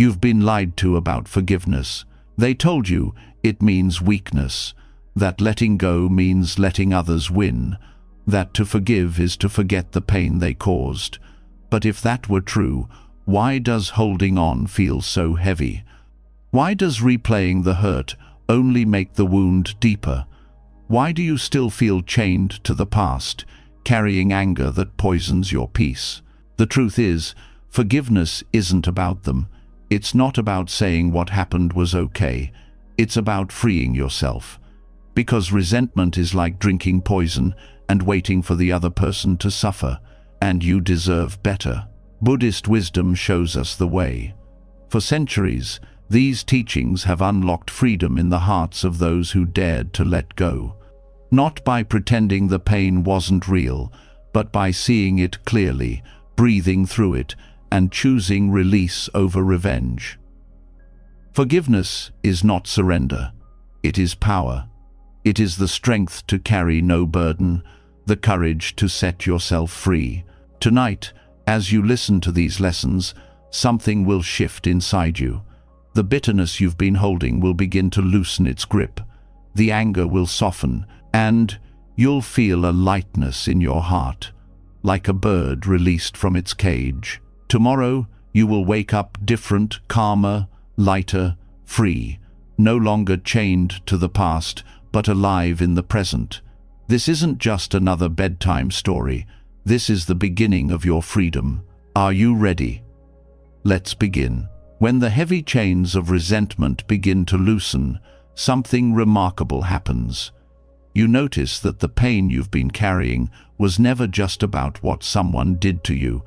You've been lied to about forgiveness. They told you it means weakness, that letting go means letting others win, that to forgive is to forget the pain they caused. But if that were true, why does holding on feel so heavy? Why does replaying the hurt only make the wound deeper? Why do you still feel chained to the past, carrying anger that poisons your peace? The truth is, forgiveness isn't about them. It's not about saying what happened was okay. It's about freeing yourself. Because resentment is like drinking poison and waiting for the other person to suffer, and you deserve better. Buddhist wisdom shows us the way. For centuries, these teachings have unlocked freedom in the hearts of those who dared to let go. Not by pretending the pain wasn't real, but by seeing it clearly, breathing through it, and choosing release over revenge. Forgiveness is not surrender. It is power. It is the strength to carry no burden, the courage to set yourself free. Tonight, as you listen to these lessons, something will shift inside you. The bitterness you've been holding will begin to loosen its grip. The anger will soften, and you'll feel a lightness in your heart, like a bird released from its cage. Tomorrow, you will wake up different, calmer, lighter, free, no longer chained to the past, but alive in the present. This isn't just another bedtime story. This is the beginning of your freedom. Are you ready? Let's begin. When the heavy chains of resentment begin to loosen, something remarkable happens. You notice that the pain you've been carrying was never just about what someone did to you.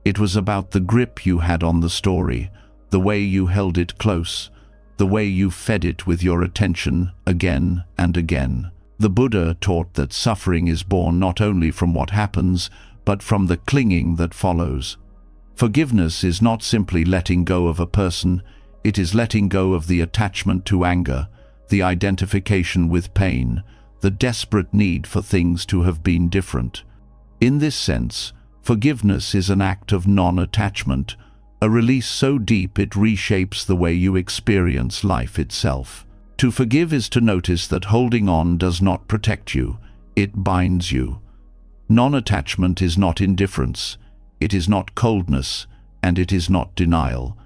It was about the grip you had on the story, the way you held it close, the way you fed it with your attention again and again. The Buddha taught that suffering is born not only from what happens, but from the clinging that follows. Forgiveness is not simply letting go of a person, it is letting go of the attachment to anger, the identification with pain, the desperate need for things to have been different. In this sense, forgiveness is an act of non-attachment, a release so deep it reshapes the way you experience life itself. To forgive is to notice that holding on does not protect you, it binds you. Non-attachment is not indifference, it is not coldness, and it is not denial.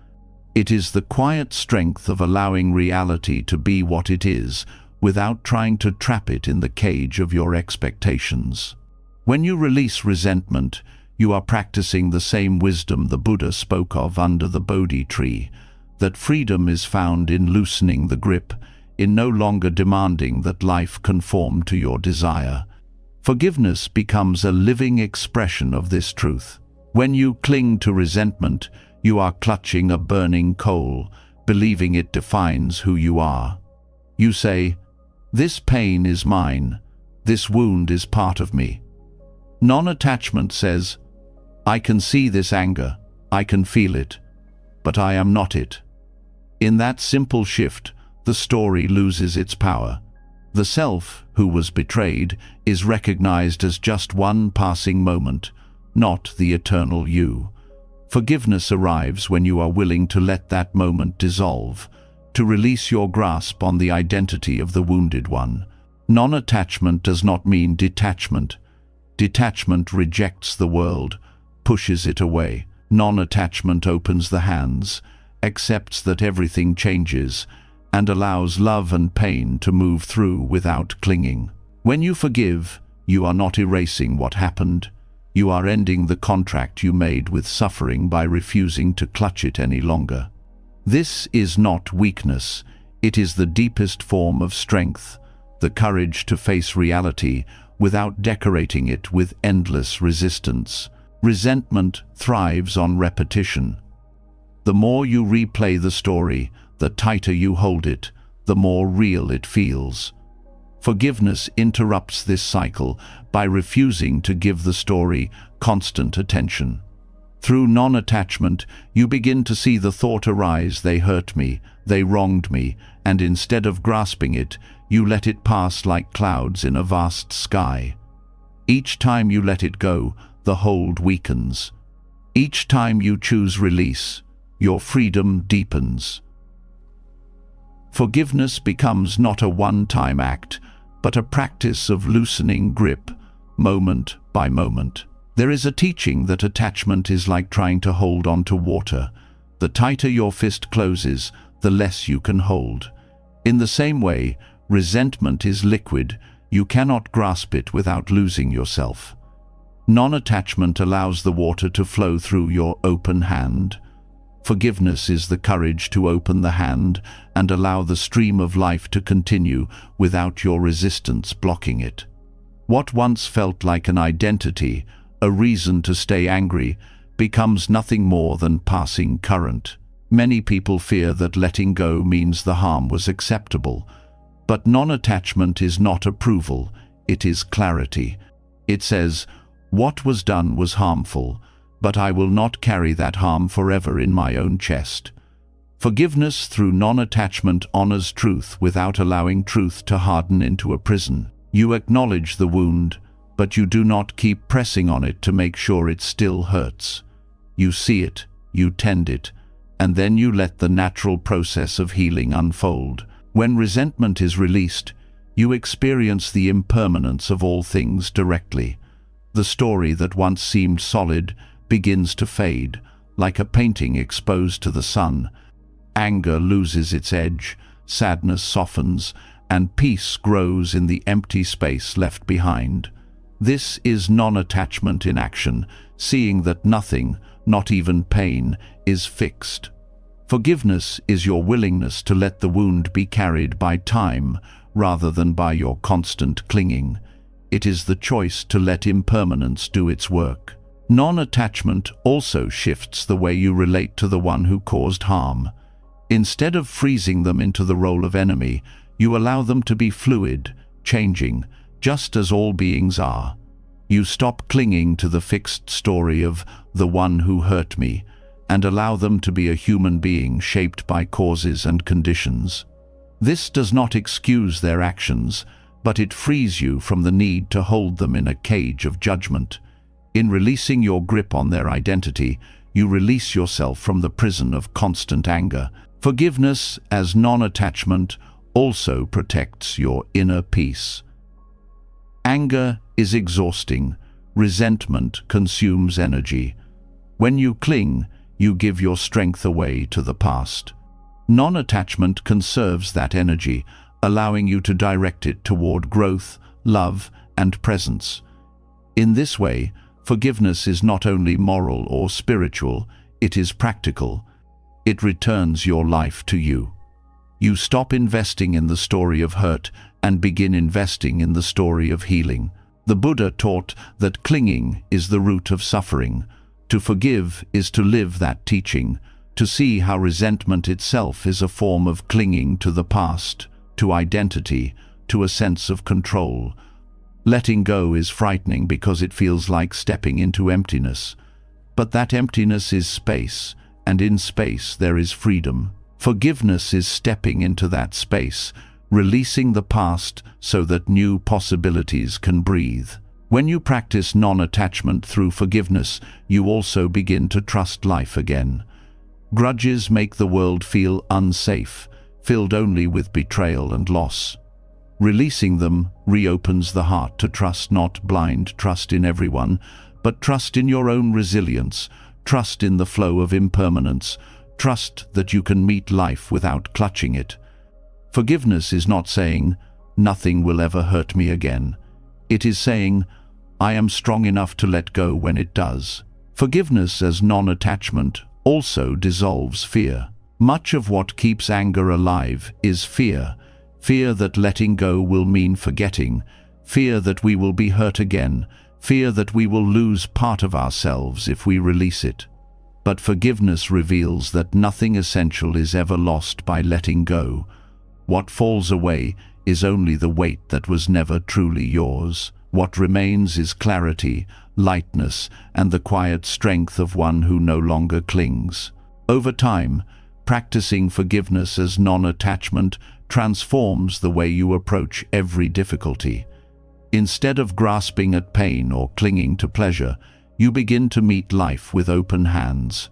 It is the quiet strength of allowing reality to be what it is, without trying to trap it in the cage of your expectations. When you release resentment, you are practicing the same wisdom the Buddha spoke of under the Bodhi tree, that freedom is found in loosening the grip, in no longer demanding that life conform to your desire. Forgiveness becomes a living expression of this truth. When you cling to resentment, you are clutching a burning coal, believing it defines who you are. You say, "This pain is mine. This wound is part of me." Non-attachment says, "I can see this anger, I can feel it, but I am not it." In that simple shift, the story loses its power. The self, who was betrayed, is recognized as just one passing moment, not the eternal you. Forgiveness arrives when you are willing to let that moment dissolve, to release your grasp on the identity of the wounded one. Non-attachment does not mean detachment. Detachment rejects the world, pushes it away. Non-attachment opens the hands, accepts that everything changes, and allows love and pain to move through without clinging. When you forgive, you are not erasing what happened. You are ending the contract you made with suffering by refusing to clutch it any longer. This is not weakness, it is the deepest form of strength, the courage to face reality without decorating it with endless resistance. Resentment thrives on repetition. The more you replay the story, the tighter you hold it, the more real it feels. Forgiveness interrupts this cycle by refusing to give the story constant attention. Through non-attachment, you begin to see the thought arise, "They hurt me, they wronged me," and instead of grasping it, you let it pass like clouds in a vast sky. Each time you let it go, the hold weakens. Each time you choose release, your freedom deepens. Forgiveness becomes not a one-time act, but a practice of loosening grip, moment by moment. There is a teaching that attachment is like trying to hold on to water. The tighter your fist closes, the less you can hold. In the same way, resentment is liquid. You cannot grasp it without losing yourself. Non-attachment allows the water to flow through your open hand. Forgiveness is the courage to open the hand and allow the stream of life to continue without your resistance blocking it. What once felt like an identity, a reason to stay angry, becomes nothing more than passing current. Many people fear that letting go means the harm was acceptable. But non-attachment is not approval, it is clarity. It says, "What was done was harmful, but I will not carry that harm forever in my own chest." Forgiveness through non-attachment honors truth without allowing truth to harden into a prison. You acknowledge the wound, but you do not keep pressing on it to make sure it still hurts. You see it, you tend it, and then you let the natural process of healing unfold. When resentment is released, you experience the impermanence of all things directly. The story that once seemed solid begins to fade, like a painting exposed to the sun. Anger loses its edge, sadness softens, and peace grows in the empty space left behind. This is non-attachment in action, seeing that nothing, not even pain, is fixed. Forgiveness is your willingness to let the wound be carried by time rather than by your constant clinging. It is the choice to let impermanence do its work. Non-attachment also shifts the way you relate to the one who caused harm. Instead of freezing them into the role of enemy, you allow them to be fluid, changing, just as all beings are. You stop clinging to the fixed story of the one who hurt me, and allow them to be a human being shaped by causes and conditions. This does not excuse their actions, but it frees you from the need to hold them in a cage of judgment. In releasing your grip on their identity, you release yourself from the prison of constant anger. Forgiveness as non-attachment also protects your inner peace. Anger is exhausting. Resentment consumes energy. When you cling, you give your strength away to the past. Non-attachment conserves that energy, allowing you to direct it toward growth, love, and presence. In this way, forgiveness is not only moral or spiritual, it is practical. It returns your life to you. You stop investing in the story of hurt and begin investing in the story of healing. The Buddha taught that clinging is the root of suffering. To forgive is to live that teaching, to see how resentment itself is a form of clinging to the past, to identity, to a sense of control. Letting go is frightening because it feels like stepping into emptiness. But that emptiness is space, and in space there is freedom. Forgiveness is stepping into that space, releasing the past so that new possibilities can breathe. When you practice non-attachment through forgiveness, you also begin to trust life again. Grudges make the world feel unsafe, filled only with betrayal and loss. Releasing them reopens the heart to trust, not blind trust in everyone, but trust in your own resilience, trust in the flow of impermanence, trust that you can meet life without clutching it. Forgiveness is not saying, "Nothing will ever hurt me again." It is saying, "I am strong enough to let go when it does." Forgiveness as non-attachment also dissolves fear. Much of what keeps anger alive is fear. Fear that letting go will mean forgetting. Fear that we will be hurt again. Fear that we will lose part of ourselves if we release it. But forgiveness reveals that nothing essential is ever lost by letting go. What falls away is only the weight that was never truly yours. What remains is clarity, lightness, and the quiet strength of one who no longer clings. Over time, practicing forgiveness as non-attachment transforms the way you approach every difficulty. Instead of grasping at pain or clinging to pleasure, you begin to meet life with open hands.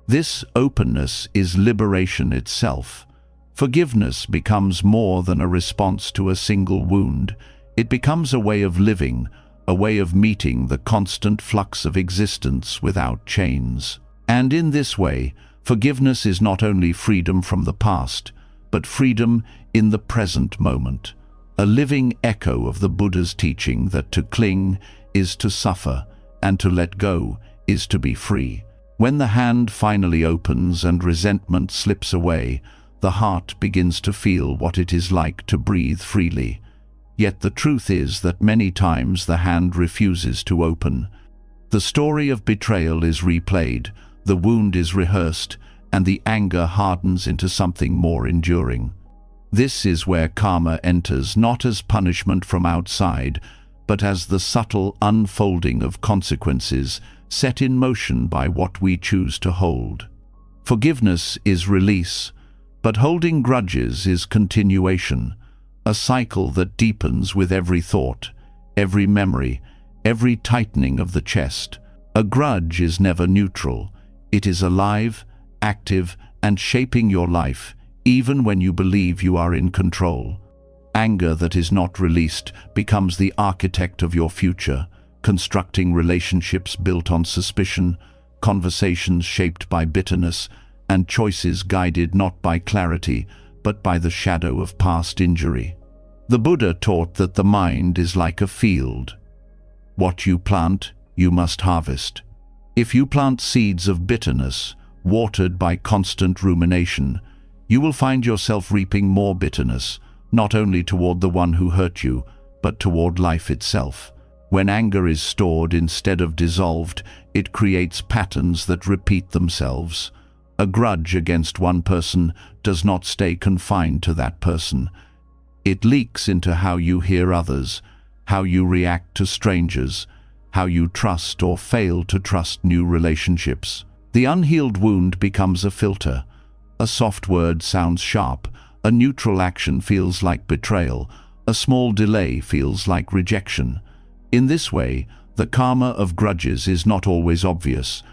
This openness is liberation itself. Forgiveness becomes more than a response to a single wound. It becomes a way of living, a way of meeting the constant flux of existence without chains. And in this way, forgiveness is not only freedom from the past, but freedom in the present moment, a living echo of the Buddha's teaching that to cling is to suffer, and to let go is to be free. When the hand finally opens and resentment slips away, the heart begins to feel what it is like to breathe freely. Yet the truth is that many times the hand refuses to open. The story of betrayal is replayed, the wound is rehearsed, and the anger hardens into something more enduring. This is where karma enters, not as punishment from outside, but as the subtle unfolding of consequences set in motion by what we choose to hold. Forgiveness is release, but holding grudges is continuation, a cycle that deepens with every thought, every memory, every tightening of the chest. A grudge is never neutral. It is alive, active, and shaping your life, even when you believe you are in control. Anger that is not released becomes the architect of your future, constructing relationships built on suspicion, conversations shaped by bitterness, and choices guided not by clarity, but by the shadow of past injury. The Buddha taught that the mind is like a field. What you plant, you must harvest. If you plant seeds of bitterness, watered by constant rumination, you will find yourself reaping more bitterness, not only toward the one who hurt you, but toward life itself. When anger is stored instead of dissolved, it creates patterns that repeat themselves. A grudge against one person does not stay confined to that person. It leaks into how you hear others, how you react to strangers, how you trust or fail to trust new relationships. The unhealed wound becomes a filter. A soft word sounds sharp, a neutral action feels like betrayal, a small delay feels like rejection. In this way, the karma of grudges is not always obvious.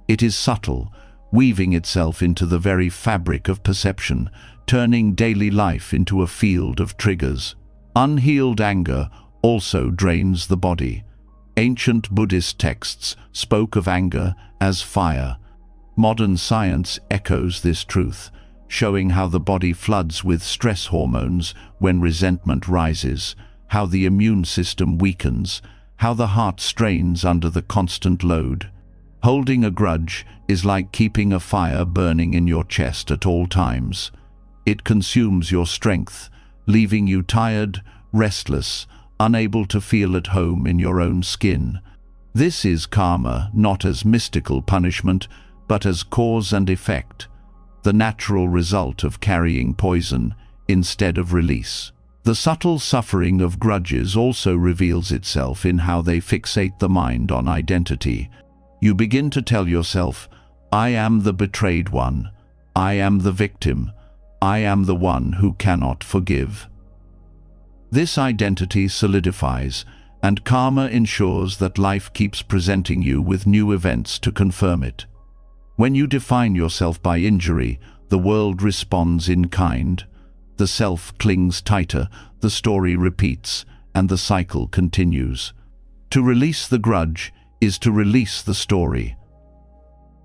It is subtle, weaving itself into the very fabric of perception, turning daily life into a field of triggers. Unhealed anger also drains the body. Ancient Buddhist texts spoke of anger as fire. Modern science echoes this truth, showing how the body floods with stress hormones when resentment rises, how the immune system weakens, how the heart strains under the constant load. Holding a grudge is like keeping a fire burning in your chest at all times. It consumes your strength, leaving you tired, restless, unable to feel at home in your own skin. This is karma, not as mystical punishment, but as cause and effect, the natural result of carrying poison instead of release. The subtle suffering of grudges also reveals itself in how they fixate the mind on identity. You begin to tell yourself, I am the betrayed one, I am the victim, I am the one who cannot forgive. This identity solidifies, and karma ensures that life keeps presenting you with new events to confirm it. When you define yourself by injury, the world responds in kind. The self clings tighter, the story repeats, and the cycle continues. To release the grudge is to release the story.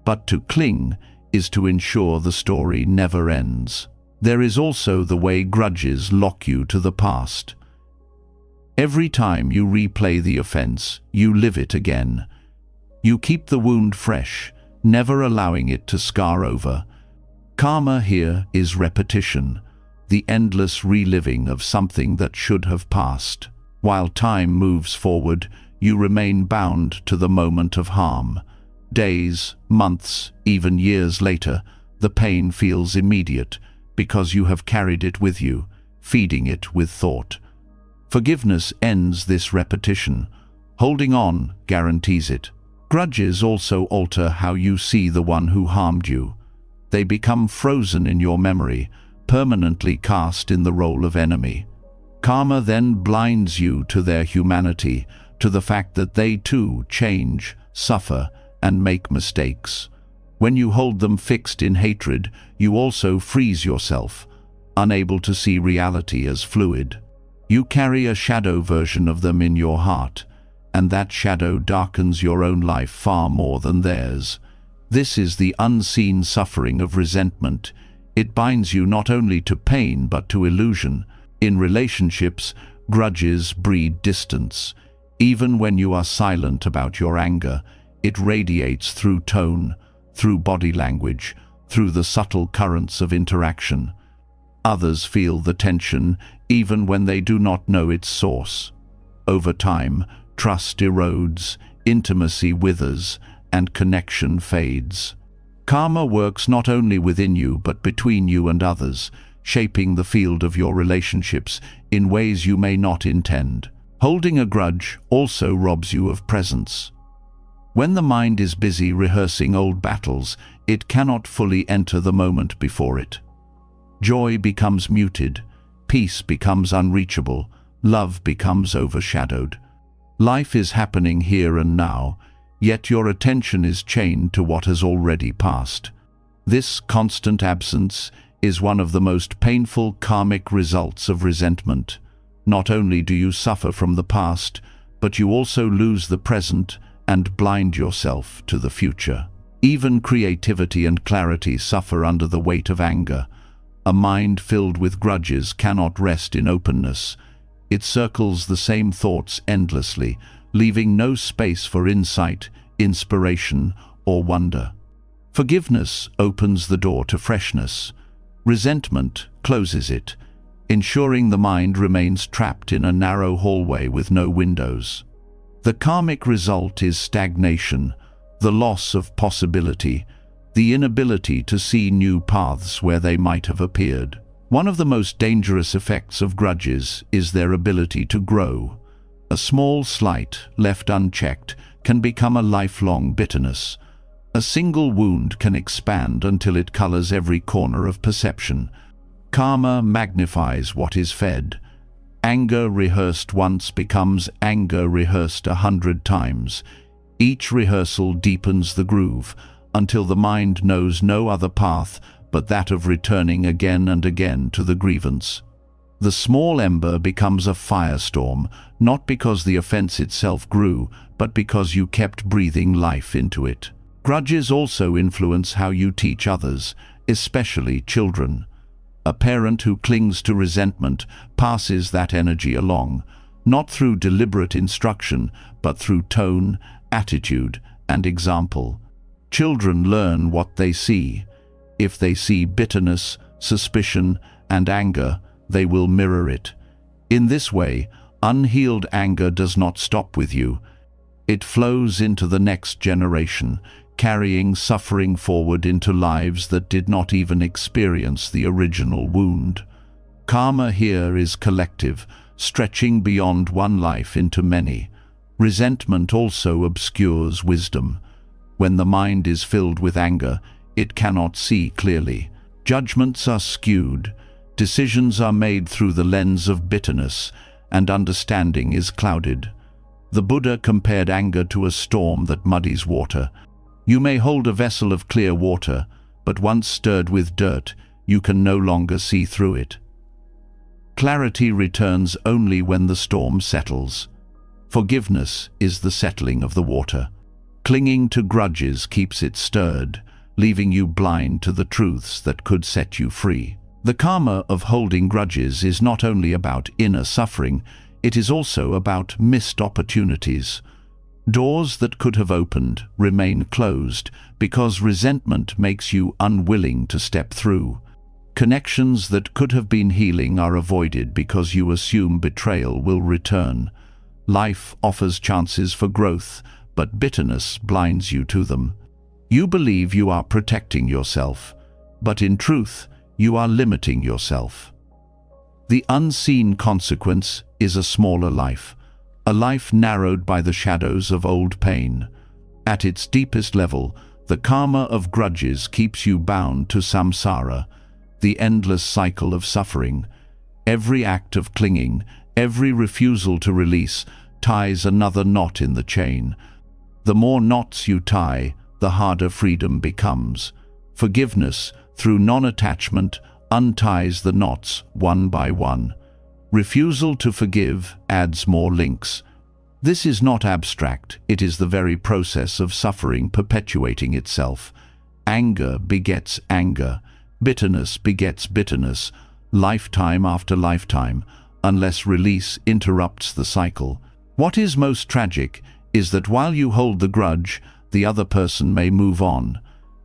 But to cling is to ensure the story never ends. There is also the way grudges lock you to the past. Every time you replay the offense, you live it again. You keep the wound fresh, never allowing it to scar over. Karma here is repetition, the endless reliving of something that should have passed. While time moves forward, you remain bound to the moment of harm. Days, months, even years later, the pain feels immediate because you have carried it with you, feeding it with thought. Forgiveness ends this repetition. Holding on guarantees it. Grudges also alter how you see the one who harmed you. They become frozen in your memory, permanently cast in the role of enemy. Karma then blinds you to their humanity, to the fact that they too change, suffer, and make mistakes. When you hold them fixed in hatred, you also freeze yourself, unable to see reality as fluid. You carry a shadow version of them in your heart, and that shadow darkens your own life far more than theirs. This is the unseen suffering of resentment. It binds you not only to pain but to illusion. In relationships, grudges breed distance. Even when you are silent about your anger, it radiates through tone, through body language, through the subtle currents of interaction. Others feel the tension even when they do not know its source. Over time, trust erodes, intimacy withers, and connection fades. Karma works not only within you but between you and others, shaping the field of your relationships in ways you may not intend. Holding a grudge also robs you of presence. When the mind is busy rehearsing old battles, it cannot fully enter the moment before it. Joy becomes muted, peace becomes unreachable, love becomes overshadowed. Life is happening here and now, yet your attention is chained to what has already passed. This constant absence is one of the most painful karmic results of resentment. Not only do you suffer from the past, but you also lose the present and blind yourself to the future. Even creativity and clarity suffer under the weight of anger. A mind filled with grudges cannot rest in openness. It circles the same thoughts endlessly, leaving no space for insight, inspiration, or wonder. Forgiveness opens the door to freshness. Resentment closes it, ensuring the mind remains trapped in a narrow hallway with no windows. The karmic result is stagnation, the loss of possibility, the inability to see new paths where they might have appeared. One of the most dangerous effects of grudges is their ability to grow. A small slight, left unchecked, can become a lifelong bitterness. A single wound can expand until it colors every corner of perception. Karma magnifies what is fed. Anger rehearsed once becomes anger rehearsed 100 times. Each rehearsal deepens the groove, until the mind knows no other path but that of returning again and again to the grievance. The small ember becomes a firestorm, not because the offense itself grew, but because you kept breathing life into it. Grudges also influence how you teach others, especially children. A parent who clings to resentment passes that energy along, not through deliberate instruction, but through tone, attitude, and example. Children learn what they see. If they see bitterness, suspicion, and anger, they will mirror it. In this way, unhealed anger does not stop with you. It flows into the next generation, carrying suffering forward into lives that did not even experience the original wound. Karma here is collective, stretching beyond one life into many. Resentment also obscures wisdom. When the mind is filled with anger, it cannot see clearly. Judgments are skewed, decisions are made through the lens of bitterness, and understanding is clouded. The Buddha compared anger to a storm that muddies water. You may hold a vessel of clear water, but once stirred with dirt, you can no longer see through it. Clarity returns only when the storm settles. Forgiveness is the settling of the water. Clinging to grudges keeps it stirred, leaving you blind to the truths that could set you free. The karma of holding grudges is not only about inner suffering, it is also about missed opportunities. Doors that could have opened remain closed because resentment makes you unwilling to step through. Connections that could have been healing are avoided because you assume betrayal will return. Life offers chances for growth, but bitterness blinds you to them. You believe you are protecting yourself, but in truth, you are limiting yourself. The unseen consequence is a smaller life, a life narrowed by the shadows of old pain. At its deepest level, the karma of grudges keeps you bound to samsara, the endless cycle of suffering. Every act of clinging, every refusal to release, ties another knot in the chain. The more knots you tie, the harder freedom becomes. Forgiveness, through non-attachment, unties the knots one by one. Refusal to forgive adds more links. This is not abstract, it is the very process of suffering perpetuating itself. Anger begets anger, bitterness begets bitterness, lifetime after lifetime, unless release interrupts the cycle. What is most tragic is that while you hold the grudge, the other person may move on.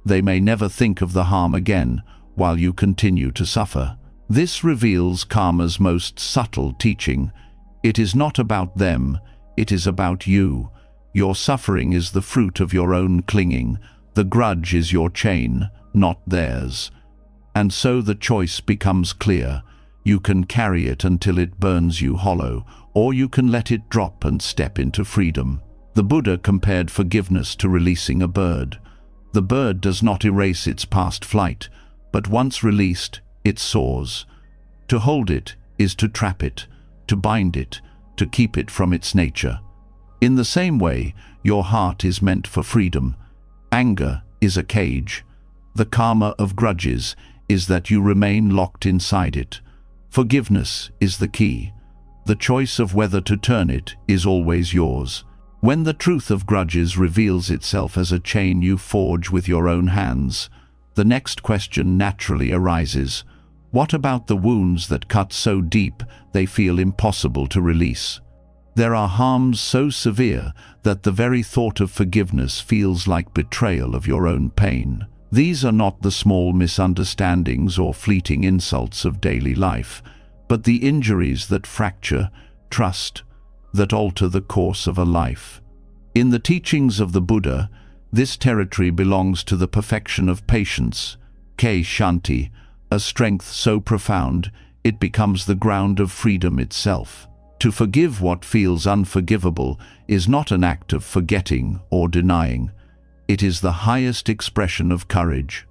They may never think of the harm again, while you continue to suffer. This reveals karma's most subtle teaching. It is not about them, it is about you. Your suffering is the fruit of your own clinging. The grudge is your chain, not theirs. And so the choice becomes clear. You can carry it until it burns you hollow, or you can let it drop and step into freedom. The Buddha compared forgiveness to releasing a bird. The bird does not erase its past flight, but once released, it soars. To hold it is to trap it, to bind it, to keep it from its nature. In the same way, your heart is meant for freedom. Anger is a cage. The karma of grudges is that you remain locked inside it. Forgiveness is the key. The choice of whether to turn it is always yours. When the truth of grudges reveals itself as a chain you forge with your own hands, the next question naturally arises. What about the wounds that cut so deep they feel impossible to release? There are harms so severe that the very thought of forgiveness feels like betrayal of your own pain. These are not the small misunderstandings or fleeting insults of daily life, but the injuries that fracture trust, that alter the course of a life. In the teachings of the Buddha, this territory belongs to the perfection of patience, shanti, a strength so profound it becomes the ground of freedom itself. To forgive what feels unforgivable is not an act of forgetting or denying. It is the highest expression of courage.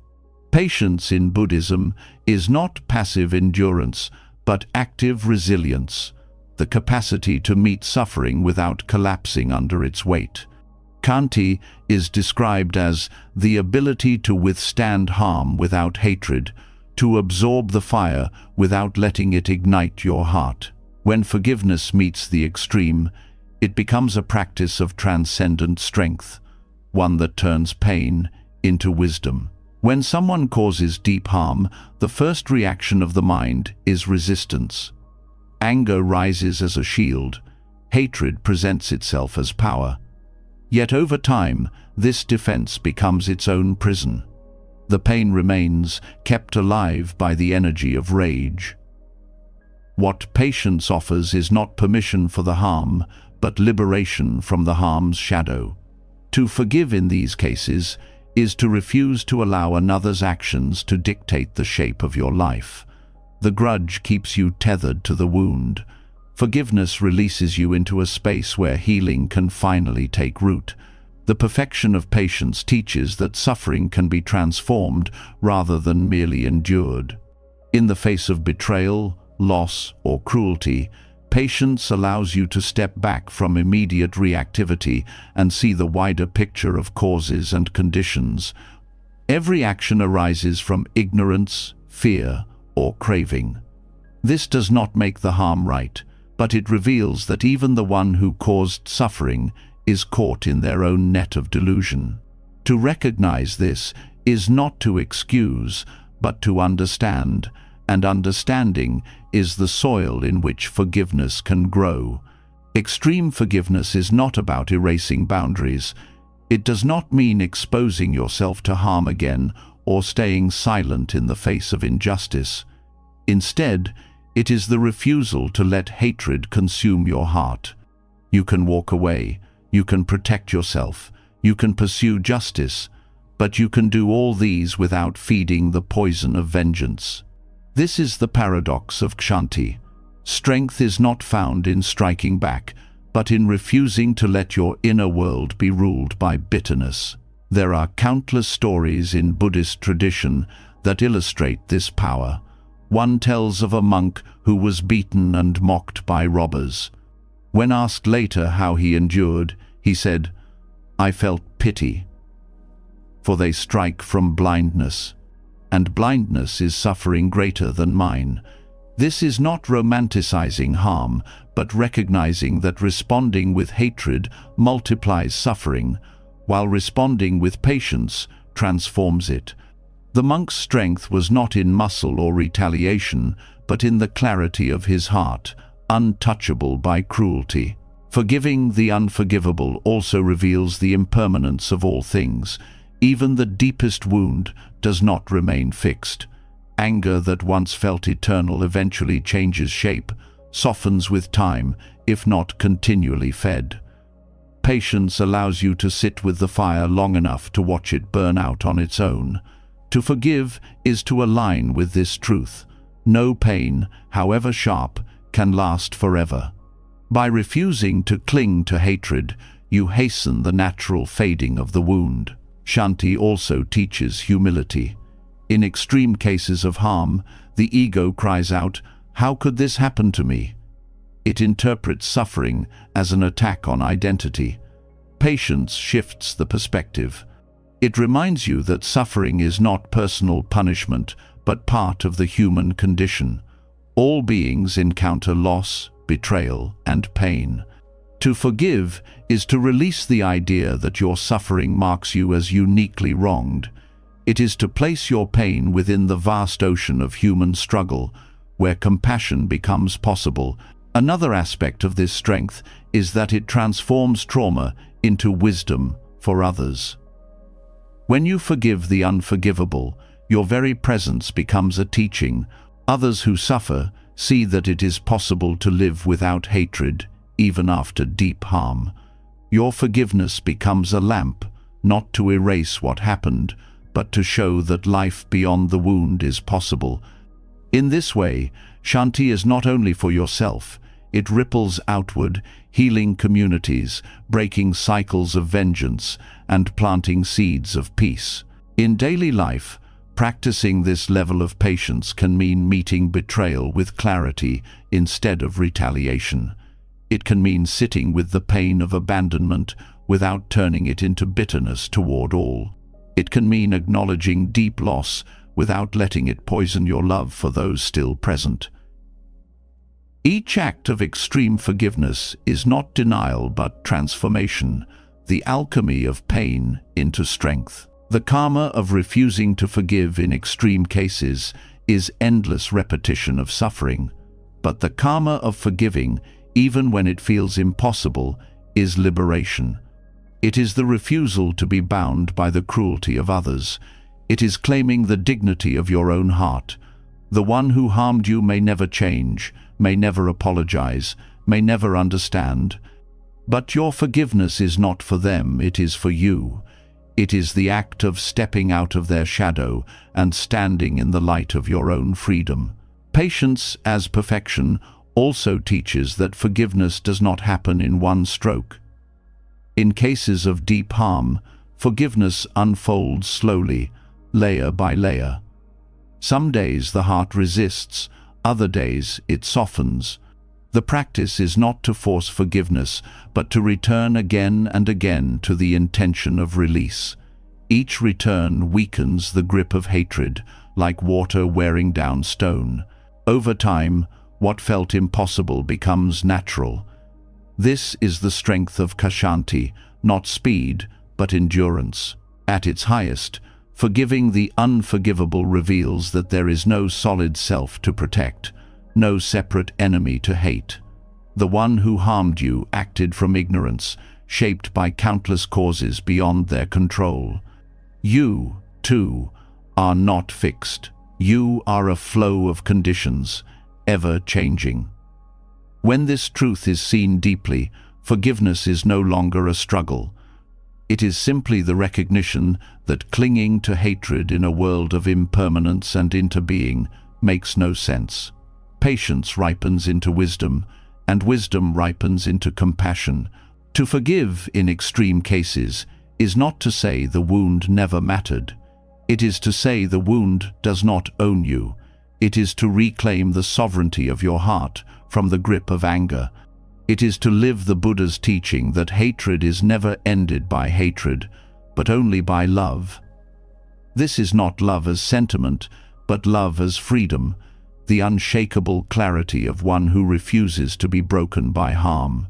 Patience in Buddhism is not passive endurance, but active resilience, the capacity to meet suffering without collapsing under its weight. Khanti is described as the ability to withstand harm without hatred, to absorb the fire without letting it ignite your heart. When forgiveness meets the extreme, it becomes a practice of transcendent strength, one that turns pain into wisdom. When someone causes deep harm, the first reaction of the mind is resistance. Anger rises as a shield. Hatred presents itself as power. Yet over time, this defense becomes its own prison. The pain remains, kept alive by the energy of rage. What patience offers is not permission for the harm, but liberation from the harm's shadow. To forgive in these cases is to refuse to allow another's actions to dictate the shape of your life. The grudge keeps you tethered to the wound. Forgiveness releases you into a space where healing can finally take root. The perfection of patience teaches that suffering can be transformed rather than merely endured. In the face of betrayal, loss, or cruelty, patience allows you to step back from immediate reactivity and see the wider picture of causes and conditions. Every action arises from ignorance, fear, or craving. This does not make the harm right, but it reveals that even the one who caused suffering is caught in their own net of delusion. To recognize this is not to excuse, but to understand, and understanding is the soil in which forgiveness can grow. Extreme forgiveness is not about erasing boundaries. It does not mean exposing yourself to harm again or staying silent in the face of injustice. Instead, it is the refusal to let hatred consume your heart. You can walk away, you can protect yourself, you can pursue justice, but you can do all these without feeding the poison of vengeance. This is the paradox of Kshanti. Strength is not found in striking back, but in refusing to let your inner world be ruled by bitterness. There are countless stories in Buddhist tradition that illustrate this power. One tells of a monk who was beaten and mocked by robbers. When asked later how he endured, he said, "I felt pity." for they strike from blindness, and blindness is suffering greater than mine. This is not romanticizing harm, but recognizing that responding with hatred multiplies suffering, while responding with patience transforms it. The monk's strength was not in muscle or retaliation, but in the clarity of his heart, untouchable by cruelty. Forgiving the unforgivable also reveals the impermanence of all things. Even the deepest wound does not remain fixed. Anger that once felt eternal eventually changes shape, softens with time, if not continually fed. Patience allows you to sit with the fire long enough to watch it burn out on its own. To forgive is to align with this truth. No pain, however sharp, can last forever. By refusing to cling to hatred, you hasten the natural fading of the wound. Shanti also teaches humility. In extreme cases of harm, the ego cries out, "How could this happen to me?" It interprets suffering as an attack on identity. Patience shifts the perspective. It reminds you that suffering is not personal punishment, but part of the human condition. All beings encounter loss, betrayal, and pain. To forgive is to release the idea that your suffering marks you as uniquely wronged. It is to place your pain within the vast ocean of human struggle, where compassion becomes possible. Another aspect of this strength is that it transforms trauma into wisdom for others. When you forgive the unforgivable, your very presence becomes a teaching. Others who suffer see that it is possible to live without hatred, even after deep harm. Your forgiveness becomes a lamp, not to erase what happened, but to show that life beyond the wound is possible. In this way, Shanti is not only for yourself, it ripples outward, healing communities, breaking cycles of vengeance, and planting seeds of peace. In daily life, practicing this level of patience can mean meeting betrayal with clarity instead of retaliation. It can mean sitting with the pain of abandonment without turning it into bitterness toward all. It can mean acknowledging deep loss without letting it poison your love for those still present. Each act of extreme forgiveness is not denial but transformation, the alchemy of pain into strength. The karma of refusing to forgive in extreme cases is endless repetition of suffering, but the karma of forgiving, even when it feels impossible, is liberation. It is the refusal to be bound by the cruelty of others. It is claiming the dignity of your own heart. The one who harmed you may never change, may never apologize, may never understand. But your forgiveness is not for them, it is for you. It is the act of stepping out of their shadow and standing in the light of your own freedom. Patience as perfection also teaches that forgiveness does not happen in one stroke. In cases of deep harm, forgiveness unfolds slowly, layer by layer. Some days the heart resists, other days it softens. The practice is not to force forgiveness, but to return again and again to the intention of release. Each return weakens the grip of hatred, like water wearing down stone. Over time, what felt impossible becomes natural. This is the strength of Kshanti, not speed, but endurance. At its highest, forgiving the unforgivable reveals that there is no solid self to protect, no separate enemy to hate. The one who harmed you acted from ignorance, shaped by countless causes beyond their control. You, too, are not fixed. You are a flow of conditions, ever changing. When this truth is seen deeply, forgiveness is no longer a struggle. It is simply the recognition that clinging to hatred in a world of impermanence and interbeing makes no sense. Patience ripens into wisdom, and wisdom ripens into compassion. To forgive in extreme cases is not to say the wound never mattered. It is to say the wound does not own you. It is to reclaim the sovereignty of your heart from the grip of anger. It is to live the Buddha's teaching that hatred is never ended by hatred, but only by love. This is not love as sentiment, but love as freedom, the unshakable clarity of one who refuses to be broken by harm.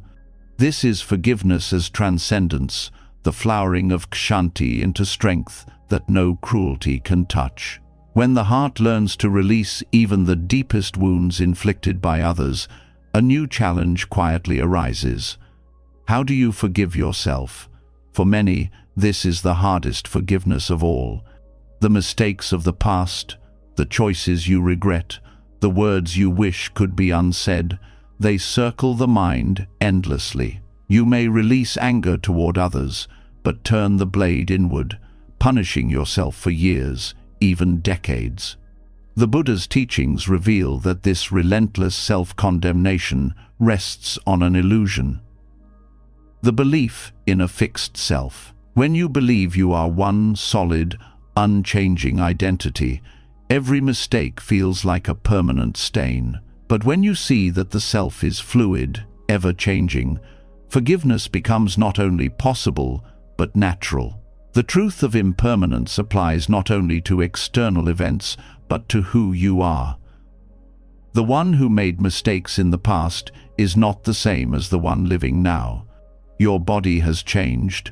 This is forgiveness as transcendence, the flowering of kshanti into strength that no cruelty can touch. When the heart learns to release even the deepest wounds inflicted by others, a new challenge quietly arises. How do you forgive yourself? For many, this is the hardest forgiveness of all. The mistakes of the past, the choices you regret, the words you wish could be unsaid, they circle the mind endlessly. You may release anger toward others, but turn the blade inward, punishing yourself for years, even decades. The Buddha's teachings reveal that this relentless self-condemnation rests on an illusion. The belief in a fixed self. When you believe you are one solid, unchanging identity, every mistake feels like a permanent stain. But when you see that the self is fluid, ever-changing, forgiveness becomes not only possible, but natural. The truth of impermanence applies not only to external events, but to who you are. The one who made mistakes in the past is not the same as the one living now. Your body has changed,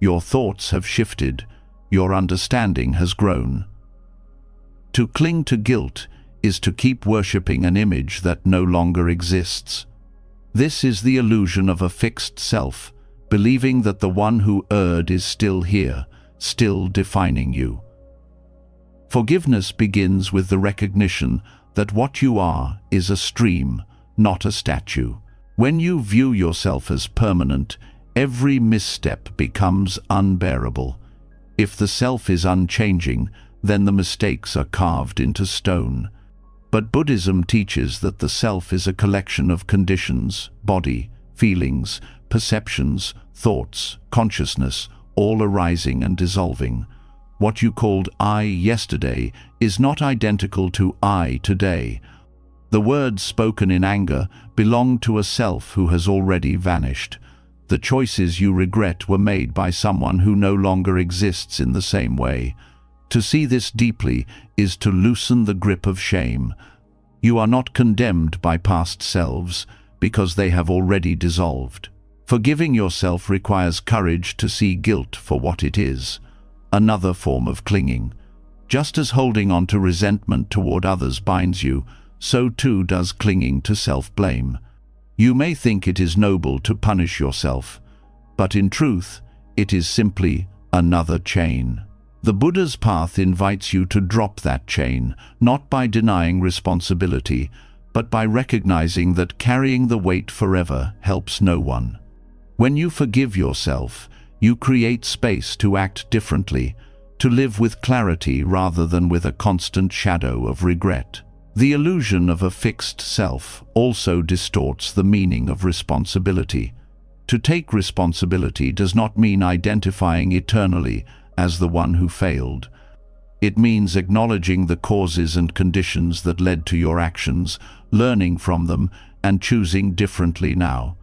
your thoughts have shifted, your understanding has grown. To cling to guilt is to keep worshipping an image that no longer exists. This is the illusion of a fixed self, believing that the one who erred is still here, still defining you. Forgiveness begins with the recognition that what you are is a stream, not a statue. When you view yourself as permanent, every misstep becomes unbearable. If the self is unchanging, then the mistakes are carved into stone. But Buddhism teaches that the self is a collection of conditions, body, feelings, perceptions, thoughts, consciousness, all arising and dissolving. What you called I yesterday is not identical to I today. The words spoken in anger belong to a self who has already vanished. The choices you regret were made by someone who no longer exists in the same way. To see this deeply is to loosen the grip of shame. You are not condemned by past selves because they have already dissolved. Forgiving yourself requires courage to see guilt for what it is, another form of clinging. Just as holding on to resentment toward others binds you, so too does clinging to self-blame. You may think it is noble to punish yourself, but in truth, it is simply another chain. The Buddha's path invites you to drop that chain, not by denying responsibility, but by recognizing that carrying the weight forever helps no one. When you forgive yourself, you create space to act differently, to live with clarity rather than with a constant shadow of regret. The illusion of a fixed self also distorts the meaning of responsibility. To take responsibility does not mean identifying eternally as the one who failed. It means acknowledging the causes and conditions that led to your actions, learning from them, and choosing differently now.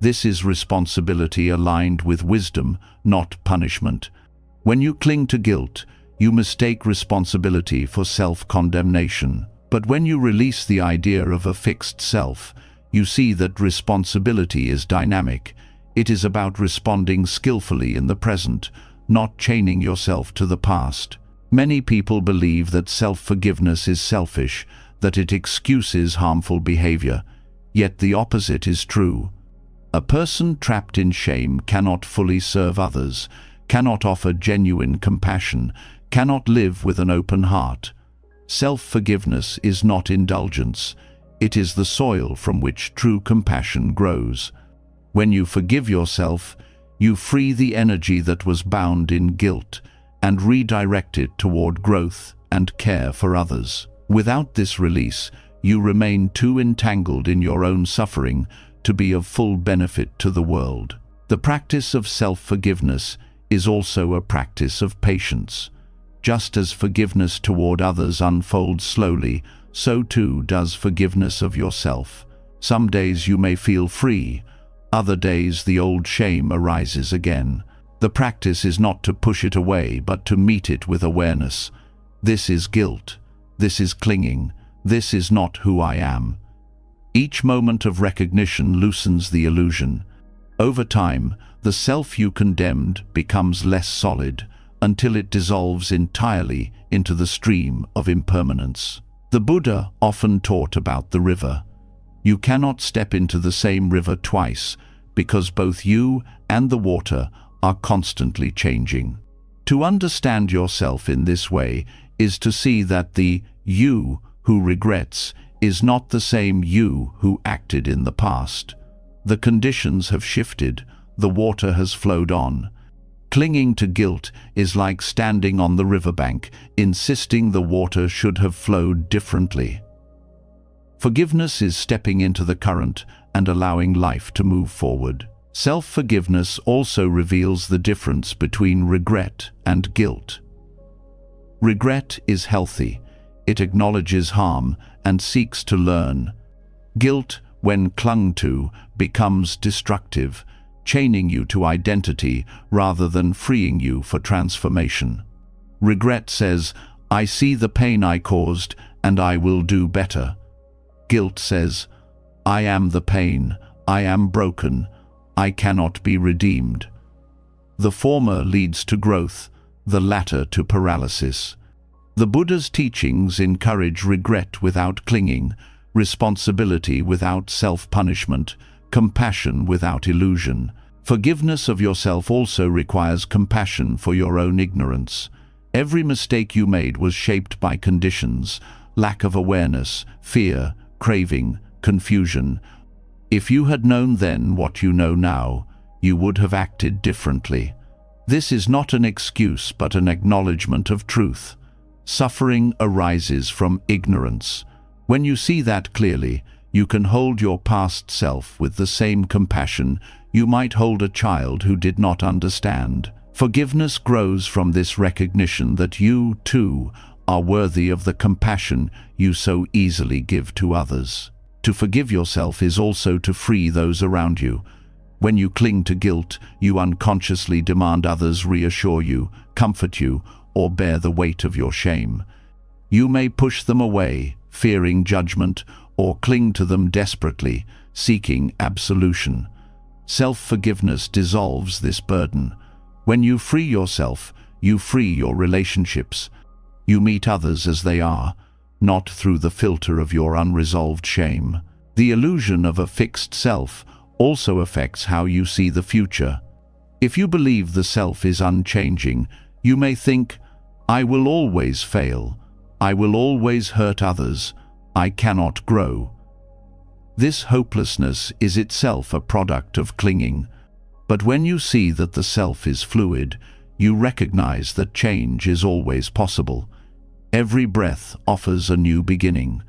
This is responsibility aligned with wisdom, not punishment. When you cling to guilt, you mistake responsibility for self-condemnation. But when you release the idea of a fixed self, you see that responsibility is dynamic. It is about responding skillfully in the present, not chaining yourself to the past. Many people believe that self-forgiveness is selfish, that it excuses harmful behavior. Yet the opposite is true. A person trapped in shame cannot fully serve others, cannot offer genuine compassion, cannot live with an open heart. Self-forgiveness is not indulgence. It is the soil from which true compassion grows. When you forgive yourself, you free the energy that was bound in guilt and redirect it toward growth and care for others. Without this release, you remain too entangled in your own suffering to be of full benefit to the world. The practice of self-forgiveness is also a practice of patience. Just as forgiveness toward others unfolds slowly, so too does forgiveness of yourself. Some days you may feel free, other days the old shame arises again. The practice is not to push it away, but to meet it with awareness. This is guilt. This is clinging. This is not who I am. Each moment of recognition loosens the illusion. Over time, the self you condemned becomes less solid until it dissolves entirely into the stream of impermanence. The Buddha often taught about the river. You cannot step into the same river twice because both you and the water are constantly changing. To understand yourself in this way is to see that the you who regrets is not the same you who acted in the past. The conditions have shifted, the water has flowed on. Clinging to guilt is like standing on the riverbank, insisting the water should have flowed differently. Forgiveness is stepping into the current and allowing life to move forward. Self-forgiveness also reveals the difference between regret and guilt. Regret is healthy. It acknowledges harm and seeks to learn. Guilt, when clung to, becomes destructive, chaining you to identity rather than freeing you for transformation. Regret says, I see the pain I caused and I will do better. Guilt says, I am the pain, I am broken, I cannot be redeemed. The former leads to growth, the latter to paralysis. The Buddha's teachings encourage regret without clinging, responsibility without self-punishment, compassion without illusion. Forgiveness of yourself also requires compassion for your own ignorance. Every mistake you made was shaped by conditions, lack of awareness, fear, craving, confusion. If you had known then what you know now, you would have acted differently. This is not an excuse but an acknowledgement of truth. Suffering arises from ignorance. When you see that clearly, you can hold your past self with the same compassion you might hold a child who did not understand. Forgiveness grows from this recognition that you, too, are worthy of the compassion you so easily give to others. To forgive yourself is also to free those around you. When you cling to guilt, you unconsciously demand others reassure you, comfort you, or bear the weight of your shame. You may push them away, fearing judgment, or cling to them desperately, seeking absolution. Self-forgiveness dissolves this burden. When you free yourself, you free your relationships. You meet others as they are, not through the filter of your unresolved shame. The illusion of a fixed self also affects how you see the future. If you believe the self is unchanging, you may think, I will always fail, I will always hurt others, I cannot grow. This hopelessness is itself a product of clinging. But when you see that the self is fluid, you recognize that change is always possible. Every breath offers a new beginning.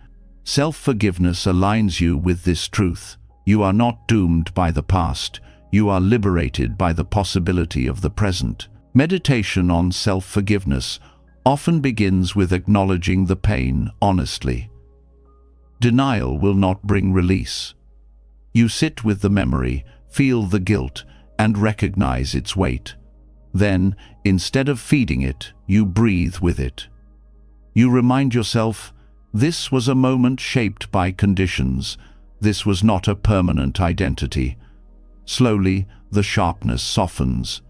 Self-forgiveness aligns you with this truth. You are not doomed by the past. You are liberated by the possibility of the present. Meditation on self-forgiveness often begins with acknowledging the pain honestly. Denial will not bring release. You sit with the memory, feel the guilt, and recognize its weight. Then, instead of feeding it, you breathe with it. You remind yourself, this was a moment shaped by conditions. This was not a permanent identity. Slowly, the sharpness softens.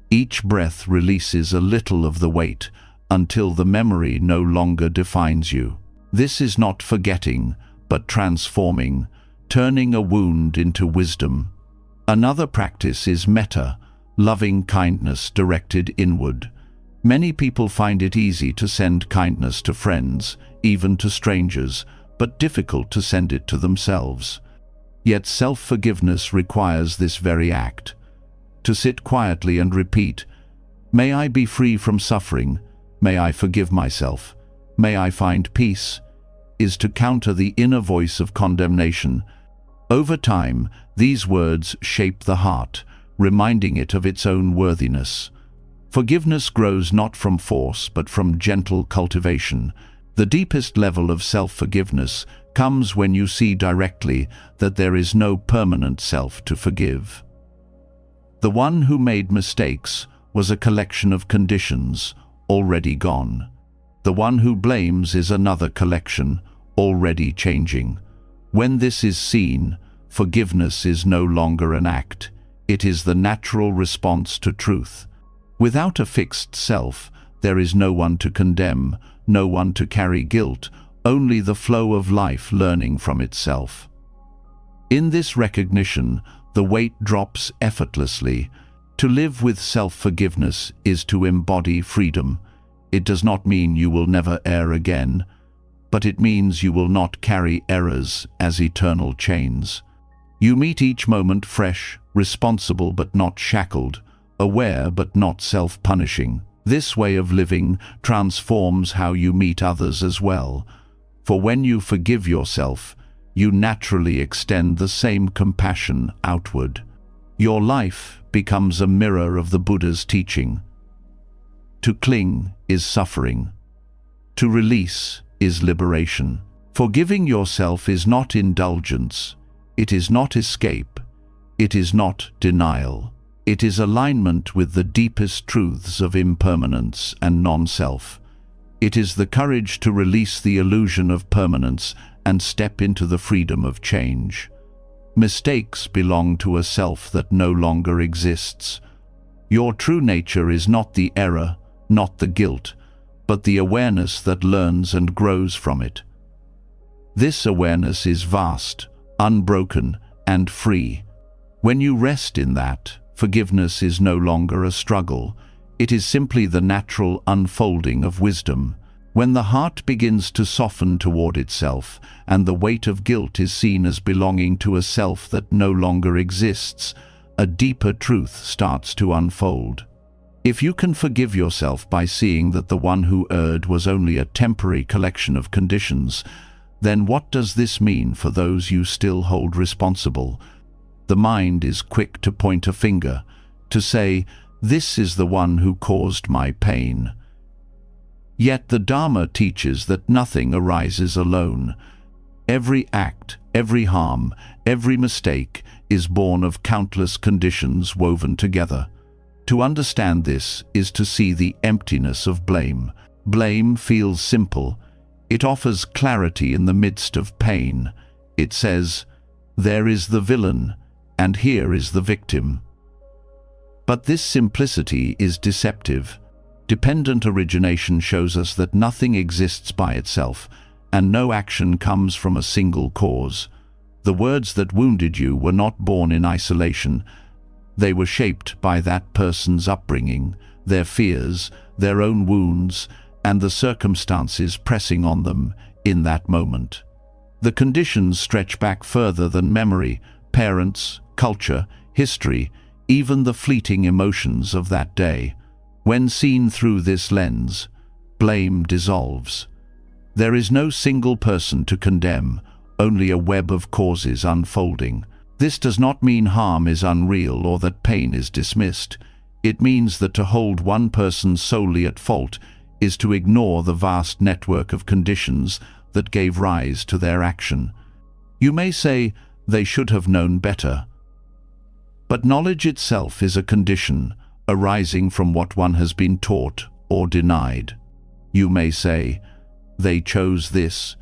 Each breath releases a little of the weight until the memory no longer defines you. This is not forgetting, but transforming, turning a wound into wisdom. Another practice is metta, loving kindness directed inward. Many people find it easy to send kindness to friends, even to strangers, but difficult to send it to themselves. Yet self-forgiveness requires this very act. To sit quietly and repeat, may I be free from suffering, may I forgive myself, may I find peace, is to counter the inner voice of condemnation. Over time, these words shape the heart, reminding it of its own worthiness. Forgiveness grows not from force, but from gentle cultivation. The deepest level of self-forgiveness comes when you see directly that there is no permanent self to forgive. The one who made mistakes was a collection of conditions, already gone. The one who blames is another collection, already changing. When this is seen, forgiveness is no longer an act. It is the natural response to truth. Without a fixed self, there is no one to condemn, no one to carry guilt, only the flow of life learning from itself. In this recognition, the weight drops effortlessly. To live with self-forgiveness is to embody freedom. It does not mean you will never err again, but it means you will not carry errors as eternal chains. You meet each moment fresh, responsible but not shackled, aware but not self-punishing. This way of living transforms how you meet others as well, for when you forgive yourself, you naturally extend the same compassion outward. Your life becomes a mirror of the Buddha's teaching. To cling is suffering. To release is liberation. Forgiving yourself is not indulgence. It is not escape. It is not denial. It is alignment with the deepest truths of impermanence and non-self. It is the courage to release the illusion of permanence and step into the freedom of change. Mistakes belong to a self that no longer exists. Your true nature is not the error, not the guilt, but the awareness that learns and grows from it. This awareness is vast, unbroken, and free. When you rest in that, forgiveness is no longer a struggle. It is simply the natural unfolding of wisdom. When the heart begins to soften toward itself, and the weight of guilt is seen as belonging to a self that no longer exists, a deeper truth starts to unfold. If you can forgive yourself by seeing that the one who erred was only a temporary collection of conditions, then what does this mean for those you still hold responsible? The mind is quick to point a finger, to say, "This is the one who caused my pain." Yet the Dharma teaches that nothing arises alone. Every act, every harm, every mistake is born of countless conditions woven together. To understand this is to see the emptiness of blame. Blame feels simple. It offers clarity in the midst of pain. It says, "There is the villain, and here is the victim." But this simplicity is deceptive. Dependent origination shows us that nothing exists by itself, and no action comes from a single cause. The words that wounded you were not born in isolation. They were shaped by that person's upbringing, their fears, their own wounds, and the circumstances pressing on them in that moment. The conditions stretch back further than memory, parents, culture, history, even the fleeting emotions of that day. When seen through this lens, blame dissolves. There is no single person to condemn, only a web of causes unfolding. This does not mean harm is unreal or that pain is dismissed. It means that to hold one person solely at fault is to ignore the vast network of conditions that gave rise to their action. You may say they should have known better. But knowledge itself is a condition arising from what one has been taught or denied. You may say, they chose this,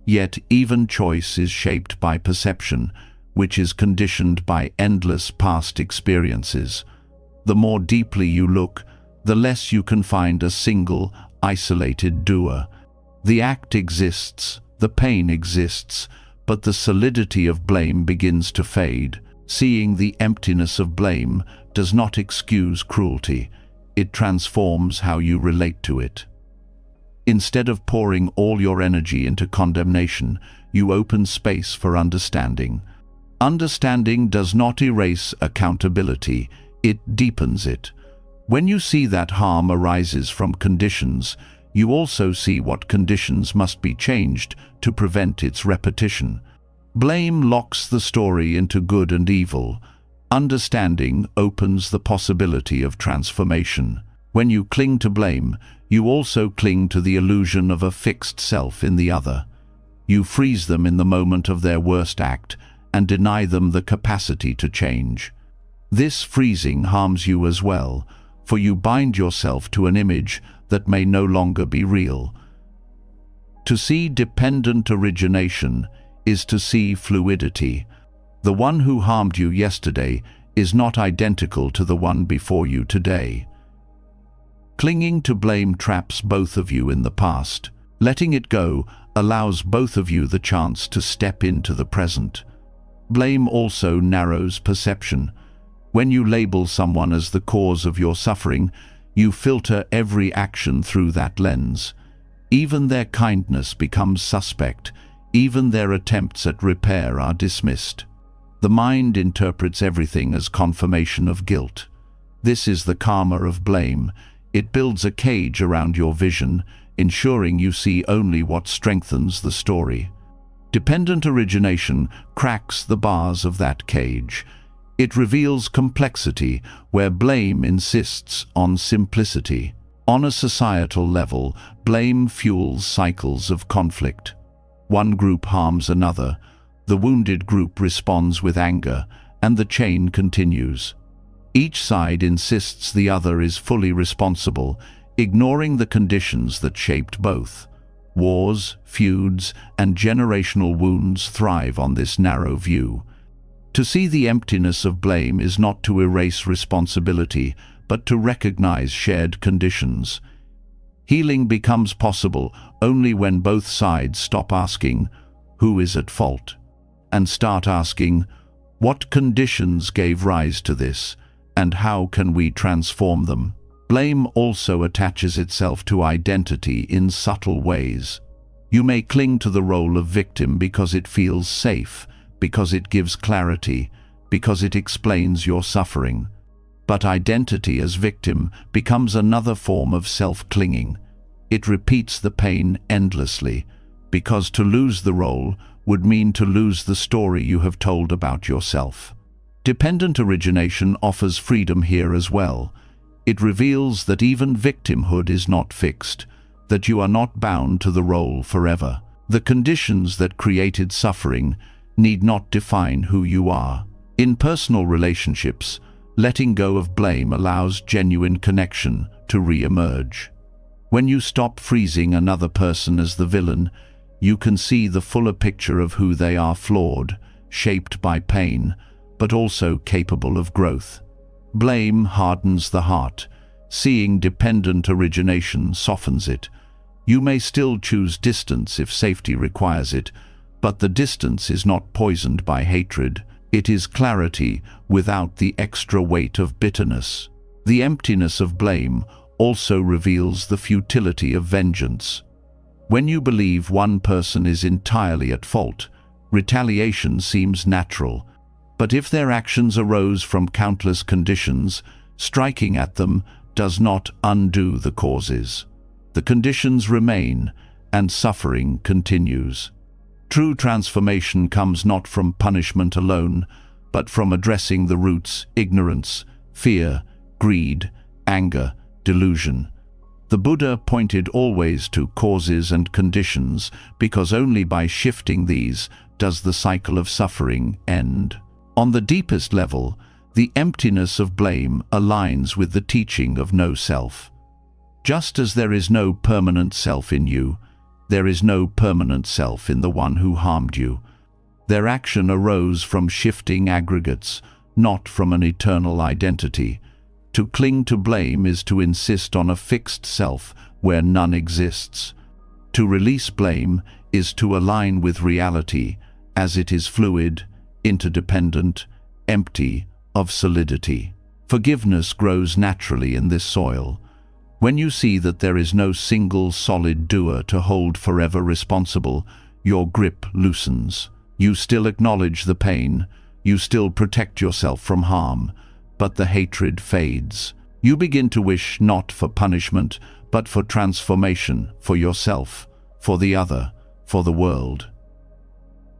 yet even choice is shaped by perception, which is conditioned by endless past experiences. The more deeply you look, the less you can find a single, isolated doer. The act exists, the pain exists, but the solidity of blame begins to fade. Seeing the emptiness of blame does not excuse cruelty. It transforms how you relate to it. Instead of pouring all your energy into condemnation, you open space for understanding. Understanding does not erase accountability, it deepens it. When you see that harm arises from conditions, you also see what conditions must be changed to prevent its repetition. Blame locks the story into good and evil. Understanding opens the possibility of transformation. When you cling to blame, you also cling to the illusion of a fixed self in the other. You freeze them in the moment of their worst act and deny them the capacity to change. This freezing harms you as well, for you bind yourself to an image that may no longer be real. To see dependent origination is to see fluidity. The one who harmed you yesterday is not identical to the one before you today. Clinging to blame traps both of you in the past. Letting it go allows both of you the chance to step into the present. Blame also narrows perception. When you label someone as the cause of your suffering, you filter every action through that lens. Even their kindness becomes suspect. Even their attempts at repair are dismissed. The mind interprets everything as confirmation of guilt. This is the karma of blame. It builds a cage around your vision, ensuring you see only what strengthens the story. Dependent origination cracks the bars of that cage. It reveals complexity where blame insists on simplicity. On a societal level, blame fuels cycles of conflict. One group harms another, the wounded group responds with anger, and the chain continues. Each side insists the other is fully responsible, ignoring the conditions that shaped both. Wars, feuds, and generational wounds thrive on this narrow view. To see the emptiness of blame is not to erase responsibility, but to recognize shared conditions. Healing becomes possible only when both sides stop asking, "Who is at fault?" and start asking, "What conditions gave rise to this, and how can we transform them?" Blame also attaches itself to identity in subtle ways. You may cling to the role of victim because it feels safe, because it gives clarity, because it explains your suffering. But identity as victim becomes another form of self-clinging. It repeats the pain endlessly, because to lose the role would mean to lose the story you have told about yourself. Dependent origination offers freedom here as well. It reveals that even victimhood is not fixed, that you are not bound to the role forever. The conditions that created suffering need not define who you are. In personal relationships, letting go of blame allows genuine connection to re-emerge. When you stop freezing another person as the villain, you can see the fuller picture of who they are: flawed, shaped by pain, but also capable of growth. Blame hardens the heart. Seeing dependent origination softens it. You may still choose distance if safety requires it, but the distance is not poisoned by hatred. It is clarity without the extra weight of bitterness. The emptiness of blame also reveals the futility of vengeance. When you believe one person is entirely at fault, retaliation seems natural. But if their actions arose from countless conditions, striking at them does not undo the causes. The conditions remain, and suffering continues. True transformation comes not from punishment alone, but from addressing the roots: ignorance, fear, greed, anger, delusion. The Buddha pointed always to causes and conditions, because only by shifting these does the cycle of suffering end. On the deepest level, the emptiness of blame aligns with the teaching of no self. Just as there is no permanent self in you, there is no permanent self in the one who harmed you. Their action arose from shifting aggregates, not from an eternal identity. To cling to blame is to insist on a fixed self where none exists. To release blame is to align with reality, as it is fluid, interdependent, empty of solidity. Forgiveness grows naturally in this soil. When you see that there is no single solid doer to hold forever responsible, your grip loosens. You still acknowledge the pain, you still protect yourself from harm, but the hatred fades. You begin to wish not for punishment, but for transformation, for yourself, for the other, for the world.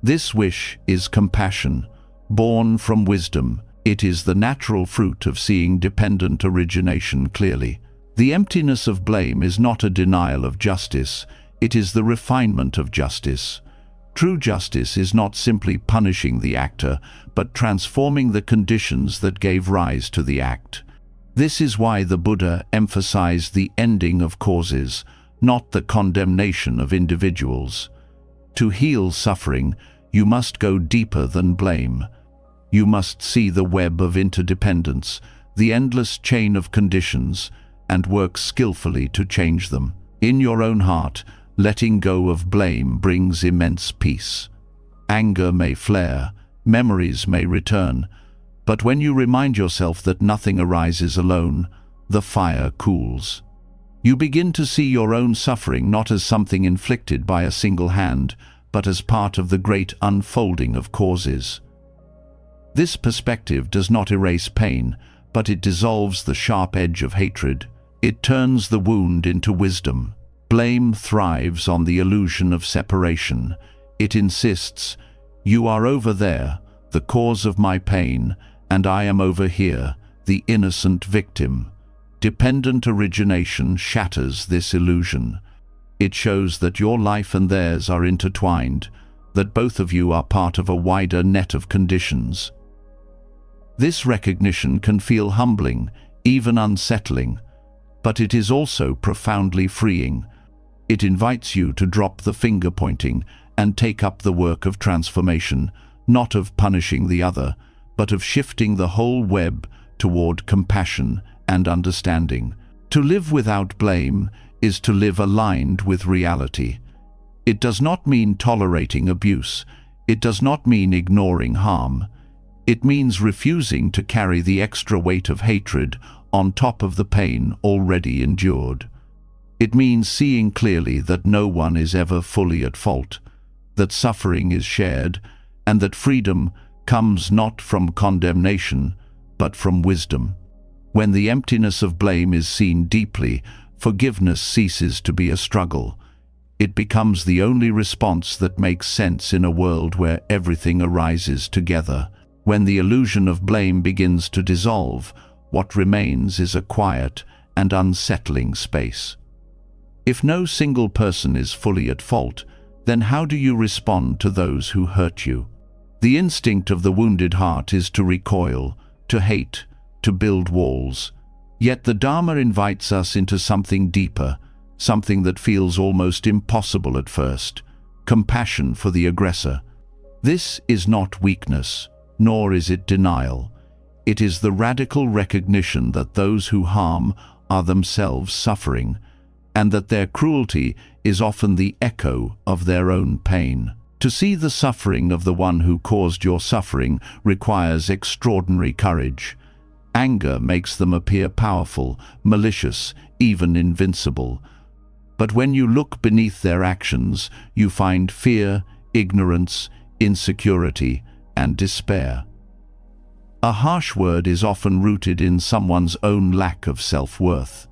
This wish is compassion, born from wisdom. It is the natural fruit of seeing dependent origination clearly. The emptiness of blame is not a denial of justice, it is the refinement of justice. True justice is not simply punishing the actor, but transforming the conditions that gave rise to the act. This is why the Buddha emphasized the ending of causes, not the condemnation of individuals. To heal suffering, you must go deeper than blame. You must see the web of interdependence, the endless chain of conditions, and work skillfully to change them. In your own heart, letting go of blame brings immense peace. Anger may flare, memories may return, but when you remind yourself that nothing arises alone, the fire cools. You begin to see your own suffering not as something inflicted by a single hand, but as part of the great unfolding of causes. This perspective does not erase pain, but it dissolves the sharp edge of hatred. It turns the wound into wisdom. Blame thrives on the illusion of separation. It insists, "You are over there, the cause of my pain, and I am over here, the innocent victim." Dependent origination shatters this illusion. It shows that your life and theirs are intertwined, that both of you are part of a wider net of conditions. This recognition can feel humbling, even unsettling, but it is also profoundly freeing. It invites you to drop the finger-pointing and take up the work of transformation, not of punishing the other, but of shifting the whole web toward compassion and understanding. To live without blame is to live aligned with reality. It does not mean tolerating abuse. It does not mean ignoring harm. It means refusing to carry the extra weight of hatred on top of the pain already endured. It means seeing clearly that no one is ever fully at fault, that suffering is shared, and that freedom comes not from condemnation, but from wisdom. When the emptiness of blame is seen deeply, forgiveness ceases to be a struggle. It becomes the only response that makes sense in a world where everything arises together. When the illusion of blame begins to dissolve, what remains is a quiet and unsettling space. If no single person is fully at fault, then how do you respond to those who hurt you? The instinct of the wounded heart is to recoil, to hate, to build walls. Yet the Dharma invites us into something deeper, something that feels almost impossible at first: compassion for the aggressor. This is not weakness, nor is it denial. It is the radical recognition that those who harm are themselves suffering, and that their cruelty is often the echo of their own pain. To see the suffering of the one who caused your suffering requires extraordinary courage. Anger makes them appear powerful, malicious, even invincible. But when you look beneath their actions, you find fear, ignorance, insecurity, and despair. A harsh word is often rooted in someone's own lack of self-worth.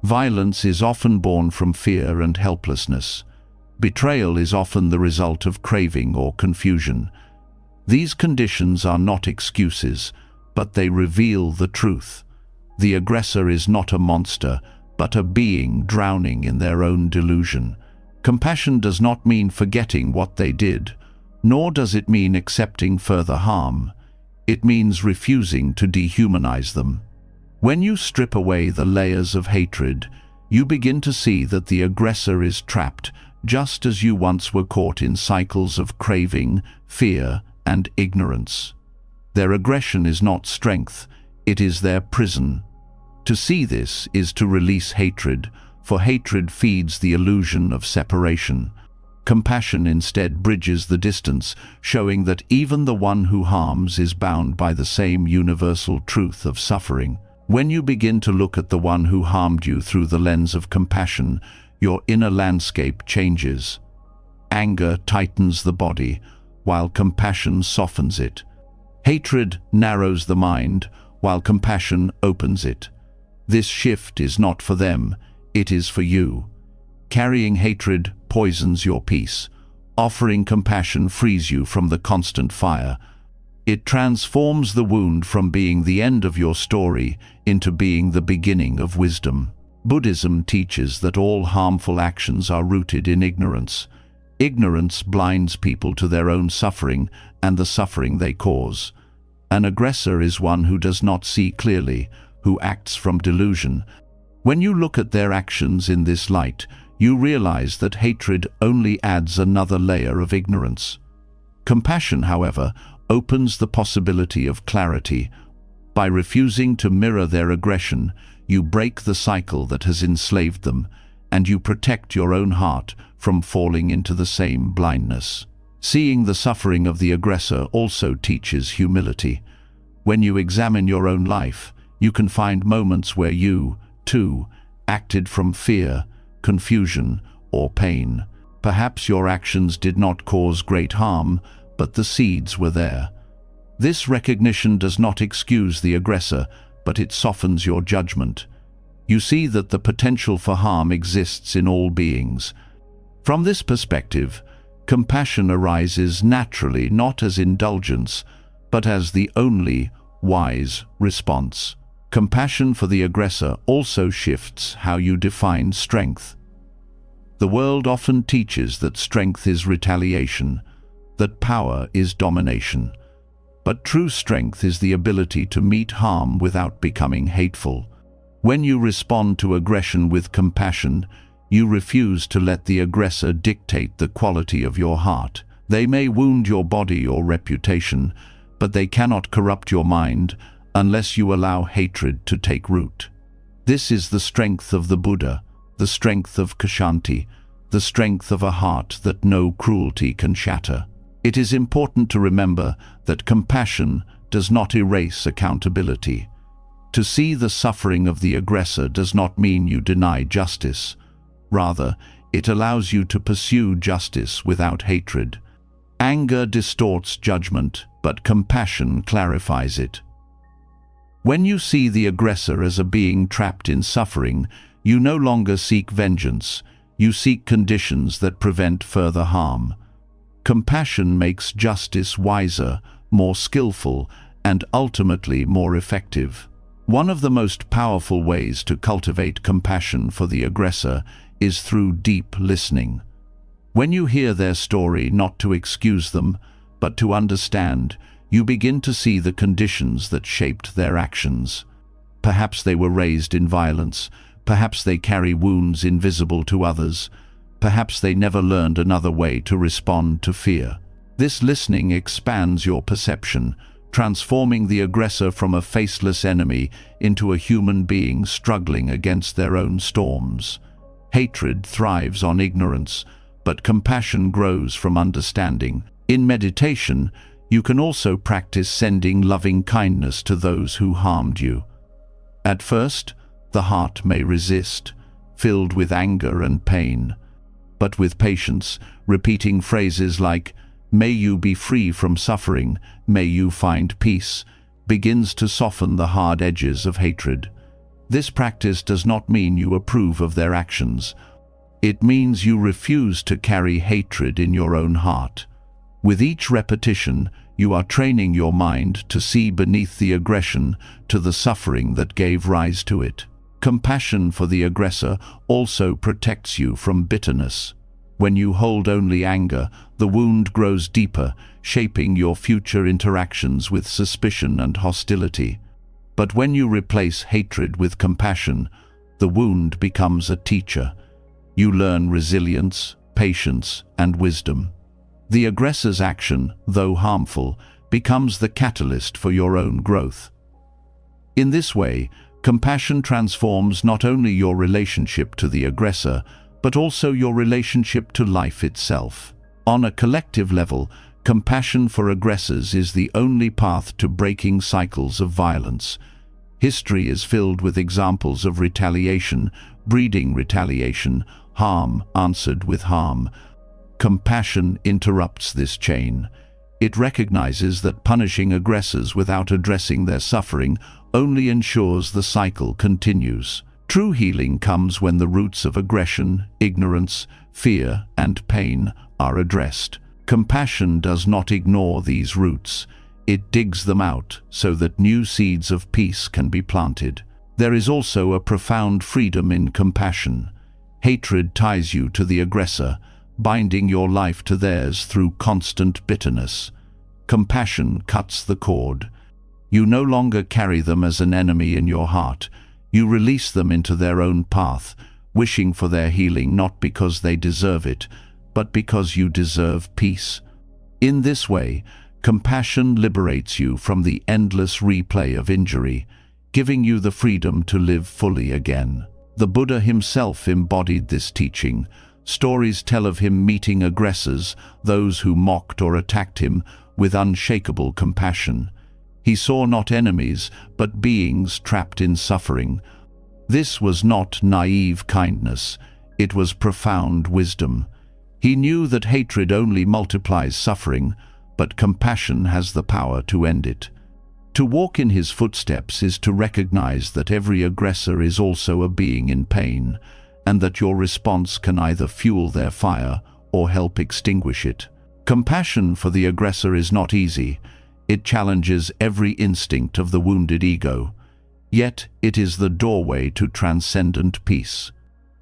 Violence is often born from fear and helplessness. Betrayal is often the result of craving or confusion. These conditions are not excuses, but they reveal the truth. The aggressor is not a monster, but a being drowning in their own delusion. Compassion does not mean forgetting what they did, nor does it mean accepting further harm. It means refusing to dehumanize them. When you strip away the layers of hatred, you begin to see that the aggressor is trapped, just as you once were caught in cycles of craving, fear, and ignorance. Their aggression is not strength, it is their prison. To see this is to release hatred, for hatred feeds the illusion of separation. Compassion instead bridges the distance, showing that even the one who harms is bound by the same universal truth of suffering. When you begin to look at the one who harmed you through the lens of compassion, your inner landscape changes. Anger tightens the body, while compassion softens it. Hatred narrows the mind, while compassion opens it. This shift is not for them, it is for you. Carrying hatred poisons your peace. Offering compassion frees you from the constant fire. It transforms the wound from being the end of your story into being the beginning of wisdom. Buddhism teaches that all harmful actions are rooted in ignorance. Ignorance blinds people to their own suffering and the suffering they cause. An aggressor is one who does not see clearly, who acts from delusion. When you look at their actions in this light, you realize that hatred only adds another layer of ignorance. Compassion, however, opens the possibility of clarity. By refusing to mirror their aggression, you break the cycle that has enslaved them, and you protect your own heart from falling into the same blindness. Seeing the suffering of the aggressor also teaches humility. When you examine your own life, you can find moments where you, too, acted from fear, confusion, or pain. Perhaps your actions did not cause great harm, but the seeds were there. This recognition does not excuse the aggressor, but it softens your judgment. You see that the potential for harm exists in all beings. From this perspective, compassion arises naturally, not as indulgence, but as the only wise response. Compassion for the aggressor also shifts how you define strength. The world often teaches that strength is retaliation, that power is domination. But true strength is the ability to meet harm without becoming hateful. When you respond to aggression with compassion, you refuse to let the aggressor dictate the quality of your heart. They may wound your body or reputation, but they cannot corrupt your mind unless you allow hatred to take root. This is the strength of the Buddha, the strength of Kshanti, the strength of a heart that no cruelty can shatter. It is important to remember that compassion does not erase accountability. To see the suffering of the aggressor does not mean you deny justice. Rather, it allows you to pursue justice without hatred. Anger distorts judgment, but compassion clarifies it. When you see the aggressor as a being trapped in suffering, you no longer seek vengeance. You seek conditions that prevent further harm. Compassion makes justice wiser, more skillful, and ultimately more effective. One of the most powerful ways to cultivate compassion for the aggressor is through deep listening. When you hear their story, not to excuse them, but to understand, you begin to see the conditions that shaped their actions. Perhaps they were raised in violence. Perhaps they carry wounds invisible to others. Perhaps they never learned another way to respond to fear. This listening expands your perception, transforming the aggressor from a faceless enemy into a human being struggling against their own storms. Hatred thrives on ignorance, but compassion grows from understanding. In meditation, you can also practice sending loving kindness to those who harmed you. At first, the heart may resist, filled with anger and pain. But with patience, repeating phrases like, "May you be free from suffering, may you find peace," begins to soften the hard edges of hatred. This practice does not mean you approve of their actions. It means you refuse to carry hatred in your own heart. With each repetition, you are training your mind to see beneath the aggression to the suffering that gave rise to it. Compassion for the aggressor also protects you from bitterness. When you hold only anger, the wound grows deeper, shaping your future interactions with suspicion and hostility. But when you replace hatred with compassion, the wound becomes a teacher. You learn resilience, patience, and wisdom. The aggressor's action, though harmful, becomes the catalyst for your own growth. In this way, compassion transforms not only your relationship to the aggressor, but also your relationship to life itself. On a collective level, compassion for aggressors is the only path to breaking cycles of violence. History is filled with examples of retaliation, breeding retaliation, harm answered with harm. Compassion interrupts this chain. It recognizes that punishing aggressors without addressing their suffering only ensures the cycle continues. True healing comes when the roots of aggression, ignorance, fear, and pain are addressed. Compassion does not ignore these roots. It digs them out so that new seeds of peace can be planted. There is also a profound freedom in compassion. Hatred ties you to the aggressor, binding your life to theirs through constant bitterness. Compassion cuts the cord. You no longer carry them as an enemy in your heart. You release them into their own path, wishing for their healing not because they deserve it, but because you deserve peace. In this way, compassion liberates you from the endless replay of injury, giving you the freedom to live fully again. The Buddha himself embodied this teaching. Stories tell of him meeting aggressors, those who mocked or attacked him, with unshakable compassion. He saw not enemies, but beings trapped in suffering. This was not naive kindness, it was profound wisdom. He knew that hatred only multiplies suffering, but compassion has the power to end it. To walk in his footsteps is to recognize that every aggressor is also a being in pain, and that your response can either fuel their fire or help extinguish it. Compassion for the aggressor is not easy. It challenges every instinct of the wounded ego. Yet it is the doorway to transcendent peace.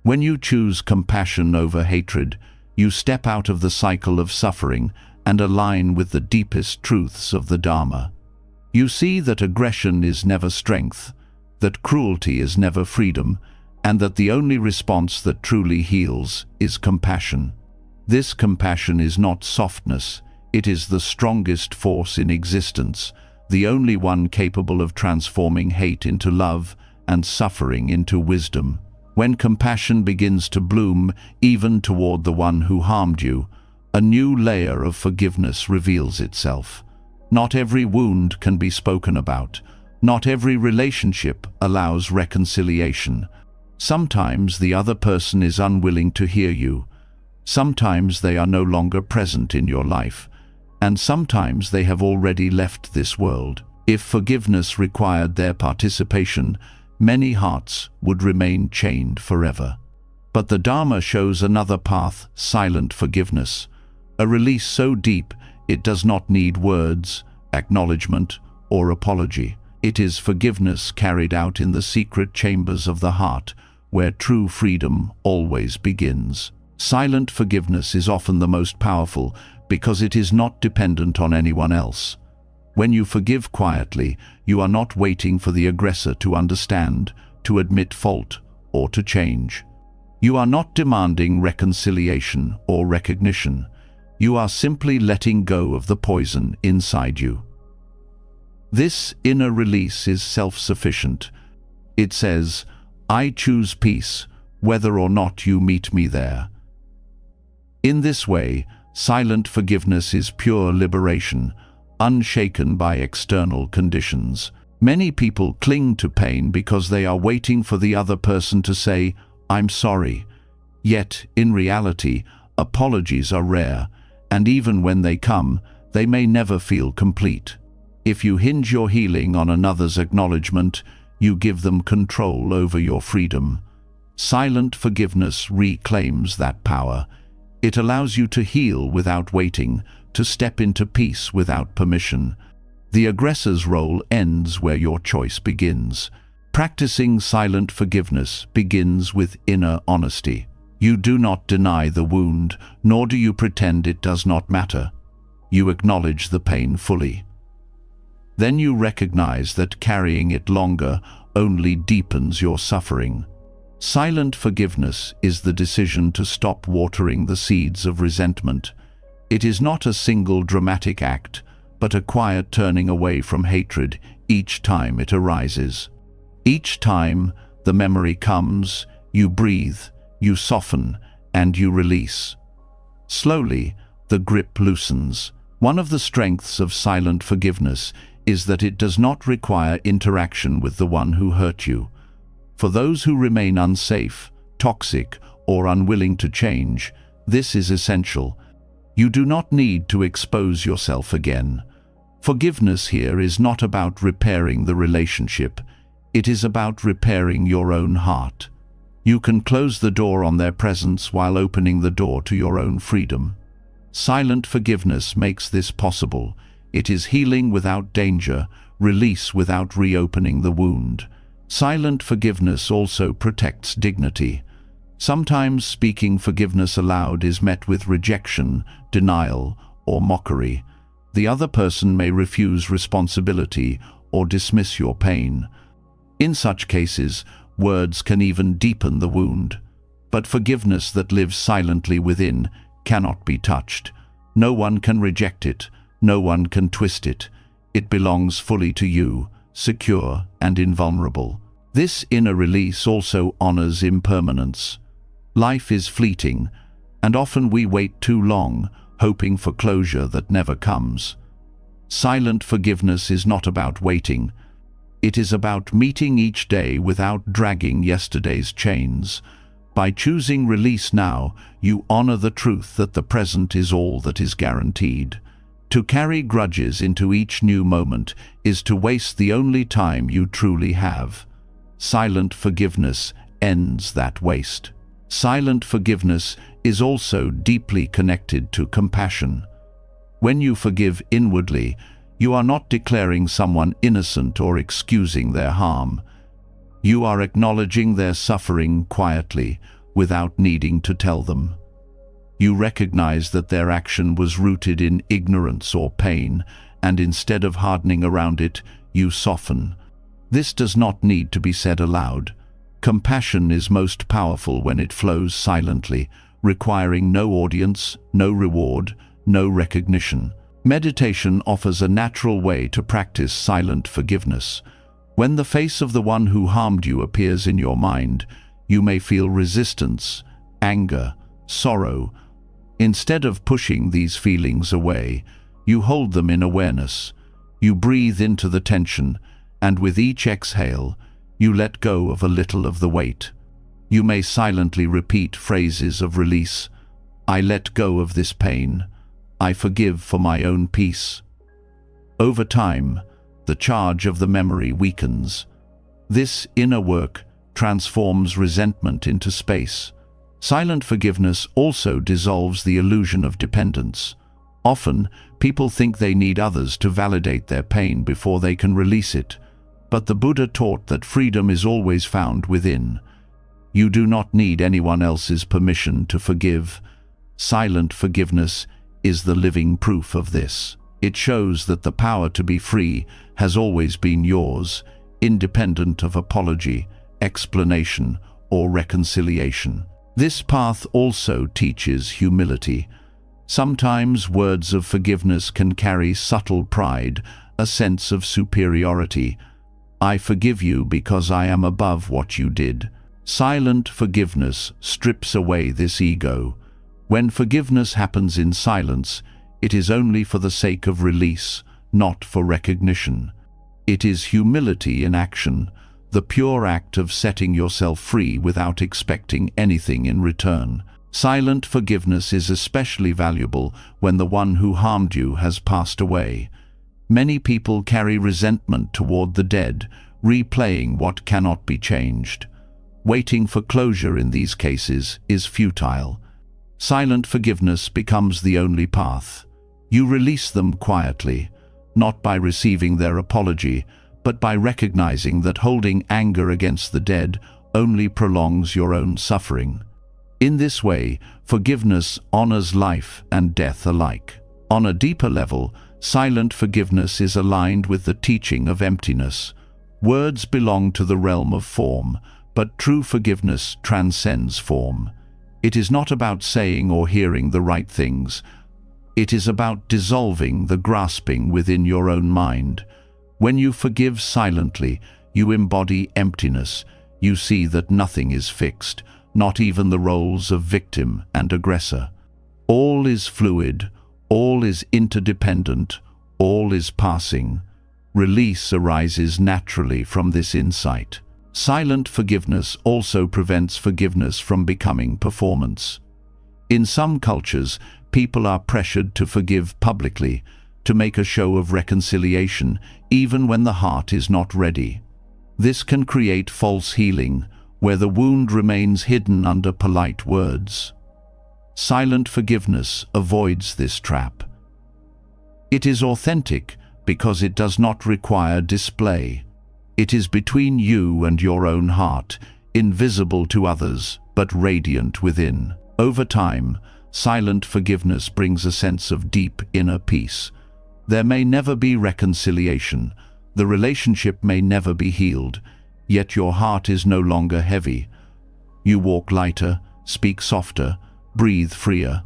When you choose compassion over hatred, you step out of the cycle of suffering and align with the deepest truths of the Dharma. You see that aggression is never strength, that cruelty is never freedom, and that the only response that truly heals is compassion. This compassion is not softness, it is the strongest force in existence, the only one capable of transforming hate into love and suffering into wisdom. When compassion begins to bloom, even toward the one who harmed you, a new layer of forgiveness reveals itself. Not every wound can be spoken about. Not every relationship allows reconciliation. Sometimes the other person is unwilling to hear you. Sometimes they are no longer present in your life. And sometimes they have already left this world. If forgiveness required their participation, many hearts would remain chained forever. But the Dharma shows another path, silent forgiveness. A release so deep it does not need words, acknowledgement, or apology. It is forgiveness carried out in the secret chambers of the heart, where true freedom always begins. Silent forgiveness is often the most powerful because it is not dependent on anyone else. When you forgive quietly, you are not waiting for the aggressor to understand, to admit fault, or to change. You are not demanding reconciliation or recognition. You are simply letting go of the poison inside you. This inner release is self-sufficient. It says, "I choose peace, whether or not you meet me there." In this way, silent forgiveness is pure liberation, unshaken by external conditions. Many people cling to pain because they are waiting for the other person to say, "I'm sorry." Yet, in reality, apologies are rare, and even when they come, they may never feel complete. If you hinge your healing on another's acknowledgement, you give them control over your freedom. Silent forgiveness reclaims that power. It allows you to heal without waiting, to step into peace without permission. The aggressor's role ends where your choice begins. Practicing silent forgiveness begins with inner honesty. You do not deny the wound, nor do you pretend it does not matter. You acknowledge the pain fully. Then you recognize that carrying it longer only deepens your suffering. Silent forgiveness is the decision to stop watering the seeds of resentment. It is not a single dramatic act, but a quiet turning away from hatred each time it arises. Each time the memory comes, you breathe, you soften, and you release. Slowly, the grip loosens. One of the strengths of silent forgiveness is that it does not require interaction with the one who hurt you. For those who remain unsafe, toxic, or unwilling to change, this is essential. You do not need to expose yourself again. Forgiveness here is not about repairing the relationship. It is about repairing your own heart. You can close the door on their presence while opening the door to your own freedom. Silent forgiveness makes this possible. It is healing without danger, release without reopening the wound. Silent forgiveness also protects dignity. Sometimes speaking forgiveness aloud is met with rejection, denial, or mockery. The other person may refuse responsibility or dismiss your pain. In such cases, words can even deepen the wound. But forgiveness that lives silently within cannot be touched. No one can reject it, no one can twist it. It belongs fully to you, secure and invulnerable. This inner release also honors impermanence. Life is fleeting, and often we wait too long, hoping for closure that never comes. Silent forgiveness is not about waiting. It is about meeting each day without dragging yesterday's chains. By choosing release now, you honor the truth that the present is all that is guaranteed. To carry grudges into each new moment is to waste the only time you truly have. Silent forgiveness ends that waste. Silent forgiveness is also deeply connected to compassion. When you forgive inwardly, you are not declaring someone innocent or excusing their harm. You are acknowledging their suffering quietly, without needing to tell them. You recognize that their action was rooted in ignorance or pain, and instead of hardening around it, you soften. This does not need to be said aloud. Compassion is most powerful when it flows silently, requiring no audience, no reward, no recognition. Meditation offers a natural way to practice silent forgiveness. When the face of the one who harmed you appears in your mind, you may feel resistance, anger, sorrow. Instead of pushing these feelings away, you hold them in awareness. You breathe into the tension, and with each exhale, you let go of a little of the weight. You may silently repeat phrases of release. I let go of this pain. I forgive for my own peace. Over time, the charge of the memory weakens. This inner work transforms resentment into space. Silent forgiveness also dissolves the illusion of dependence. Often, people think they need others to validate their pain before they can release it. But the Buddha taught that freedom is always found within. You do not need anyone else's permission to forgive. Silent forgiveness is the living proof of this. It shows that the power to be free has always been yours, independent of apology, explanation, or reconciliation. This path also teaches humility. Sometimes words of forgiveness can carry subtle pride, a sense of superiority. I forgive you because I am above what you did. Silent forgiveness strips away this ego. When forgiveness happens in silence, it is only for the sake of release, not for recognition. It is humility in action, the pure act of setting yourself free without expecting anything in return. Silent forgiveness is especially valuable when the one who harmed you has passed away. Many people carry resentment toward the dead, replaying what cannot be changed. Waiting for closure in these cases is futile. Silent forgiveness becomes the only path. You release them quietly, not by receiving their apology, but by recognizing that holding anger against the dead only prolongs your own suffering. In this way, forgiveness honors life and death alike. On a deeper level, silent forgiveness is aligned with the teaching of emptiness. Words belong to the realm of form, but true forgiveness transcends form. It is not about saying or hearing the right things. It is about dissolving the grasping within your own mind. When you forgive silently, you embody emptiness. You see that nothing is fixed, not even the roles of victim and aggressor. All is fluid, all is interdependent, all is passing. Release arises naturally from this insight. Silent forgiveness also prevents forgiveness from becoming performance. In some cultures, people are pressured to forgive publicly, to make a show of reconciliation, even when the heart is not ready. This can create false healing, where the wound remains hidden under polite words. Silent forgiveness avoids this trap. It is authentic because it does not require display. It is between you and your own heart, invisible to others, but radiant within. Over time, silent forgiveness brings a sense of deep inner peace. There may never be reconciliation. The relationship may never be healed, yet your heart is no longer heavy. You walk lighter, speak softer, breathe freer.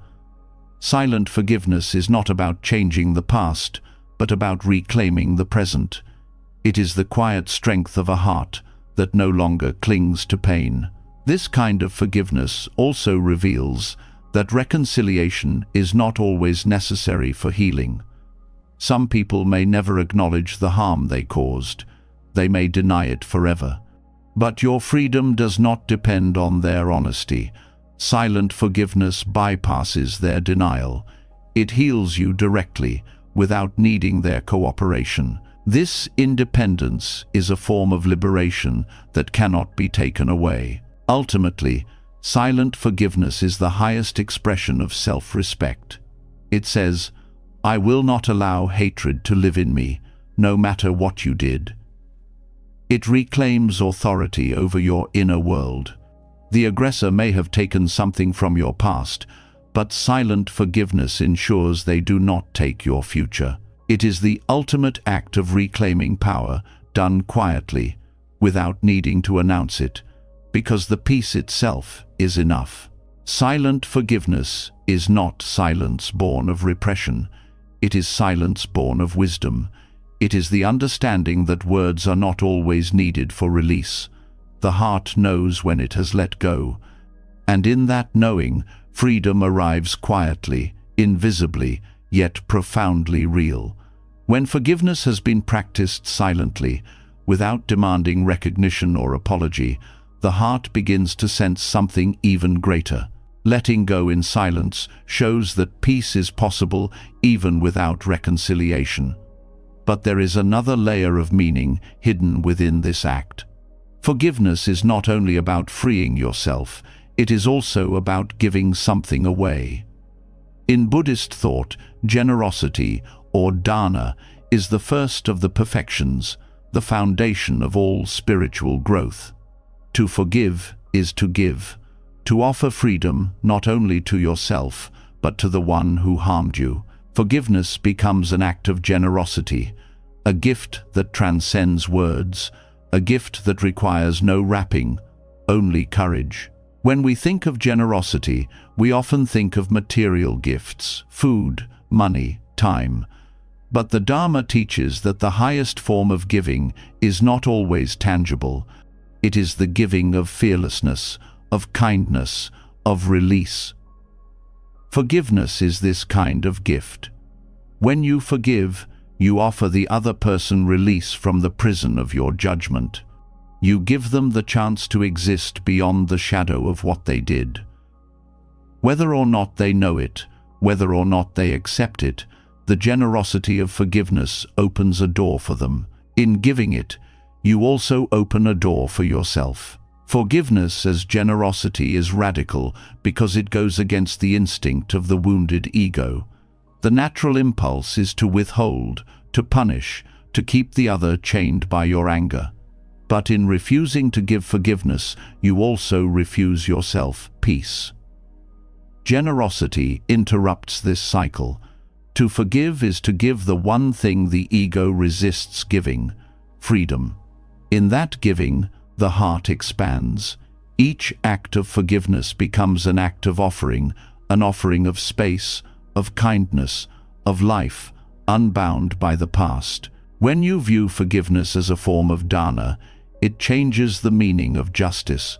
Silent forgiveness is not about changing the past, but about reclaiming the present. It is the quiet strength of a heart that no longer clings to pain. This kind of forgiveness also reveals that reconciliation is not always necessary for healing. Some people may never acknowledge the harm they caused. They may deny it forever. But your freedom does not depend on their honesty. Silent forgiveness bypasses their denial. It heals you directly, without needing their cooperation. This independence is a form of liberation that cannot be taken away. Ultimately, silent forgiveness is the highest expression of self-respect. It says, "I will not allow hatred to live in me, no matter what you did." It reclaims authority over your inner world. The aggressor may have taken something from your past, but silent forgiveness ensures they do not take your future. It is the ultimate act of reclaiming power, done quietly, without needing to announce it, because the peace itself is enough. Silent forgiveness is not silence born of repression. It is silence born of wisdom. It is the understanding that words are not always needed for release. The heart knows when it has let go, and in that knowing, freedom arrives quietly, invisibly, yet profoundly real. When forgiveness has been practiced silently, without demanding recognition or apology, the heart begins to sense something even greater. Letting go in silence shows that peace is possible even without reconciliation. But there is another layer of meaning hidden within this act. Forgiveness is not only about freeing yourself, it is also about giving something away. In Buddhist thought, generosity, or dana, is the first of the perfections, the foundation of all spiritual growth. To forgive is to give, to offer freedom not only to yourself, but to the one who harmed you. Forgiveness becomes an act of generosity, a gift that transcends words, a gift that requires no wrapping, only courage. When we think of generosity, we often think of material gifts, food, money, time. But the Dharma teaches that the highest form of giving is not always tangible. It is the giving of fearlessness, of kindness, of release. Forgiveness is this kind of gift. When you forgive, you offer the other person release from the prison of your judgment. You give them the chance to exist beyond the shadow of what they did. Whether or not they know it, whether or not they accept it, the generosity of forgiveness opens a door for them. In giving it, you also open a door for yourself. Forgiveness as generosity is radical because it goes against the instinct of the wounded ego. The natural impulse is to withhold, to punish, to keep the other chained by your anger. But in refusing to give forgiveness, you also refuse yourself peace. Generosity interrupts this cycle. To forgive is to give the one thing the ego resists giving: freedom. In that giving, the heart expands. Each act of forgiveness becomes an act of offering, an offering of space, of kindness, of life, unbound by the past. When you view forgiveness as a form of dana, it changes the meaning of justice.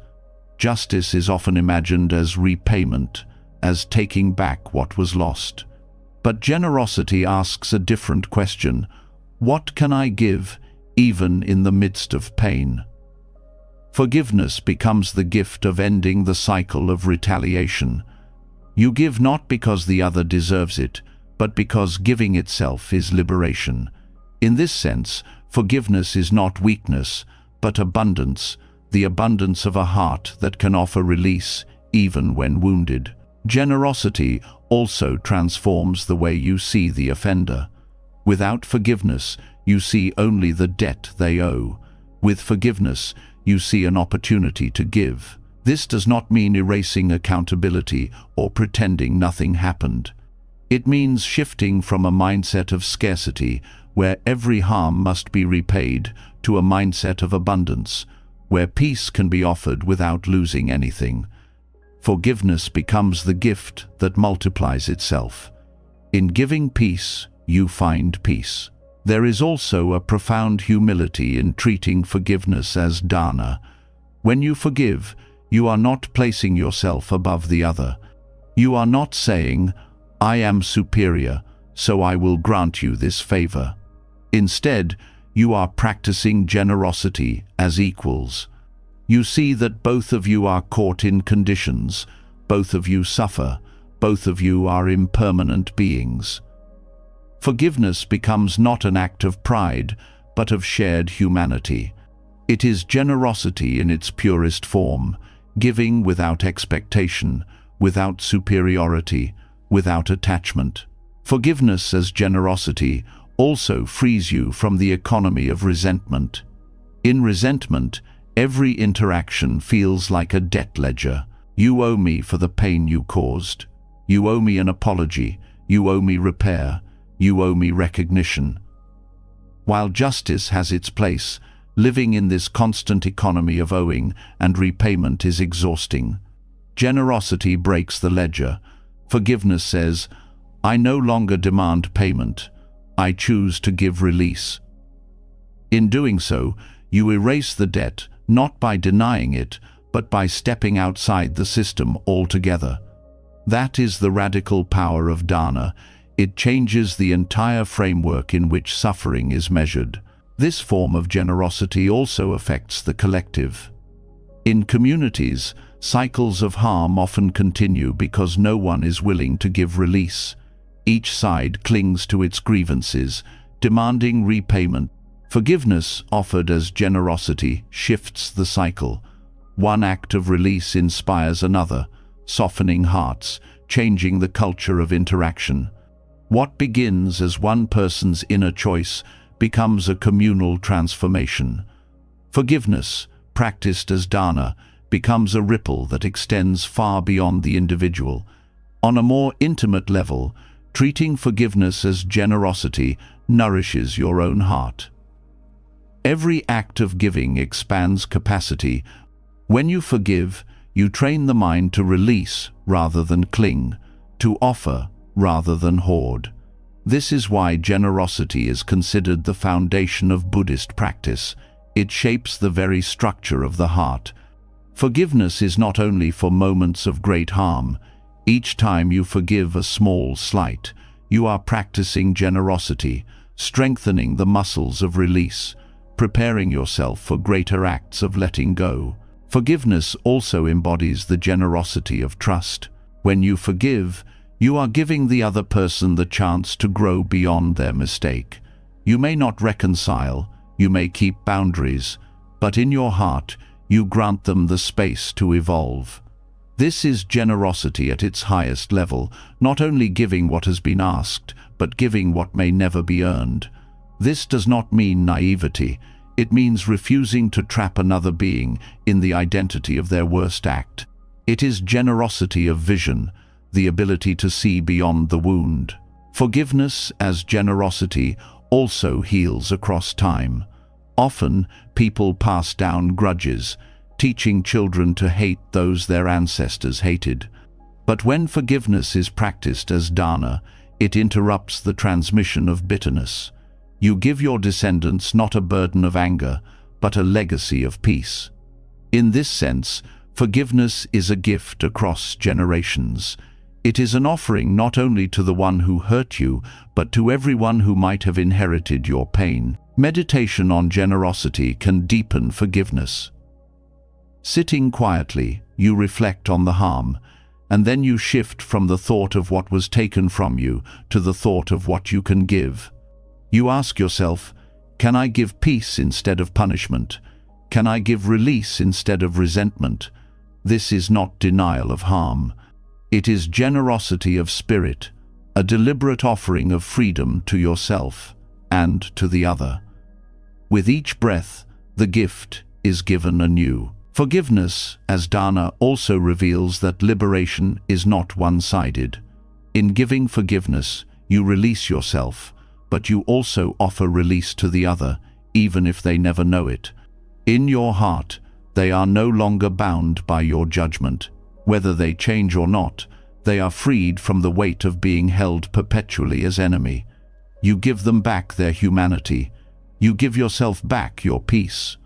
Justice is often imagined as repayment, as taking back what was lost. But generosity asks a different question: what can I give, even in the midst of pain? Forgiveness becomes the gift of ending the cycle of retaliation. You give not because the other deserves it, but because giving itself is liberation. In this sense, forgiveness is not weakness, but abundance, the abundance of a heart that can offer release even when wounded. Generosity also transforms the way you see the offender. Without forgiveness, you see only the debt they owe. With forgiveness, you see an opportunity to give. This does not mean erasing accountability or pretending nothing happened. It means shifting from a mindset of scarcity, where every harm must be repaid, to a mindset of abundance, where peace can be offered without losing anything. Forgiveness becomes the gift that multiplies itself. In giving peace, you find peace. There is also a profound humility in treating forgiveness as dana. When you forgive, you are not placing yourself above the other. You are not saying, "I am superior, so I will grant you this favor." Instead, you are practicing generosity as equals. You see that both of you are caught in conditions, both of you suffer, both of you are impermanent beings. Forgiveness becomes not an act of pride, but of shared humanity. It is generosity in its purest form, giving without expectation, without superiority, without attachment. Forgiveness as generosity also frees you from the economy of resentment. In resentment, every interaction feels like a debt ledger. You owe me for the pain you caused. You owe me an apology. You owe me repair. You owe me recognition. While justice has its place, living in this constant economy of owing and repayment is exhausting. Generosity breaks the ledger. Forgiveness says, "I no longer demand payment. I choose to give release." In doing so, you erase the debt, not by denying it, but by stepping outside the system altogether. That is the radical power of dana. It changes the entire framework in which suffering is measured. This form of generosity also affects the collective. In communities, cycles of harm often continue because no one is willing to give release. Each side clings to its grievances, demanding repayment. Forgiveness offered as generosity shifts the cycle. One act of release inspires another, softening hearts, changing the culture of interaction. What begins as one person's inner choice becomes a communal transformation. Forgiveness, practiced as dana, becomes a ripple that extends far beyond the individual. On a more intimate level, treating forgiveness as generosity nourishes your own heart. Every act of giving expands capacity. When you forgive, you train the mind to release rather than cling, to offer rather than hoard. This is why generosity is considered the foundation of Buddhist practice. It shapes the very structure of the heart. Forgiveness is not only for moments of great harm. Each time you forgive a small slight, you are practicing generosity, strengthening the muscles of release, preparing yourself for greater acts of letting go. Forgiveness also embodies the generosity of trust. When you forgive, you are giving the other person the chance to grow beyond their mistake. You may not reconcile, you may keep boundaries, but in your heart, you grant them the space to evolve. This is generosity at its highest level, not only giving what has been asked, but giving what may never be earned. This does not mean naivety. It means refusing to trap another being in the identity of their worst act. It is generosity of vision, the ability to see beyond the wound. Forgiveness as generosity also heals across time. Often, people pass down grudges, teaching children to hate those their ancestors hated. But when forgiveness is practiced as dana, it interrupts the transmission of bitterness. You give your descendants not a burden of anger, but a legacy of peace. In this sense, forgiveness is a gift across generations. It is an offering not only to the one who hurt you, but to everyone who might have inherited your pain. Meditation on generosity can deepen forgiveness. Sitting quietly, you reflect on the harm, and then you shift from the thought of what was taken from you to the thought of what you can give. You ask yourself, can I give peace instead of punishment? Can I give release instead of resentment? This is not denial of harm. It is generosity of spirit, a deliberate offering of freedom to yourself and to the other. With each breath, the gift is given anew. Forgiveness, as dana, also reveals that liberation is not one-sided. In giving forgiveness, you release yourself, but you also offer release to the other, even if they never know it. In your heart, they are no longer bound by your judgment. Whether they change or not, they are freed from the weight of being held perpetually as enemy. You give them back their humanity. You give yourself back your peace.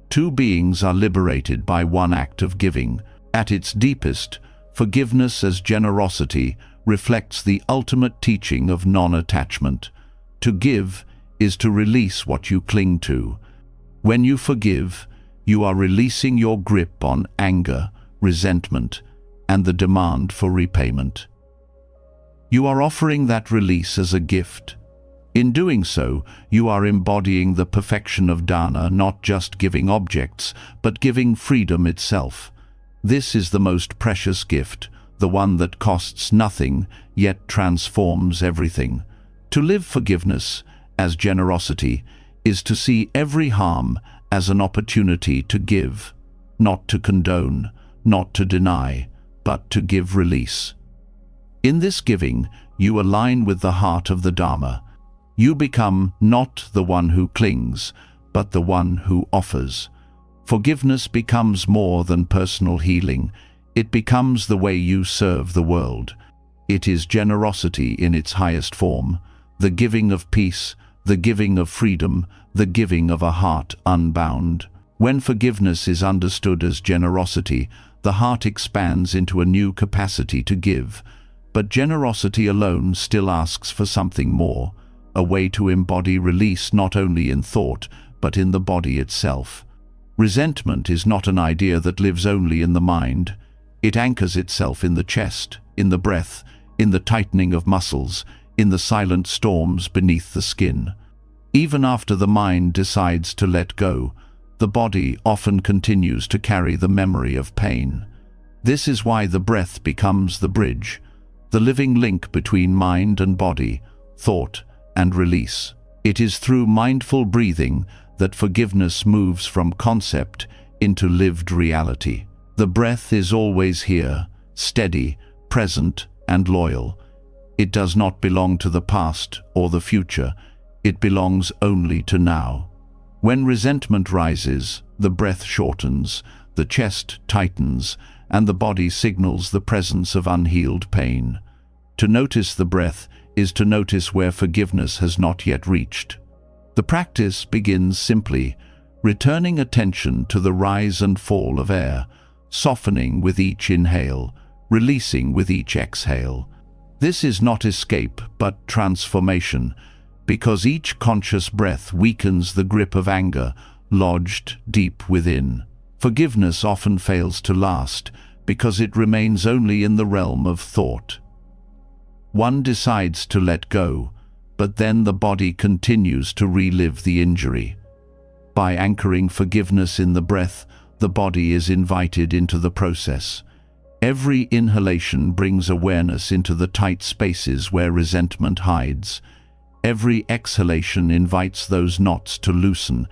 Two beings are liberated by one act of giving. At its deepest, forgiveness as generosity reflects the ultimate teaching of non-attachment. To give is to release what you cling to. When you forgive, you are releasing your grip on anger, resentment, and the demand for repayment. You are offering that release as a gift. In doing so, you are embodying the perfection of dana, not just giving objects, but giving freedom itself. This is the most precious gift, the one that costs nothing, yet transforms everything. To live forgiveness as generosity is to see every harm as an opportunity to give, not to condone, not to deny, but to give release. In this giving, you align with the heart of the Dharma. You become not the one who clings, but the one who offers. Forgiveness becomes more than personal healing. It becomes the way you serve the world. It is generosity in its highest form, the giving of peace, the giving of freedom, the giving of a heart unbound. When forgiveness is understood as generosity, the heart expands into a new capacity to give. But generosity alone still asks for something more, a way to embody release not only in thought, but in the body itself. Resentment is not an idea that lives only in the mind. It anchors itself in the chest, in the breath, in the tightening of muscles, in the silent storms beneath the skin. Even after the mind decides to let go, the body often continues to carry the memory of pain. This is why the breath becomes the bridge, the living link between mind and body, thought and release. It is through mindful breathing that forgiveness moves from concept into lived reality. The breath is always here, steady, present, and loyal. It does not belong to the past or the future. It belongs only to now. When resentment rises, the breath shortens, the chest tightens, and the body signals the presence of unhealed pain. To notice the breath is to notice where forgiveness has not yet reached. The practice begins simply, returning attention to the rise and fall of air, softening with each inhale, releasing with each exhale. This is not escape, but transformation, because each conscious breath weakens the grip of anger lodged deep within. Forgiveness often fails to last because it remains only in the realm of thought. One decides to let go, but then the body continues to relive the injury. By anchoring forgiveness in the breath, the body is invited into the process. Every inhalation brings awareness into the tight spaces where resentment hides. Every exhalation invites those knots to loosen.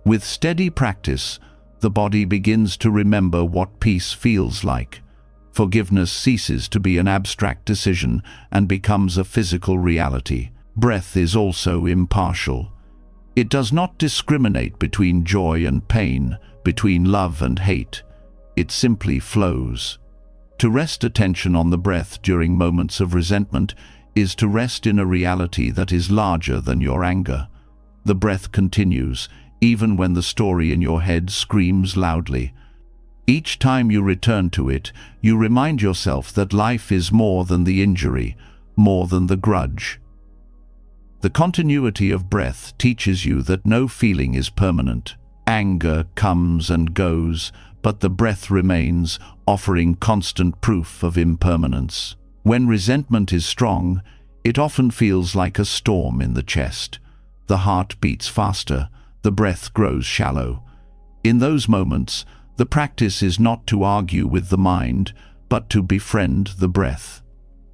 With steady practice, the body begins to remember what peace feels like. Forgiveness ceases to be an abstract decision and becomes a physical reality. Breath is also impartial. It does not discriminate between joy and pain, between love and hate. It simply flows. To rest attention on the breath during moments of resentment is to rest in a reality that is larger than your anger. The breath continues, even when the story in your head screams loudly. Each time you return to it, you remind yourself that life is more than the injury, more than the grudge. The continuity of breath teaches you that no feeling is permanent. Anger comes and goes, but the breath remains, offering constant proof of impermanence. When resentment is strong, it often feels like a storm in the chest. The heart beats faster, the breath grows shallow. In those moments, the practice is not to argue with the mind, but to befriend the breath.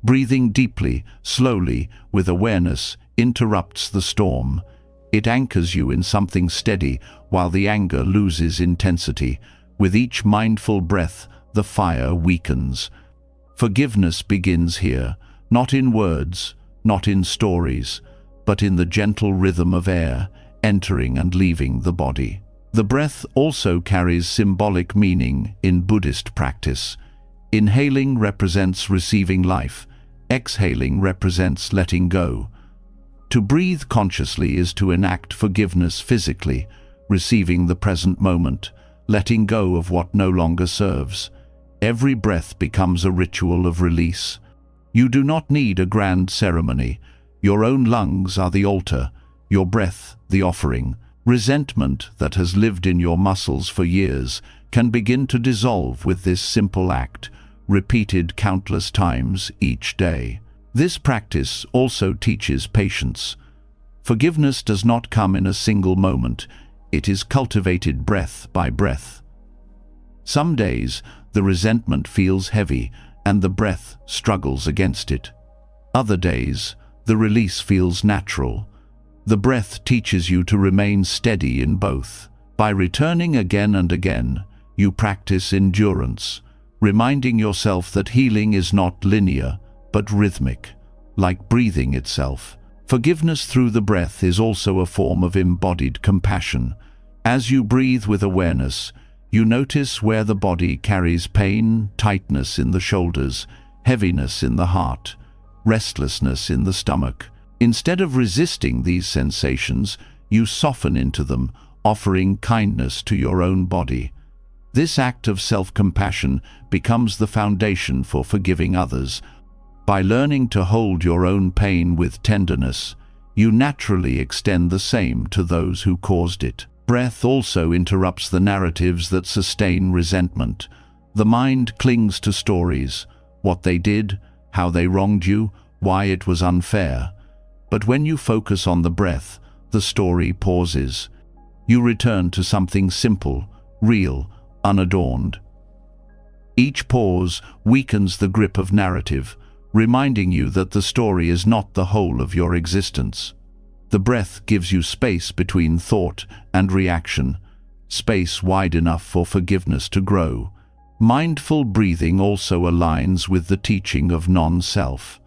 Breathing deeply, slowly, with awareness, interrupts the storm. It anchors you in something steady while the anger loses intensity. With each mindful breath, the fire weakens. Forgiveness begins here, not in words, not in stories, but in the gentle rhythm of air entering and leaving the body. The breath also carries symbolic meaning in Buddhist practice. Inhaling represents receiving life, exhaling represents letting go. To breathe consciously is to enact forgiveness physically, receiving the present moment, letting go of what no longer serves. Every breath becomes a ritual of release. You do not need a grand ceremony. Your own lungs are the altar, your breath the offering. Resentment that has lived in your muscles for years can begin to dissolve with this simple act, repeated countless times each day. This practice also teaches patience. Forgiveness does not come in a single moment. It is cultivated breath by breath. Some days, the resentment feels heavy and the breath struggles against it. Other days, the release feels natural. The breath teaches you to remain steady in both. By returning again and again, you practice endurance, reminding yourself that healing is not linear, but rhythmic, like breathing itself. Forgiveness through the breath is also a form of embodied compassion. As you breathe with awareness, you notice where the body carries pain, tightness in the shoulders, heaviness in the heart, restlessness in the stomach. Instead of resisting these sensations, you soften into them, offering kindness to your own body. This act of self-compassion becomes the foundation for forgiving others. By learning to hold your own pain with tenderness, you naturally extend the same to those who caused it. Breath also interrupts the narratives that sustain resentment. The mind clings to stories, what they did, how they wronged you, why it was unfair. But when you focus on the breath, the story pauses. You return to something simple, real, unadorned. Each pause weakens the grip of narrative, reminding you that the story is not the whole of your existence. The breath gives you space between thought and reaction, space wide enough for forgiveness to grow. Mindful breathing also aligns with the teaching of non-self.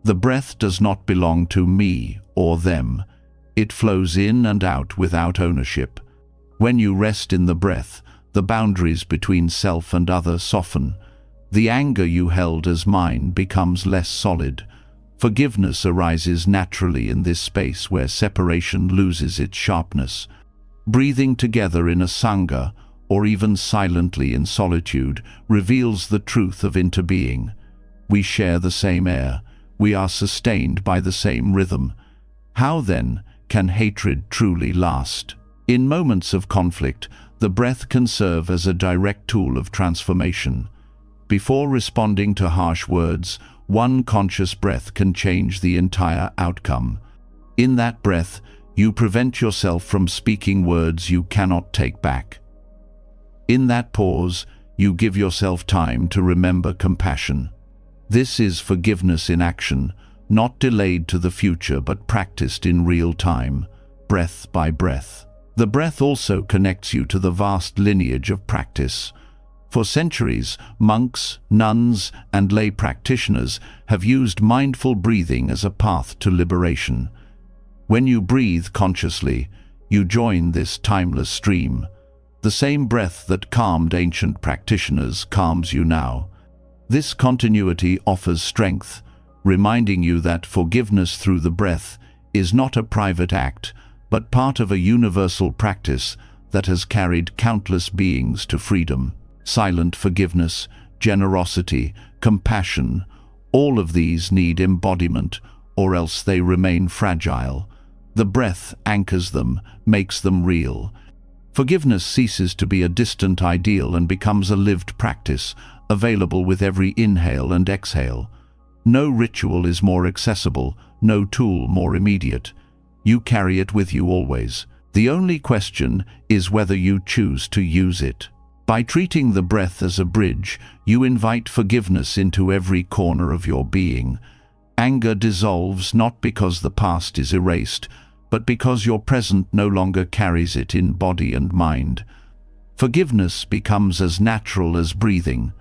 The breath does not belong to me or them. It flows in and out without ownership. When you rest in the breath, the boundaries between self and other soften. The anger you held as mine becomes less solid. Forgiveness arises naturally in this space where separation loses its sharpness. Breathing together in a sangha, or even silently in solitude, reveals the truth of interbeing. We share the same air. We are sustained by the same rhythm. How then can hatred truly last? In moments of conflict, the breath can serve as a direct tool of transformation. Before responding to harsh words, one conscious breath can change the entire outcome. In that breath, you prevent yourself from speaking words you cannot take back. In that pause, you give yourself time to remember compassion. This is forgiveness in action, not delayed to the future but practiced in real time, breath by breath. The breath also connects you to the vast lineage of practice. For centuries, monks, nuns, and lay practitioners have used mindful breathing as a path to liberation. When you breathe consciously, you join this timeless stream. The same breath that calmed ancient practitioners calms you now. This continuity offers strength, reminding you that forgiveness through the breath is not a private act, but part of a universal practice that has carried countless beings to freedom. Silent forgiveness, generosity, compassion, all of these need embodiment, or else they remain fragile. The breath anchors them, makes them real. Forgiveness ceases to be a distant ideal and becomes a lived practice, available with every inhale and exhale. No ritual is more accessible, no tool more immediate. You carry it with you always. The only question is whether you choose to use it. By treating the breath as a bridge, you invite forgiveness into every corner of your being. Anger dissolves not because the past is erased, but because your present no longer carries it in body and mind. Forgiveness becomes as natural as breathing.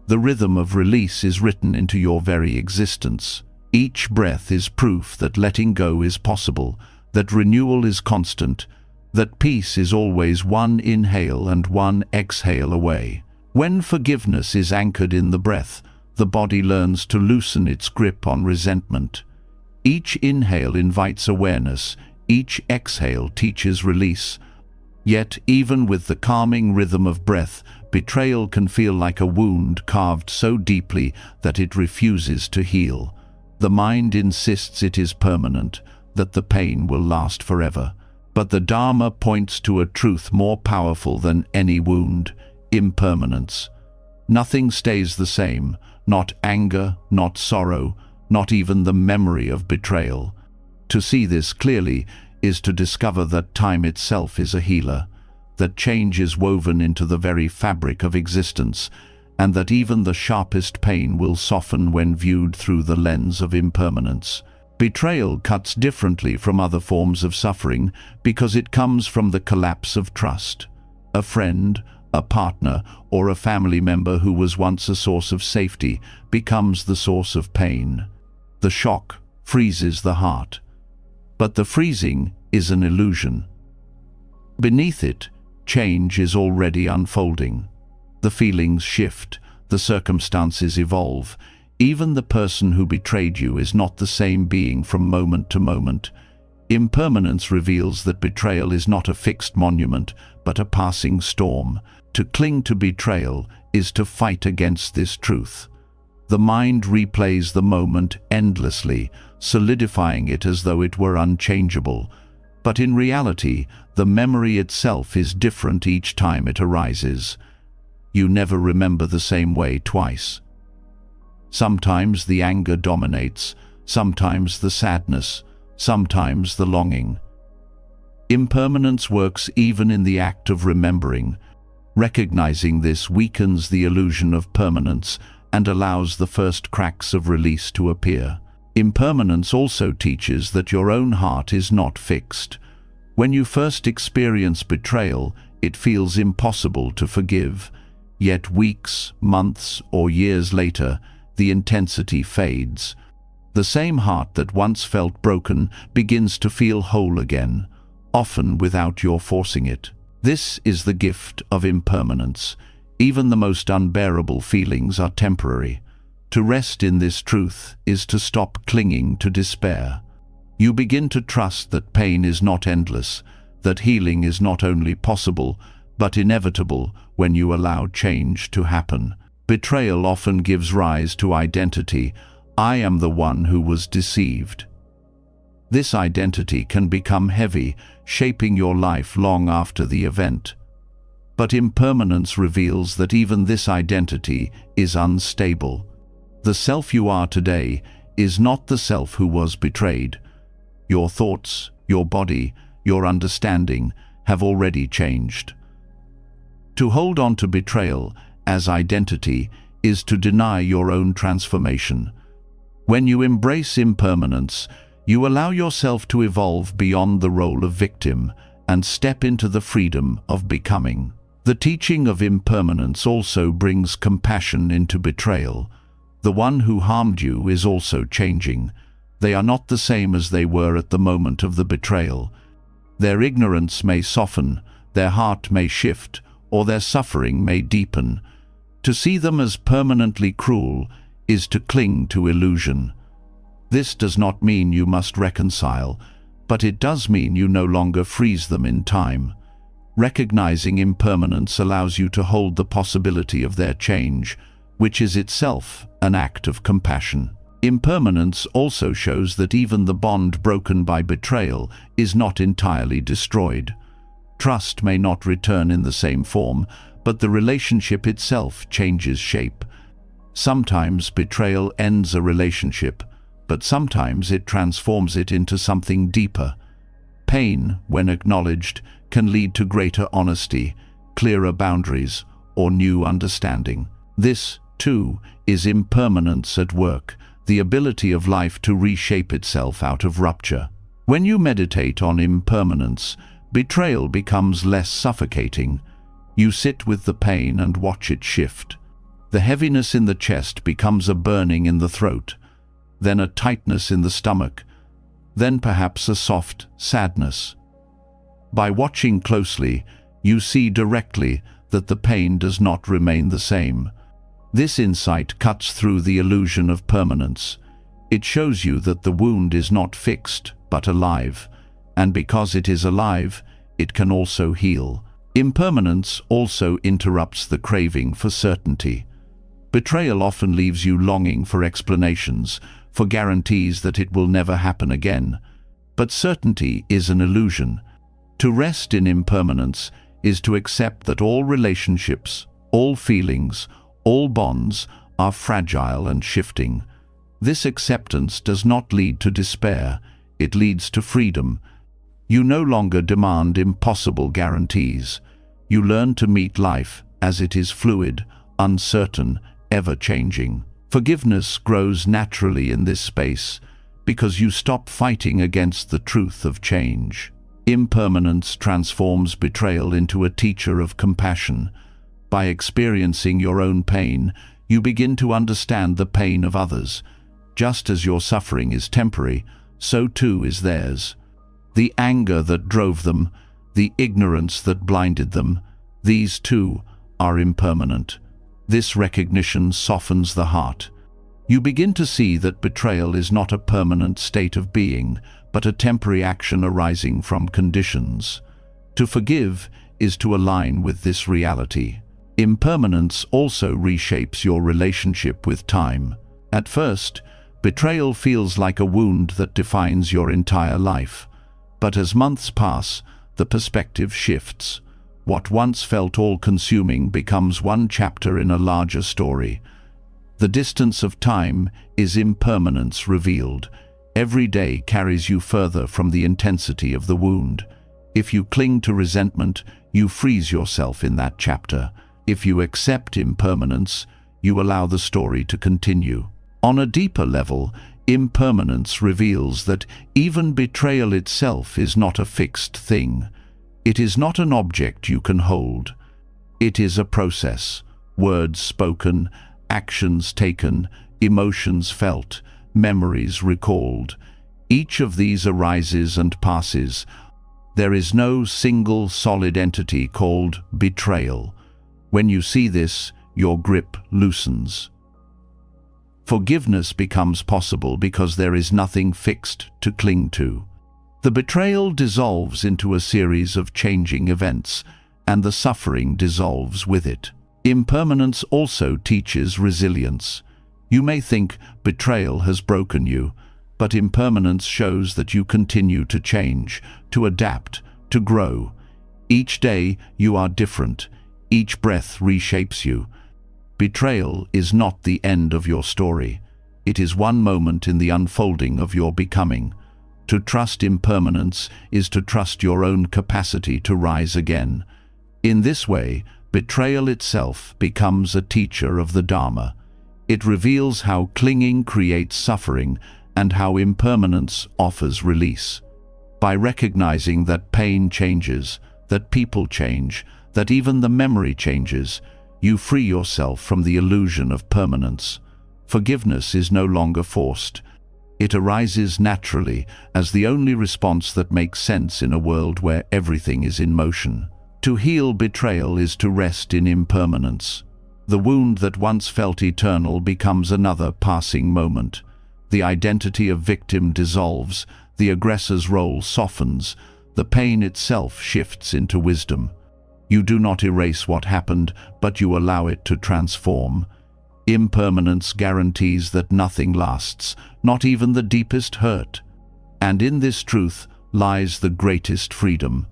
The rhythm of release is written into your very existence. Each breath is proof that letting go is possible, that renewal is constant, that peace is always one inhale and one exhale away. When forgiveness is anchored in the breath, the body learns to loosen its grip on resentment. Each inhale invites awareness, each exhale teaches release. Yet, even with the calming rhythm of breath, betrayal can feel like a wound carved so deeply that it refuses to heal. The mind insists it is permanent, that the pain will last forever. But the Dharma points to a truth more powerful than any wound: impermanence. Nothing stays the same, not anger, not sorrow, not even the memory of betrayal. To see this clearly is to discover that time itself is a healer, that change is woven into the very fabric of existence, and that even the sharpest pain will soften when viewed through the lens of impermanence. Betrayal cuts differently from other forms of suffering because it comes from the collapse of trust. A friend, a partner, or a family member who was once a source of safety becomes the source of pain. The shock freezes the heart. But the freezing is an illusion. Beneath it, change is already unfolding. The feelings shift, the circumstances evolve. Even the person who betrayed you is not the same being from moment to moment. Impermanence reveals that betrayal is not a fixed monument, but a passing storm. To cling to betrayal is to fight against this truth. The mind replays the moment endlessly, solidifying it as though it were unchangeable. But in reality, the memory itself is different each time it arises. You never remember the same way twice. Sometimes the anger dominates, sometimes the sadness, sometimes the longing. Impermanence works even in the act of remembering. Recognizing this weakens the illusion of permanence and allows the first cracks of release to appear. Impermanence also teaches that your own heart is not fixed. When you first experience betrayal, it feels impossible to forgive. Yet weeks, months, or years later, the intensity fades. The same heart that once felt broken begins to feel whole again, often without your forcing it. This is the gift of impermanence. Even the most unbearable feelings are temporary. To rest in this truth is to stop clinging to despair. You begin to trust that pain is not endless, that healing is not only possible, but inevitable when you allow change to happen. Betrayal often gives rise to identity. I am the one who was deceived. This identity can become heavy, shaping your life long after the event. But impermanence reveals that even this identity is unstable. The self you are today is not the self who was betrayed. Your thoughts, your body, your understanding have already changed. To hold on to betrayal as identity is to deny your own transformation. When you embrace impermanence, you allow yourself to evolve beyond the role of victim and step into the freedom of becoming. The teaching of impermanence also brings compassion into betrayal. The one who harmed you is also changing. They are not the same as they were at the moment of the betrayal. Their ignorance may soften, their heart may shift, or their suffering may deepen. To see them as permanently cruel is to cling to illusion. This does not mean you must reconcile, but it does mean you no longer freeze them in time. Recognizing impermanence allows you to hold the possibility of their change, which is itself an act of compassion. Impermanence also shows that even the bond broken by betrayal is not entirely destroyed. Trust may not return in the same form, but the relationship itself changes shape. Sometimes betrayal ends a relationship, but sometimes it transforms it into something deeper. Pain, when acknowledged, can lead to greater honesty, clearer boundaries, or new understanding. This, too, is impermanence at work, the ability of life to reshape itself out of rupture. When you meditate on impermanence, betrayal becomes less suffocating. You sit with the pain and watch it shift. The heaviness in the chest becomes a burning in the throat. then a tightness in the stomach, then perhaps a soft sadness. By watching closely, you see directly that the pain does not remain the same. This insight cuts through the illusion of permanence. It shows you that the wound is not fixed, but alive, and because it is alive, it can also heal. Impermanence also interrupts the craving for certainty. Betrayal often leaves you longing for explanations, for guarantees that it will never happen again. But certainty is an illusion. To rest in impermanence is to accept that all relationships, all feelings, all bonds are fragile and shifting. This acceptance does not lead to despair, it leads to freedom. You no longer demand impossible guarantees. You learn to meet life as it is, fluid, uncertain, ever-changing. Forgiveness grows naturally in this space because you stop fighting against the truth of change. Impermanence transforms betrayal into a teacher of compassion. By experiencing your own pain, you begin to understand the pain of others. Just as your suffering is temporary, so too is theirs. The anger that drove them, the ignorance that blinded them, these too are impermanent. This recognition softens the heart. You begin to see that betrayal is not a permanent state of being, but a temporary action arising from conditions. To forgive is to align with this reality. Impermanence also reshapes your relationship with time. At first, betrayal feels like a wound that defines your entire life. But as months pass, the perspective shifts. What once felt all-consuming becomes one chapter in a larger story. The distance of time is impermanence revealed. Every day carries you further from the intensity of the wound. If you cling to resentment, you freeze yourself in that chapter. If you accept impermanence, you allow the story to continue. On a deeper level, impermanence reveals that even betrayal itself is not a fixed thing. It is not an object you can hold. It is a process. Words spoken, actions taken, emotions felt, memories recalled. Each of these arises and passes. There is no single solid entity called betrayal. When you see this, your grip loosens. Forgiveness becomes possible because there is nothing fixed to cling to. The betrayal dissolves into a series of changing events, and the suffering dissolves with it. Impermanence also teaches resilience. You may think betrayal has broken you, but impermanence shows that you continue to change, to adapt, to grow. Each day you are different. Each breath reshapes you. Betrayal is not the end of your story. It is one moment in the unfolding of your becoming. To trust impermanence is to trust your own capacity to rise again. In this way, betrayal itself becomes a teacher of the Dharma. It reveals how clinging creates suffering and how impermanence offers release. By recognizing that pain changes, that people change, that even the memory changes, you free yourself from the illusion of permanence. Forgiveness is no longer forced. It arises naturally as the only response that makes sense in a world where everything is in motion. To heal betrayal is to rest in impermanence. The wound that once felt eternal becomes another passing moment. The identity of victim dissolves, the aggressor's role softens, the pain itself shifts into wisdom. You do not erase what happened, but you allow it to transform. Impermanence guarantees that nothing lasts, not even the deepest hurt. And in this truth lies the greatest freedom.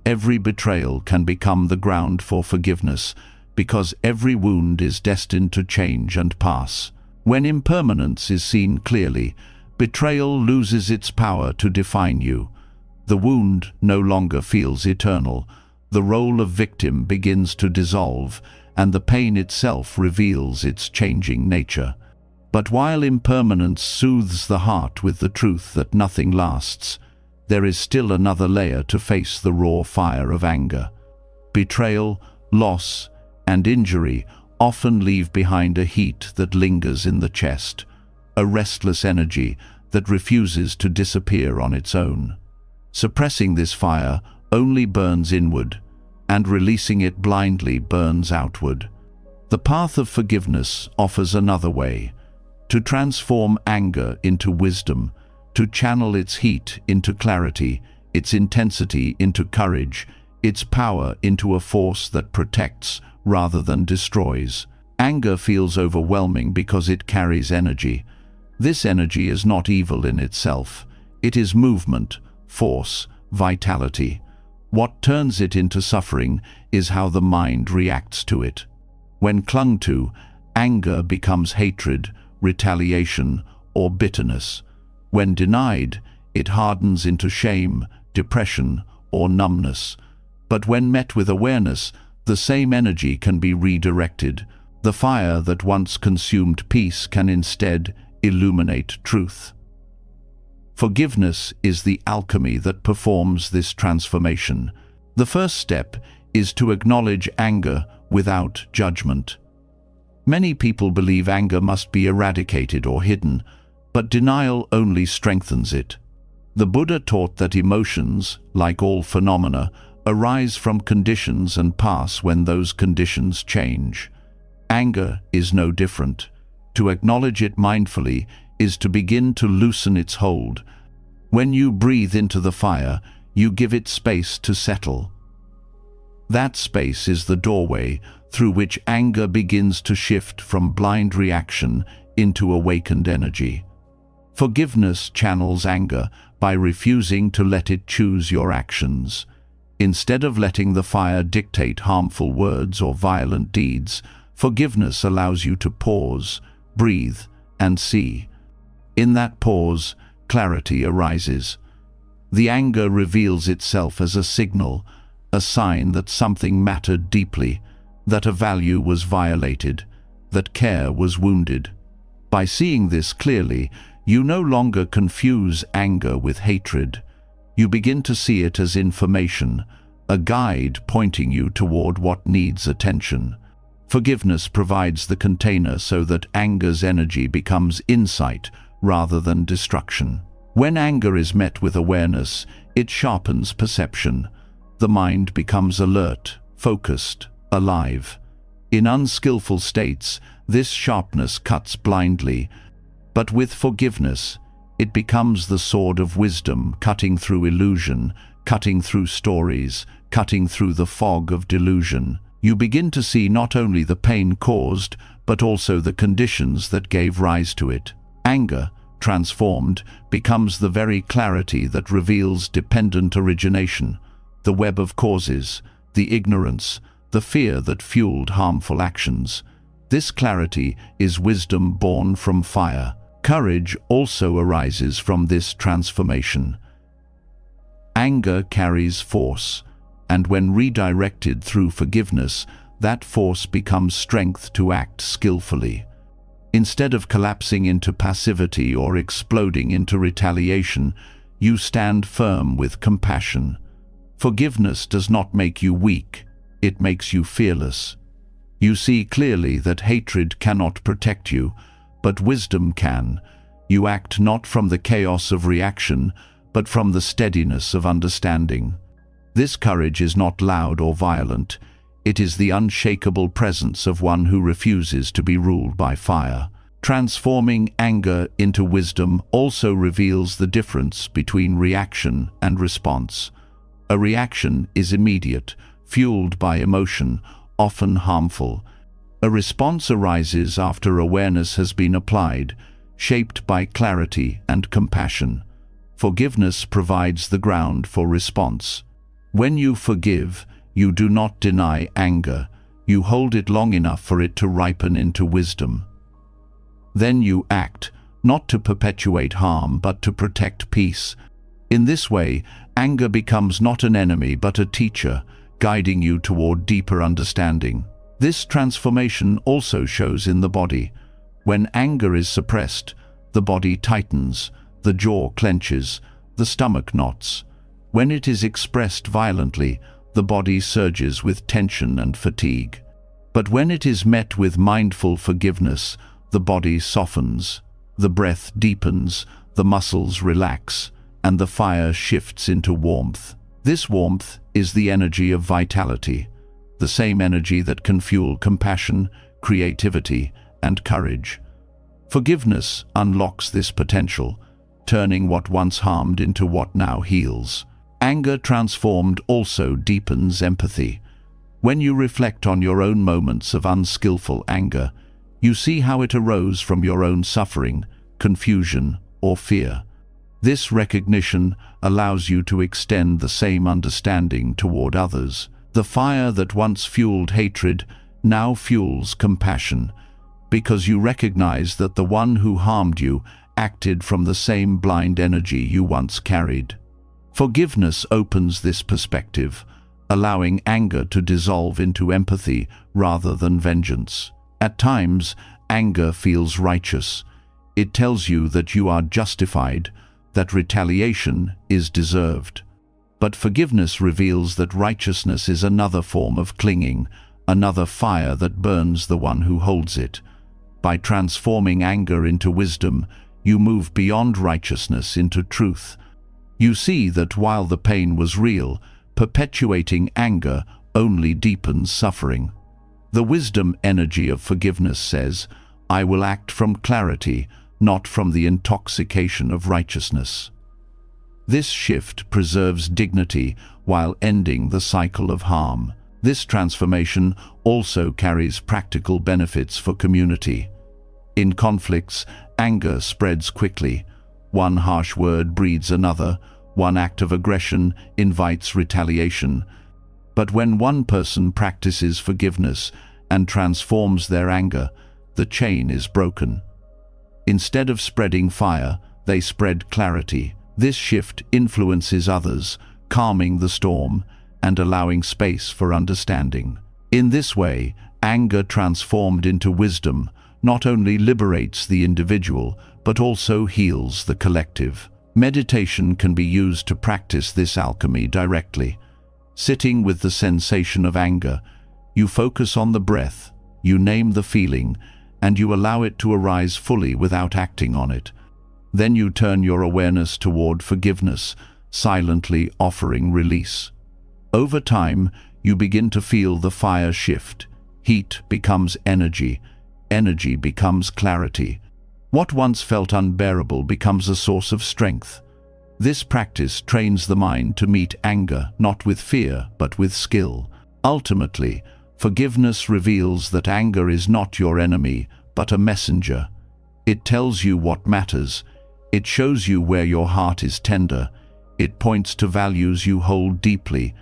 Every betrayal can become the ground for forgiveness, because every wound is destined to change and pass. When impermanence is seen clearly, betrayal loses its power to define you. The wound no longer feels eternal. The role of victim begins to dissolve, and the pain itself reveals its changing nature. But while impermanence soothes the heart with the truth that nothing lasts, there is still another layer to face the raw fire of anger. Betrayal, loss, and injury often leave behind a heat that lingers in the chest. a restless energy that refuses to disappear on its own. Suppressing this fire only burns inward, and releasing it blindly burns outward. The path of forgiveness offers another way: to transform anger into wisdom, to channel its heat into clarity, its intensity into courage, its power into a force that protects rather than destroys. Anger feels overwhelming because it carries energy. This energy is not evil in itself. It is movement, force, vitality. What turns it into suffering is how the mind reacts to it. When clung to, anger becomes hatred, retaliation, or bitterness. When denied, it hardens into shame, depression, or numbness. But when met with awareness, the same energy can be redirected. The fire that once consumed peace can instead illuminate truth. Forgiveness is the alchemy that performs this transformation. The first step is to acknowledge anger without judgment. Many people believe anger must be eradicated or hidden, but denial only strengthens it. The Buddha taught that emotions, like all phenomena, arise from conditions and pass when those conditions change. Anger is no different. To acknowledge it mindfully is to begin to loosen its hold. When you breathe into the fire, you give it space to settle. That space is the doorway through which anger begins to shift from blind reaction into awakened energy. Forgiveness channels anger by refusing to let it choose your actions. Instead of letting the fire dictate harmful words or violent deeds, forgiveness allows you to pause, breathe, and see. In that pause, clarity arises. The anger reveals itself as a signal, a sign that something mattered deeply, that a value was violated, that care was wounded. By seeing this clearly, you no longer confuse anger with hatred. You begin to see it as information, a guide pointing you toward what needs attention. Forgiveness provides the container so that anger's energy becomes insight rather than destruction. When anger is met with awareness, it sharpens perception. The mind becomes alert, focused, alive. In unskillful states, this sharpness cuts blindly, but with forgiveness, it becomes the sword of wisdom, cutting through illusion, cutting through stories, cutting through the fog of delusion. You begin to see not only the pain caused, but also the conditions that gave rise to it. Anger, transformed, becomes the very clarity that reveals dependent origination, the web of causes, the ignorance, the fear that fueled harmful actions. This clarity is wisdom born from fire. Courage also arises from this transformation. Anger carries force, and when redirected through forgiveness, that force becomes strength to act skillfully. Instead of collapsing into passivity or exploding into retaliation, you stand firm with compassion. Forgiveness does not make you weak, it makes you fearless. You see clearly that hatred cannot protect you, but wisdom can. You act not from the chaos of reaction, but from the steadiness of understanding. This courage is not loud or violent. It is the unshakable presence of one who refuses to be ruled by fire. Transforming anger into wisdom also reveals the difference between reaction and response. A reaction is immediate, fueled by emotion, often harmful. A response arises after awareness has been applied, shaped by clarity and compassion. Forgiveness provides the ground for response. When you forgive, you do not deny anger. You hold it long enough for it to ripen into wisdom. Then you act, not to perpetuate harm, but to protect peace. In this way, anger becomes not an enemy, but a teacher, guiding you toward deeper understanding. This transformation also shows in the body. When anger is suppressed, the body tightens, the jaw clenches, the stomach knots. When it is expressed violently, the body surges with tension and fatigue. But when it is met with mindful forgiveness, the body softens, The breath deepens, the muscles relax, and the fire shifts into warmth. This warmth is the energy of vitality, the same energy that can fuel compassion, creativity, and courage. Forgiveness unlocks this potential, turning what once harmed into what now heals. Anger transformed also deepens empathy. When you reflect on your own moments of unskillful anger, you see how it arose from your own suffering, confusion, or fear. This recognition allows you to extend the same understanding toward others. The fire that once fueled hatred now fuels compassion, because you recognize that the one who harmed you acted from the same blind energy you once carried. Forgiveness opens this perspective, allowing anger to dissolve into empathy rather than vengeance. At times, anger feels righteous. It tells you that you are justified, that retaliation is deserved. But forgiveness reveals that righteousness is another form of clinging, another fire that burns the one who holds it. By transforming anger into wisdom, you move beyond righteousness into truth. You see that while the pain was real, perpetuating anger only deepens suffering. The wisdom energy of forgiveness says, "I will act from clarity, not from the intoxication of righteousness." This shift preserves dignity while ending the cycle of harm. This transformation also carries practical benefits for community. In conflicts, anger spreads quickly. One harsh word breeds another. One act of aggression invites retaliation. But when one person practices forgiveness and transforms their anger, the chain is broken. Instead of spreading fire, they spread clarity. This shift influences others, calming the storm and allowing space for understanding. In this way, anger transformed into wisdom not only liberates the individual, but also heals the collective. Meditation can be used to practice this alchemy directly. Sitting with the sensation of anger, you focus on the breath, you name the feeling, and you allow it to arise fully without acting on it. Then you turn your awareness toward forgiveness, silently offering release. Over time, you begin to feel the fire shift. Heat becomes energy. Energy becomes clarity. What once felt unbearable becomes a source of strength. This practice trains the mind to meet anger not with fear, but with skill. Ultimately, forgiveness reveals that anger is not your enemy, but a messenger. It tells you what matters. It shows you where your heart is tender. It points to values you hold deeply.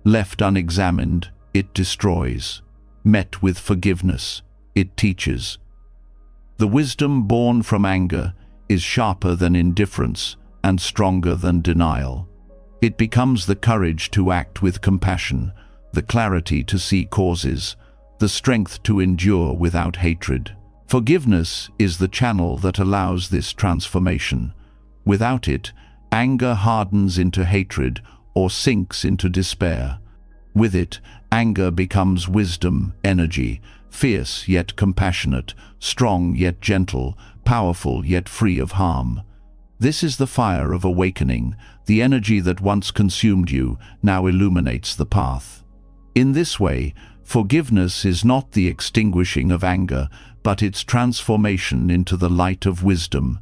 Left unexamined, it destroys. Met with forgiveness, it teaches. The wisdom born from anger is sharper than indifference and stronger than denial. It becomes the courage to act with compassion, the clarity to see causes, the strength to endure without hatred. Forgiveness is the channel that allows this transformation. Without it, anger hardens into hatred or sinks into despair. With it, anger becomes wisdom, energy, fierce yet compassionate, strong yet gentle, powerful yet free of harm. This is the fire of awakening. The energy that once consumed you now illuminates the path. In this way, forgiveness is not the extinguishing of anger, but its transformation into the light of wisdom,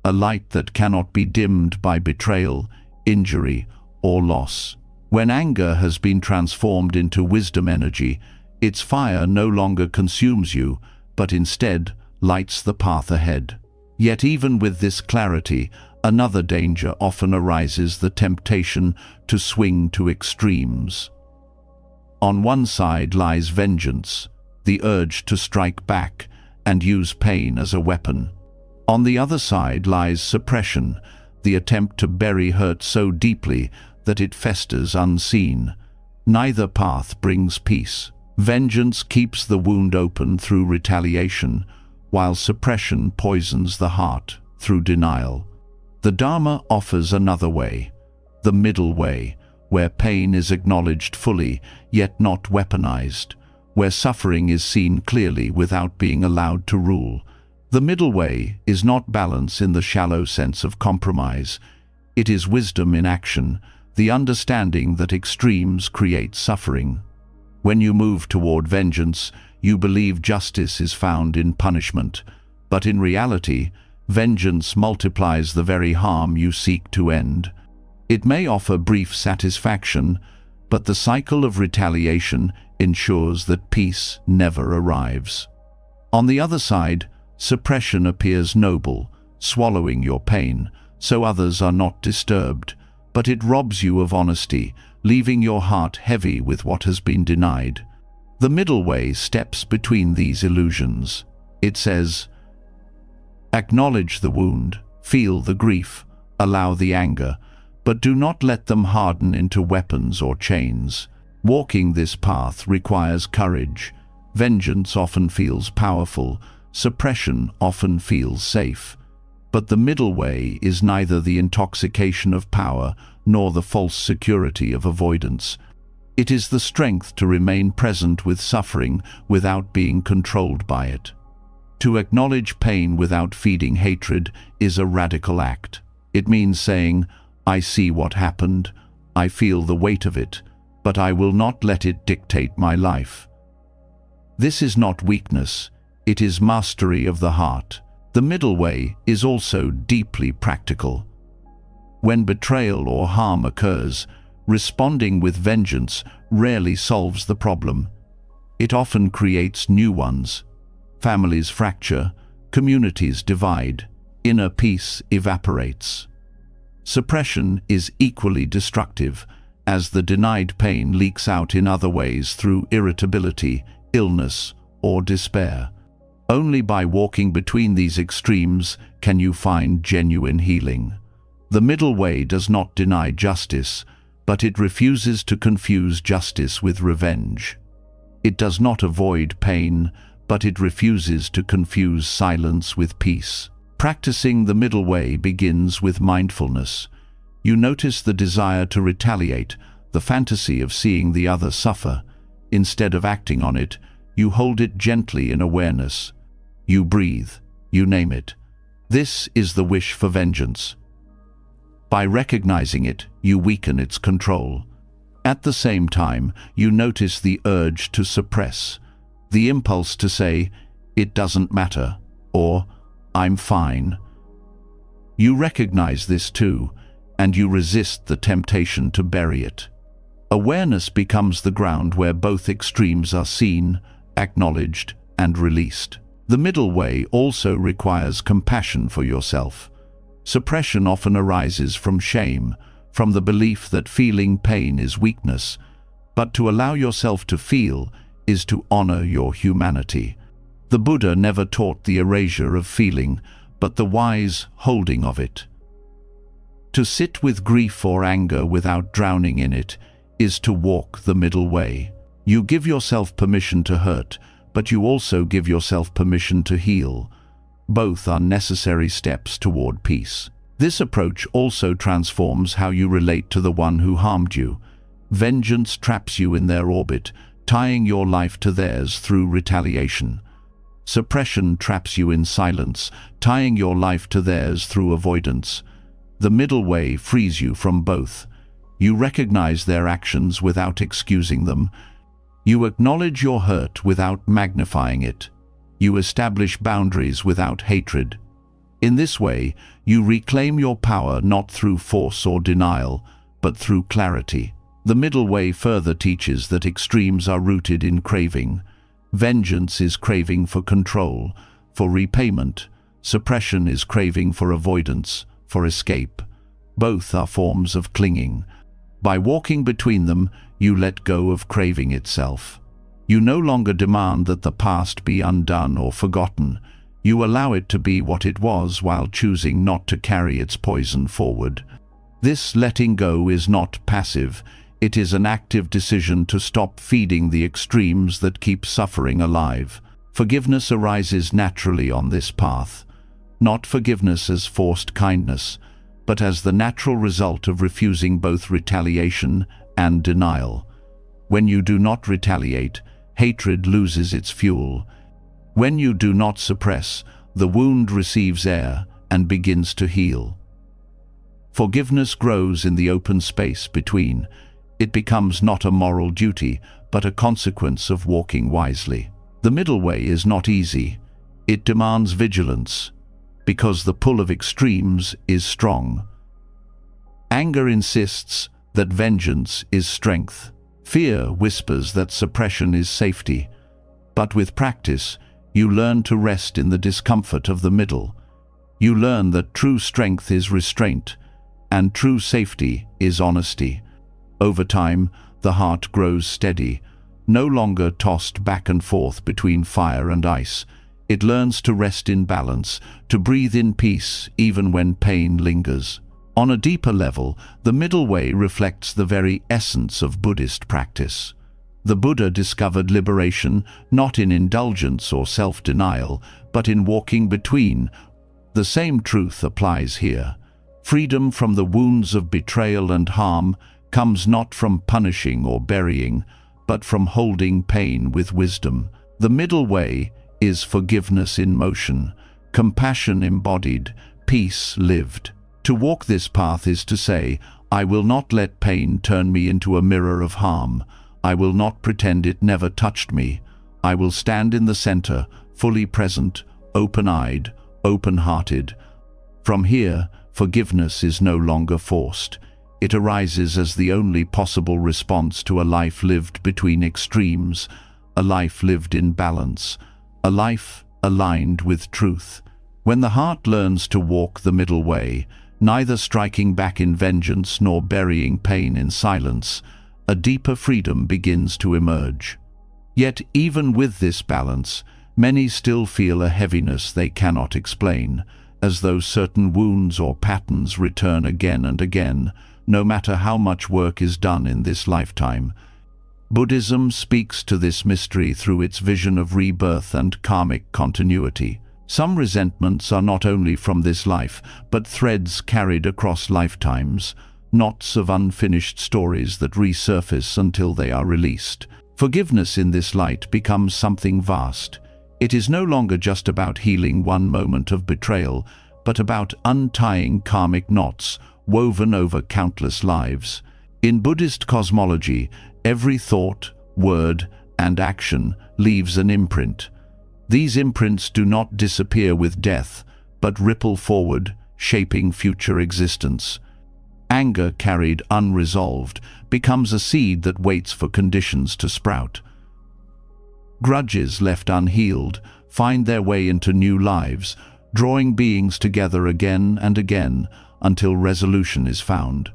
a light that cannot be dimmed by betrayal, injury, or loss. When anger has been transformed into wisdom energy, its fire no longer consumes you, but instead lights the path ahead. Yet even with this clarity, another danger often arises: the temptation to swing to extremes. On one side lies vengeance, the urge to strike back and use pain as a weapon. On the other side lies suppression, the attempt to bury hurt so deeply that it festers unseen. Neither path brings peace. Vengeance keeps the wound open through retaliation, while suppression poisons the heart through denial. The Dharma offers another way, the middle way, where pain is acknowledged fully, yet not weaponized, where suffering is seen clearly without being allowed to rule, The middle way is not balance in the shallow sense of compromise. It is wisdom in action, the understanding that extremes create suffering. When you move toward vengeance, you believe justice is found in punishment, but in reality, vengeance multiplies the very harm you seek to end. It may offer brief satisfaction, but the cycle of retaliation ensures that peace never arrives. On the other side, suppression appears noble, swallowing your pain, so others are not disturbed, but it robs you of honesty, leaving your heart heavy with what has been denied. The middle way steps between these illusions. It says, acknowledge the wound, feel the grief, allow the anger, but do not let them harden into weapons or chains. Walking this path requires courage. Vengeance often feels powerful, suppression often feels safe. But the middle way is neither the intoxication of power nor the false security of avoidance. It is the strength to remain present with suffering without being controlled by it. To acknowledge pain without feeding hatred is a radical act. It means saying, I see what happened, I feel the weight of it, but I will not let it dictate my life. This is not weakness, it is mastery of the heart. The middle way is also deeply practical. When betrayal or harm occurs, responding with vengeance rarely solves the problem. It often creates new ones. Families fracture, communities divide, inner peace evaporates. Suppression is equally destructive, as the denied pain leaks out in other ways through irritability, illness, or despair. Only by walking between these extremes can you find genuine healing. The middle way does not deny justice, but it refuses to confuse justice with revenge. It does not avoid pain, but it refuses to confuse silence with peace. Practicing the middle way begins with mindfulness. You notice the desire to retaliate, the fantasy of seeing the other suffer. Instead of acting on it, you hold it gently in awareness. You breathe, you name it. This is the wish for vengeance. By recognizing it, you weaken its control. At the same time, you notice the urge to suppress, the impulse to say, it doesn't matter, or I'm fine. You recognize this too, and you resist the temptation to bury it. Awareness becomes the ground where both extremes are seen, acknowledged, and released. The middle way also requires compassion for yourself. Suppression often arises from shame, from the belief that feeling pain is weakness, but to allow yourself to feel is to honor your humanity. The Buddha never taught the erasure of feeling, but the wise holding of it. To sit with grief or anger without drowning in it is to walk the middle way. You give yourself permission to hurt, but you also give yourself permission to heal. Both are necessary steps toward peace. This approach also transforms how you relate to the one who harmed you. Vengeance traps you in their orbit, tying your life to theirs through retaliation. Suppression traps you in silence, tying your life to theirs through avoidance. The middle way frees you from both. You recognize their actions without excusing them. You acknowledge your hurt without magnifying it. You establish boundaries without hatred. In this way, you reclaim your power not through force or denial, but through clarity. The middle way further teaches that extremes are rooted in craving. Vengeance is craving for control, for repayment. Suppression is craving for avoidance, for escape. Both are forms of clinging. By walking between them, you let go of craving itself. You no longer demand that the past be undone or forgotten. You allow it to be what it was while choosing not to carry its poison forward. This letting go is not passive. It is an active decision to stop feeding the extremes that keep suffering alive. Forgiveness arises naturally on this path. Not forgiveness as forced kindness, but as the natural result of refusing both retaliation and denial. When you do not retaliate, hatred loses its fuel. When you do not suppress, The wound receives air and begins to heal. Forgiveness grows in the open space between. It becomes not a moral duty, but a consequence of walking wisely. The middle way is not easy. It demands vigilance, because the pull of extremes is strong. Anger insists that vengeance is strength. Fear whispers that suppression is safety. But with practice, you learn to rest in the discomfort of the middle. You learn that true strength is restraint, and true safety is honesty. Over time, the heart grows steady, no longer tossed back and forth between fire and ice. It learns to rest in balance, to breathe in peace even when pain lingers. On a deeper level, the middle way reflects the very essence of Buddhist practice. The Buddha discovered liberation not in indulgence or self-denial, but in walking between. The same truth applies here. Freedom from the wounds of betrayal and harm comes not from punishing or burying, but from holding pain with wisdom. The middle way is forgiveness in motion, compassion embodied, peace lived. To walk this path is to say, I will not let pain turn me into a mirror of harm. I will not pretend it never touched me. I will stand in the center, fully present, open-eyed, open-hearted. From here, forgiveness is no longer forced. It arises as the only possible response to a life lived between extremes, a life lived in balance, a life aligned with truth. When the heart learns to walk the middle way, neither striking back in vengeance nor burying pain in silence, a deeper freedom begins to emerge. Yet even with this balance, many still feel a heaviness they cannot explain, as though certain wounds or patterns return again and again, no matter how much work is done in this lifetime. Buddhism speaks to this mystery through its vision of rebirth and karmic continuity. Some resentments are not only from this life, but threads carried across lifetimes, knots of unfinished stories that resurface until they are released. Forgiveness in this light becomes something vast. It is no longer just about healing one moment of betrayal, but about untying karmic knots woven over countless lives. In Buddhist cosmology, every thought, word, and action leaves an imprint. These imprints do not disappear with death, but ripple forward, shaping future existence. Anger carried unresolved becomes a seed that waits for conditions to sprout. Grudges left unhealed find their way into new lives, drawing beings together again and again until resolution is found.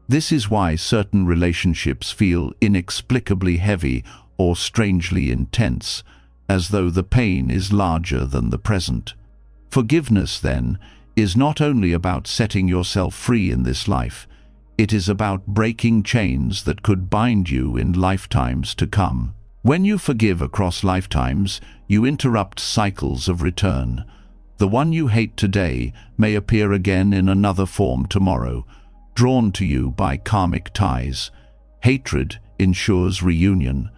This is why certain relationships feel inexplicably heavy or strangely intense, as though the pain is larger than the present. Forgiveness, then, is not only about setting yourself free in this life, it is about breaking chains that could bind you in lifetimes to come. When you forgive across lifetimes, you interrupt cycles of return. The one you hate today may appear again in another form tomorrow, drawn to you by karmic ties. Hatred ensures reunion.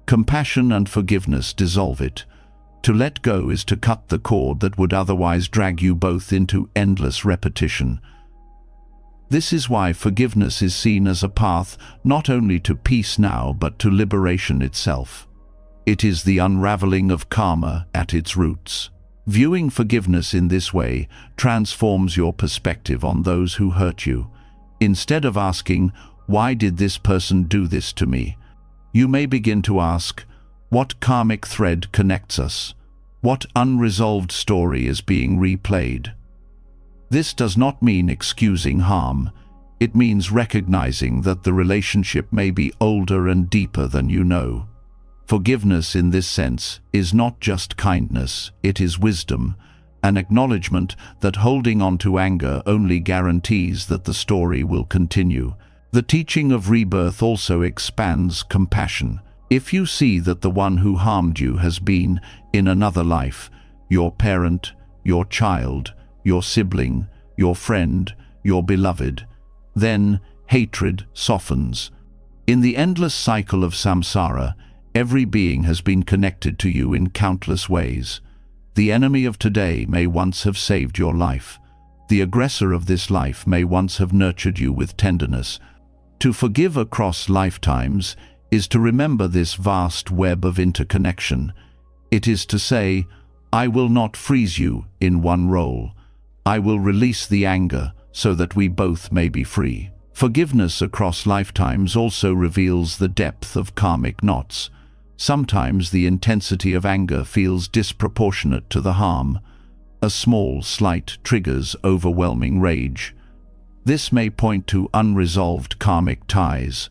Compassion and forgiveness dissolve it. To let go is to cut the cord that would otherwise drag you both into endless repetition. This is why forgiveness is seen as a path not only to peace now, but to liberation itself. It is the unraveling of karma at its roots. Viewing forgiveness in this way transforms your perspective on those who hurt you. Instead of asking, "Why did this person do this to me?" you may begin to ask, "What karmic thread connects us? What unresolved story is being replayed?" This does not mean excusing harm. It means recognizing that the relationship may be older and deeper than you know. Forgiveness in this sense is not just kindness, it is wisdom, an acknowledgement that holding on to anger only guarantees that the story will continue. The teaching of rebirth also expands compassion. If you see that the one who harmed you has been, in another life, your parent, your child, your sibling, your friend, your beloved, then hatred softens. In the endless cycle of samsara, every being has been connected to you in countless ways. The enemy of today may once have saved your life. The aggressor of this life may once have nurtured you with tenderness. To forgive across lifetimes is to remember this vast web of interconnection. It is to say, I will not freeze you in one role. I will release the anger so that we both may be free. Forgiveness across lifetimes also reveals the depth of karmic knots. Sometimes the intensity of anger feels disproportionate to the harm. A small slight triggers overwhelming rage. This may point to unresolved karmic ties.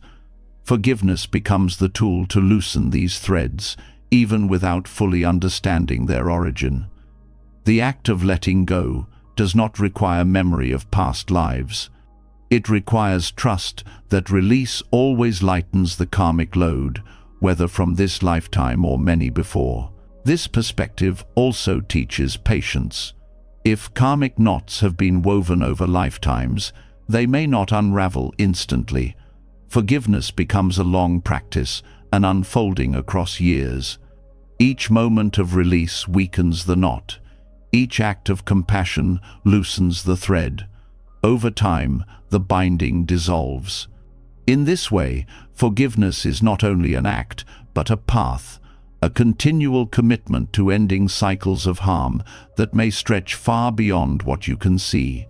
Forgiveness becomes the tool to loosen these threads, even without fully understanding their origin. The act of letting go does not require memory of past lives. It requires trust that release always lightens the karmic load, whether from this lifetime or many before. This perspective also teaches patience. If karmic knots have been woven over lifetimes, they may not unravel instantly. Forgiveness becomes a long practice, an unfolding across years. Each moment of release weakens the knot. Each act of compassion loosens the thread. Over time, the binding dissolves. In this way, forgiveness is not only an act, but a path, a continual commitment to ending cycles of harm that may stretch far beyond what you can see.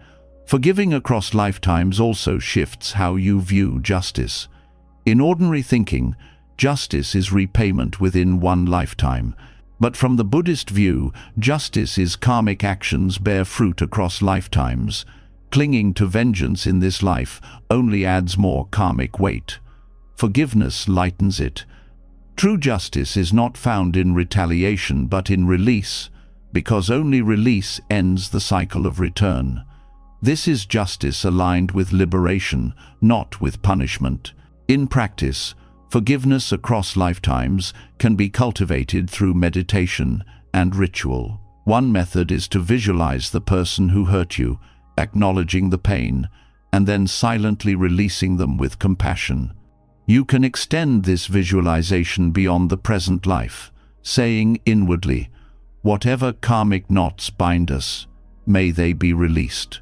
Forgiving across lifetimes also shifts how you view justice. In ordinary thinking, justice is repayment within one lifetime. But from the Buddhist view, justice is karmic actions bear fruit across lifetimes. Clinging to vengeance in this life only adds more karmic weight. Forgiveness lightens it. True justice is not found in retaliation but in release, because only release ends the cycle of return. This is justice aligned with liberation, not with punishment. In practice, forgiveness across lifetimes can be cultivated through meditation and ritual. One method is to visualize the person who hurt you, acknowledging the pain, and then silently releasing them with compassion. You can extend this visualization beyond the present life, saying inwardly, "Whatever karmic knots bind us, may they be released.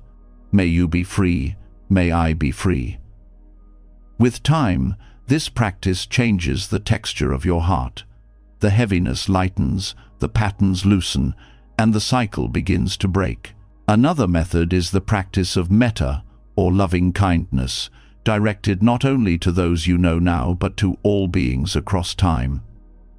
May you be free, may I be free." With time, this practice changes the texture of your heart. The heaviness lightens, the patterns loosen, and the cycle begins to break. Another method is the practice of metta, or loving kindness, directed not only to those you know now but to all beings across time.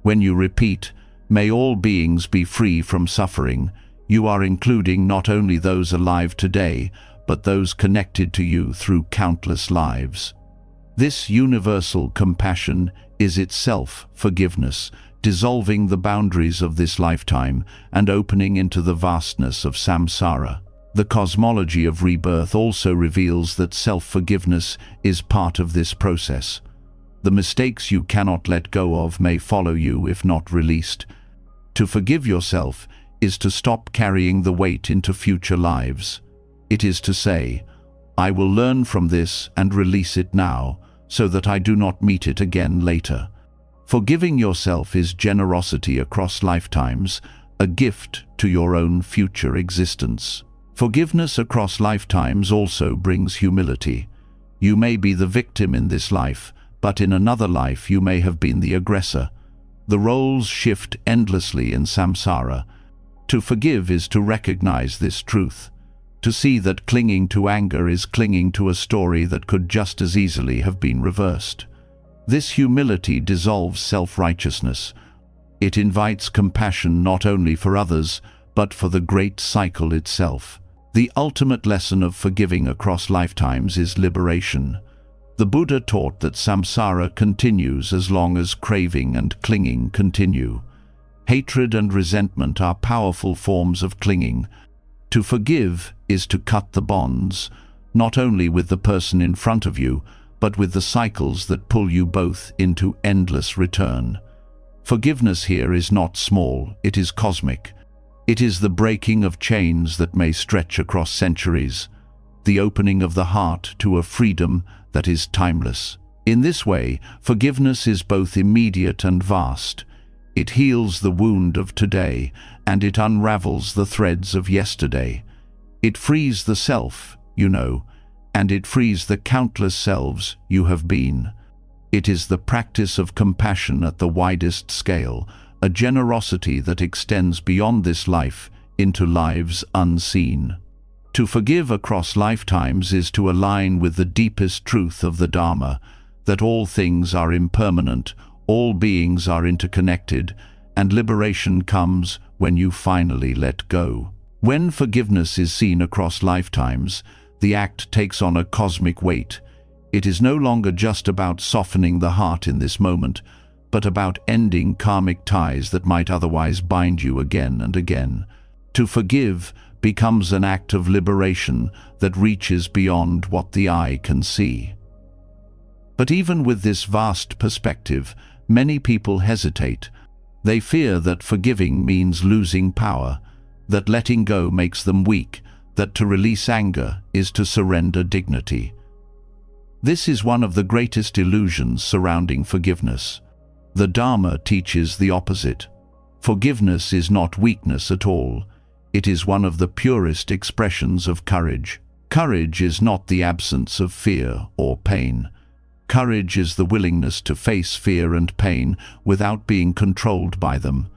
When you repeat, "May all beings be free from suffering," you are including not only those alive today, but those connected to you through countless lives. This universal compassion is itself forgiveness, dissolving the boundaries of this lifetime and opening into the vastness of samsara. The cosmology of rebirth also reveals that self-forgiveness is part of this process. The mistakes you cannot let go of may follow you if not released. To forgive yourself is to stop carrying the weight into future lives. It is to say, "I will learn from this and release it now, so that I do not meet it again later." Forgiving yourself is generosity across lifetimes, a gift to your own future existence. Forgiveness across lifetimes also brings humility. You may be the victim in this life, but in another life you may have been the aggressor. The roles shift endlessly in samsara. To forgive is to recognize this truth, to see that clinging to anger is clinging to a story that could just as easily have been reversed. This humility dissolves self-righteousness. It invites compassion not only for others, but for the great cycle itself. The ultimate lesson of forgiving across lifetimes is liberation. The Buddha taught that samsara continues as long as craving and clinging continue. Hatred and resentment are powerful forms of clinging. To forgive is to cut the bonds, not only with the person in front of you, but with the cycles that pull you both into endless return. Forgiveness here is not small, it is cosmic. It is the breaking of chains that may stretch across centuries, the opening of the heart to a freedom that is timeless. In this way, forgiveness is both immediate and vast. It heals the wound of today, and it unravels the threads of yesterday. It frees the self, you know, and it frees the countless selves you have been. It is the practice of compassion at the widest scale, a generosity that extends beyond this life into lives unseen. To forgive across lifetimes is to align with the deepest truth of the Dharma, that all things are impermanent, all beings are interconnected, and liberation comes when you finally let go. When forgiveness is seen across lifetimes, the act takes on a cosmic weight. It is no longer just about softening the heart in this moment, but about ending karmic ties that might otherwise bind you again and again. To forgive becomes an act of liberation that reaches beyond what the eye can see. But even with this vast perspective, many people hesitate. They fear that forgiving means losing power, that letting go makes them weak, that to release anger is to surrender dignity. This is one of the greatest illusions surrounding forgiveness. The Dharma teaches the opposite. Forgiveness is not weakness at all. It is one of the purest expressions of courage. Courage is not the absence of fear or pain. Courage is the willingness to face fear and pain without being controlled by them.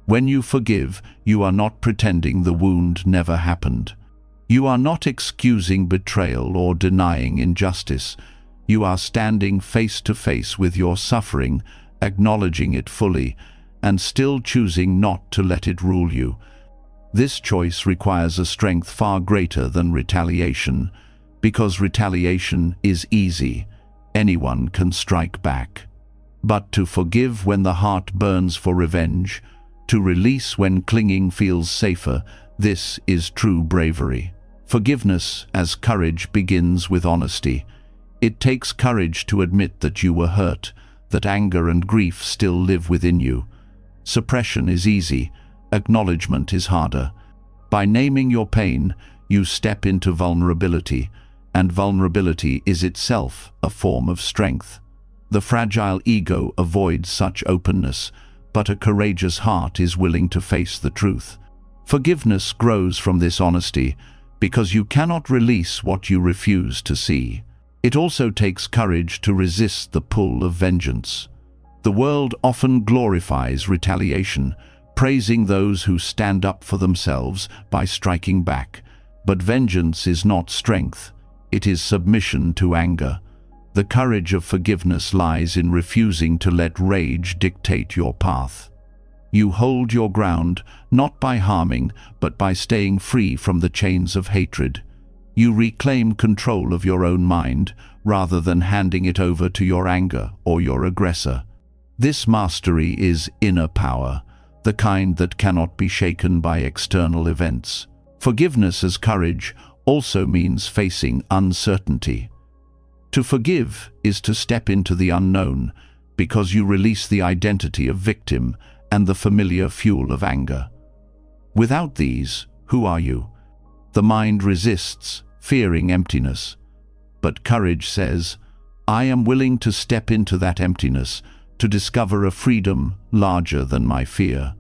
When you forgive, you are not pretending the wound never happened. You are not excusing betrayal or denying injustice. You are standing face to face with your suffering, acknowledging it fully, and still choosing not to let it rule you. This choice requires a strength far greater than retaliation, because retaliation is easy. Anyone can strike back. But to forgive when the heart burns for revenge, to release when clinging feels safer, this is true bravery. Forgiveness as courage begins with honesty. It takes courage to admit that you were hurt, that anger and grief still live within you. Suppression is easy, acknowledgement is harder. By naming your pain, you step into vulnerability, and vulnerability is itself a form of strength. The fragile ego avoids such openness, but a courageous heart is willing to face the truth. Forgiveness grows from this honesty, because you cannot release what you refuse to see. It also takes courage to resist the pull of vengeance. The world often glorifies retaliation, praising those who stand up for themselves by striking back. But vengeance is not strength. It is submission to anger. The courage of forgiveness lies in refusing to let rage dictate your path. You hold your ground, not by harming, but by staying free from the chains of hatred. You reclaim control of your own mind, rather than handing it over to your anger or your aggressor. This mastery is inner power, the kind that cannot be shaken by external events. Forgiveness as courage also means facing uncertainty. To forgive is to step into the unknown, because you release the identity of victim and the familiar fuel of anger. Without these, who are you? The mind resists, fearing emptiness. But courage says, I am willing to step into that emptiness, to discover a freedom larger than my fear.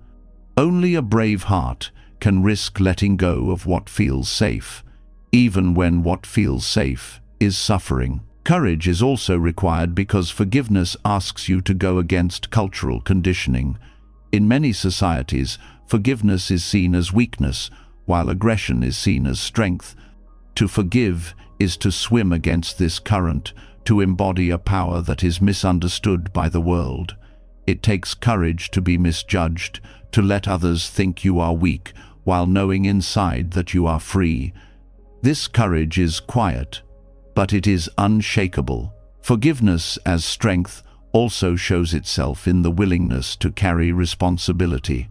Only a brave heart can risk letting go of what feels safe, even when what feels safe is suffering. Courage is also required because forgiveness asks you to go against cultural conditioning. In many societies, forgiveness is seen as weakness, while aggression is seen as strength. To forgive is to swim against this current, to embody a power that is misunderstood by the world. It takes courage to be misjudged, to let others think you are weak, while knowing inside that you are free. This courage is quiet, but it is unshakable. Forgiveness as strength also shows itself in the willingness to carry responsibility.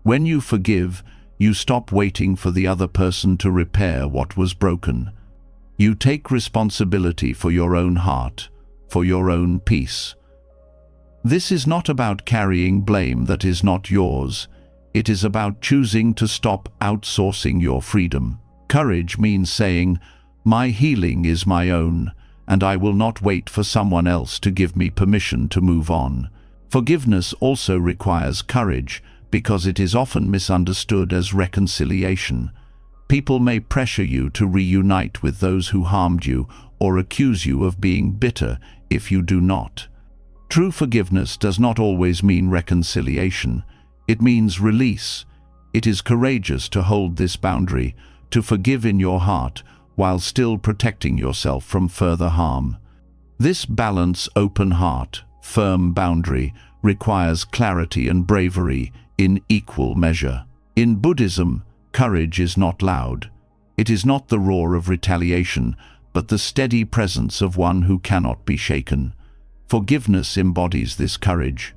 When you forgive, you stop waiting for the other person to repair what was broken. You take responsibility for your own heart, for your own peace. This is not about carrying blame that is not yours. It is about choosing to stop outsourcing your freedom. Courage means saying, my healing is my own, and I will not wait for someone else to give me permission to move on. Forgiveness also requires courage because it is often misunderstood as reconciliation. People may pressure you to reunite with those who harmed you or accuse you of being bitter if you do not. True forgiveness does not always mean reconciliation. It means release. It is courageous to hold this boundary, to forgive in your heart while still protecting yourself from further harm. This balanced, open heart, firm boundary requires clarity and bravery in equal measure. In Buddhism, courage is not loud. It is not the roar of retaliation, but the steady presence of one who cannot be shaken. Forgiveness embodies this courage.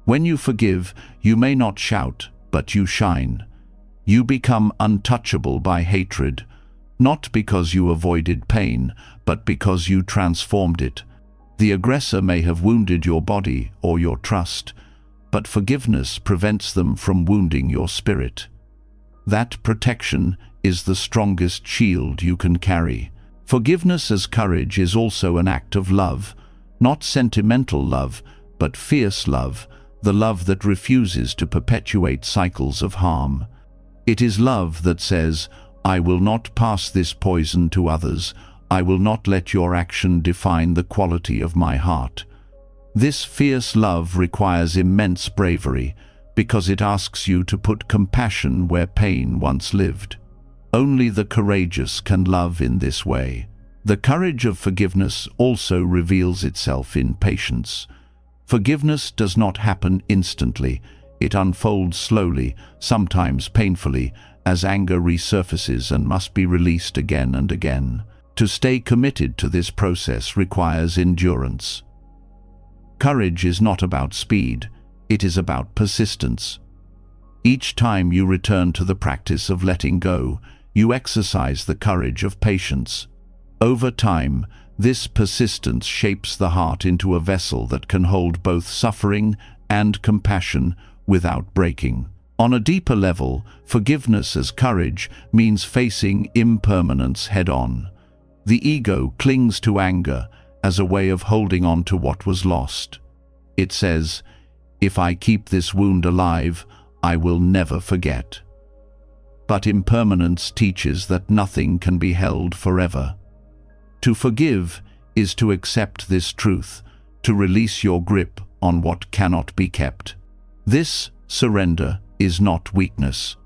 When you forgive, you may not shout, but you shine. You become untouchable by hatred, not because you avoided pain, but because you transformed it. The aggressor may have wounded your body or your trust, but forgiveness prevents them from wounding your spirit. That protection is the strongest shield you can carry. Forgiveness as courage is also an act of love, not sentimental love, but fierce love, the love that refuses to perpetuate cycles of harm. It is love that says, "I will not pass this poison to others. I will not let your action define the quality of my heart." This fierce love requires immense bravery because it asks you to put compassion where pain once lived. Only the courageous can love in this way. The courage of forgiveness also reveals itself in patience. Forgiveness does not happen instantly. It unfolds slowly, sometimes painfully, as anger resurfaces and must be released again and again. To stay committed to this process requires endurance. Courage is not about speed, it is about persistence. Each time you return to the practice of letting go, you exercise the courage of patience. Over time, this persistence shapes the heart into a vessel that can hold both suffering and compassion without breaking. On a deeper level, forgiveness as courage means facing impermanence head-on. The ego clings to anger as a way of holding on to what was lost. It says, "If I keep this wound alive, I will never forget." But impermanence teaches that nothing can be held forever. To forgive is to accept this truth, to release your grip on what cannot be kept. This surrender is not weakness.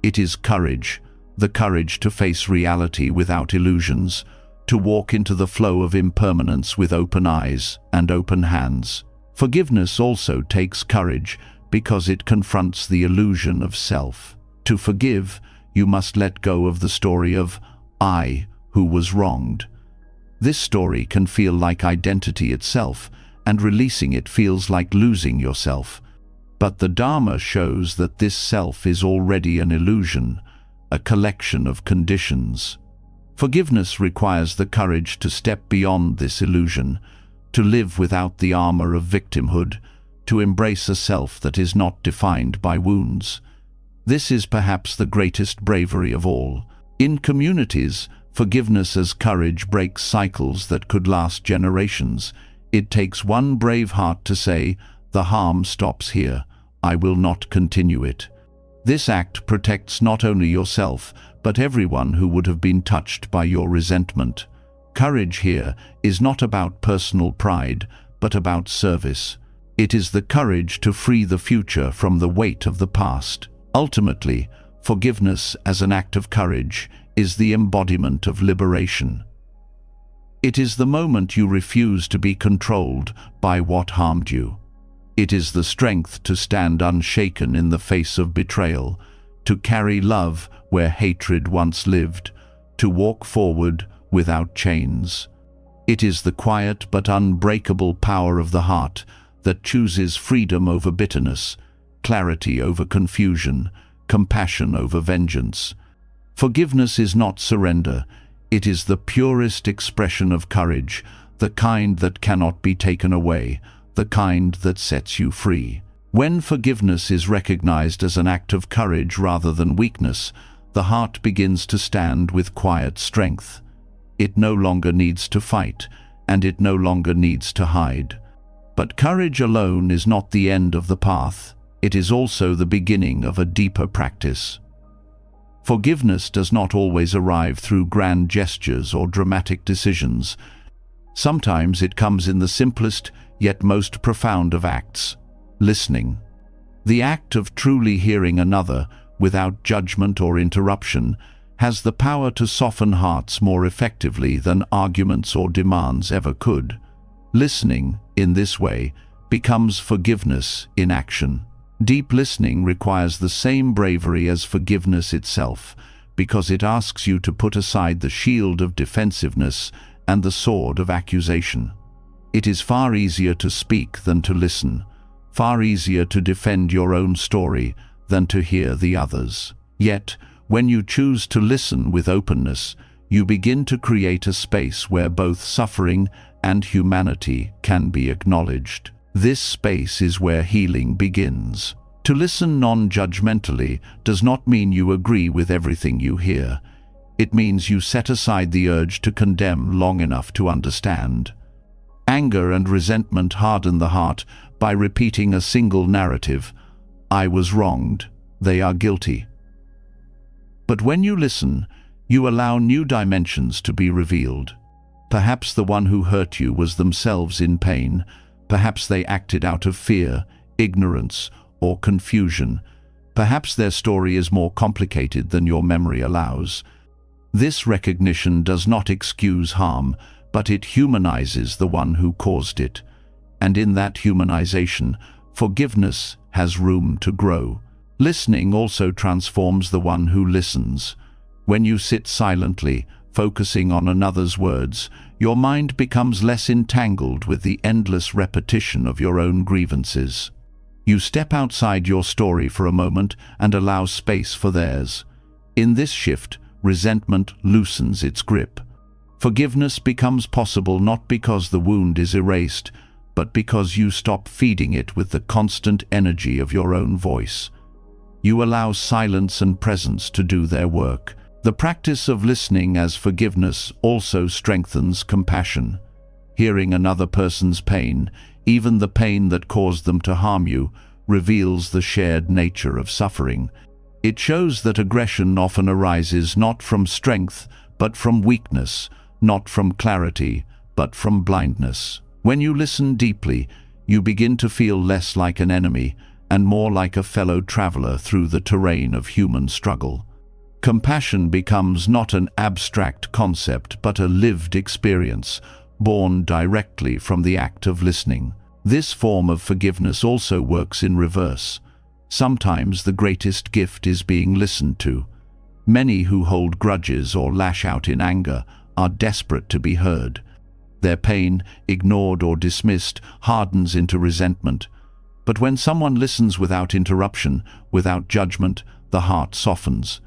It is courage, the courage to face reality without illusions, to walk into the flow of impermanence with open eyes and open hands. Forgiveness also takes courage because it confronts the illusion of self. To forgive, you must let go of the story of I who was wronged. This story can feel like identity itself, and releasing it feels like losing yourself. But the Dharma shows that this self is already an illusion, a collection of conditions. Forgiveness requires the courage to step beyond this illusion, to live without the armor of victimhood, to embrace a self that is not defined by wounds. This is perhaps the greatest bravery of all. In communities, forgiveness as courage breaks cycles that could last generations. It takes one brave heart to say, "The harm stops here. I will not continue it." This act protects not only yourself, but everyone who would have been touched by your resentment. Courage here is not about personal pride, but about service. It is the courage to free the future from the weight of the past. Ultimately, forgiveness as an act of courage is the embodiment of liberation. It is the moment you refuse to be controlled by what harmed you. It is the strength to stand unshaken in the face of betrayal, to carry love where hatred once lived, to walk forward without chains. It is the quiet but unbreakable power of the heart that chooses freedom over bitterness, clarity over confusion, compassion over vengeance. Forgiveness is not surrender. It is the purest expression of courage, the kind that cannot be taken away, the kind that sets you free. When forgiveness is recognized as an act of courage rather than weakness, the heart begins to stand with quiet strength. It no longer needs to fight, and it no longer needs to hide. But courage alone is not the end of the path. It is also the beginning of a deeper practice. Forgiveness does not always arrive through grand gestures or dramatic decisions. Sometimes it comes in the simplest yet most profound of acts: listening. The act of truly hearing another, without judgment or interruption, has the power to soften hearts more effectively than arguments or demands ever could. Listening, in this way, becomes forgiveness in action. Deep listening requires the same bravery as forgiveness itself, because it asks you to put aside the shield of defensiveness and the sword of accusation. It is far easier to speak than to listen, far easier to defend your own story than to hear the others. Yet, when you choose to listen with openness, you begin to create a space where both suffering and humanity can be acknowledged. This space is where healing begins. To listen non-judgmentally does not mean you agree with everything you hear. It means you set aside the urge to condemn long enough to understand. Anger and resentment harden the heart by repeating a single narrative: I was wronged, they are guilty. But when you listen, you allow new dimensions to be revealed. Perhaps the one who hurt you was themselves in pain. Perhaps they acted out of fear, ignorance, or confusion. Perhaps their story is more complicated than your memory allows. This recognition does not excuse harm, but it humanizes the one who caused it. And in that humanization, forgiveness has room to grow. Listening also transforms the one who listens. When you sit silently, focusing on another's words, your mind becomes less entangled with the endless repetition of your own grievances. You step outside your story for a moment and allow space for theirs. In this shift, resentment loosens its grip. Forgiveness becomes possible not because the wound is erased, but because you stop feeding it with the constant energy of your own voice. You allow silence and presence to do their work. The practice of listening as forgiveness also strengthens compassion. Hearing another person's pain, even the pain that caused them to harm you, reveals the shared nature of suffering. It shows that aggression often arises not from strength, but from weakness, not from clarity, but from blindness. When you listen deeply, you begin to feel less like an enemy and more like a fellow traveler through the terrain of human struggle. Compassion becomes not an abstract concept, but a lived experience, born directly from the act of listening. This form of forgiveness also works in reverse. Sometimes the greatest gift is being listened to. Many who hold grudges or lash out in anger are desperate to be heard. Their pain, ignored or dismissed, hardens into resentment. But when someone listens without interruption, without judgment, the heart softens.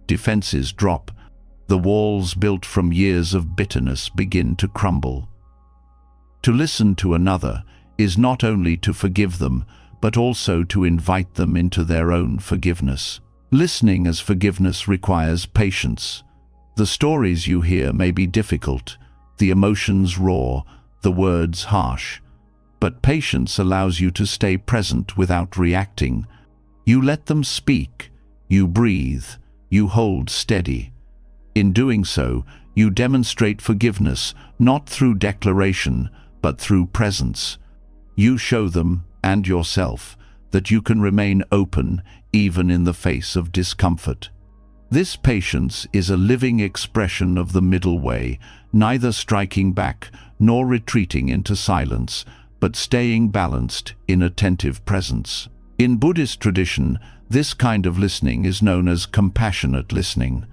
Defenses drop. The walls built from years of bitterness begin to crumble. To listen to another is not only to forgive them, but also to invite them into their own forgiveness. Listening as forgiveness requires patience. The stories you hear may be difficult, the emotions raw, the words harsh. But patience allows you to stay present without reacting. You let them speak, you breathe, you hold steady. In doing so, you demonstrate forgiveness not through declaration, but through presence. You show them, and yourself, that you can remain open even in the face of discomfort. This patience is a living expression of the middle way, neither striking back nor retreating into silence, but staying balanced in attentive presence. In Buddhist tradition, this kind of listening is known as compassionate listening.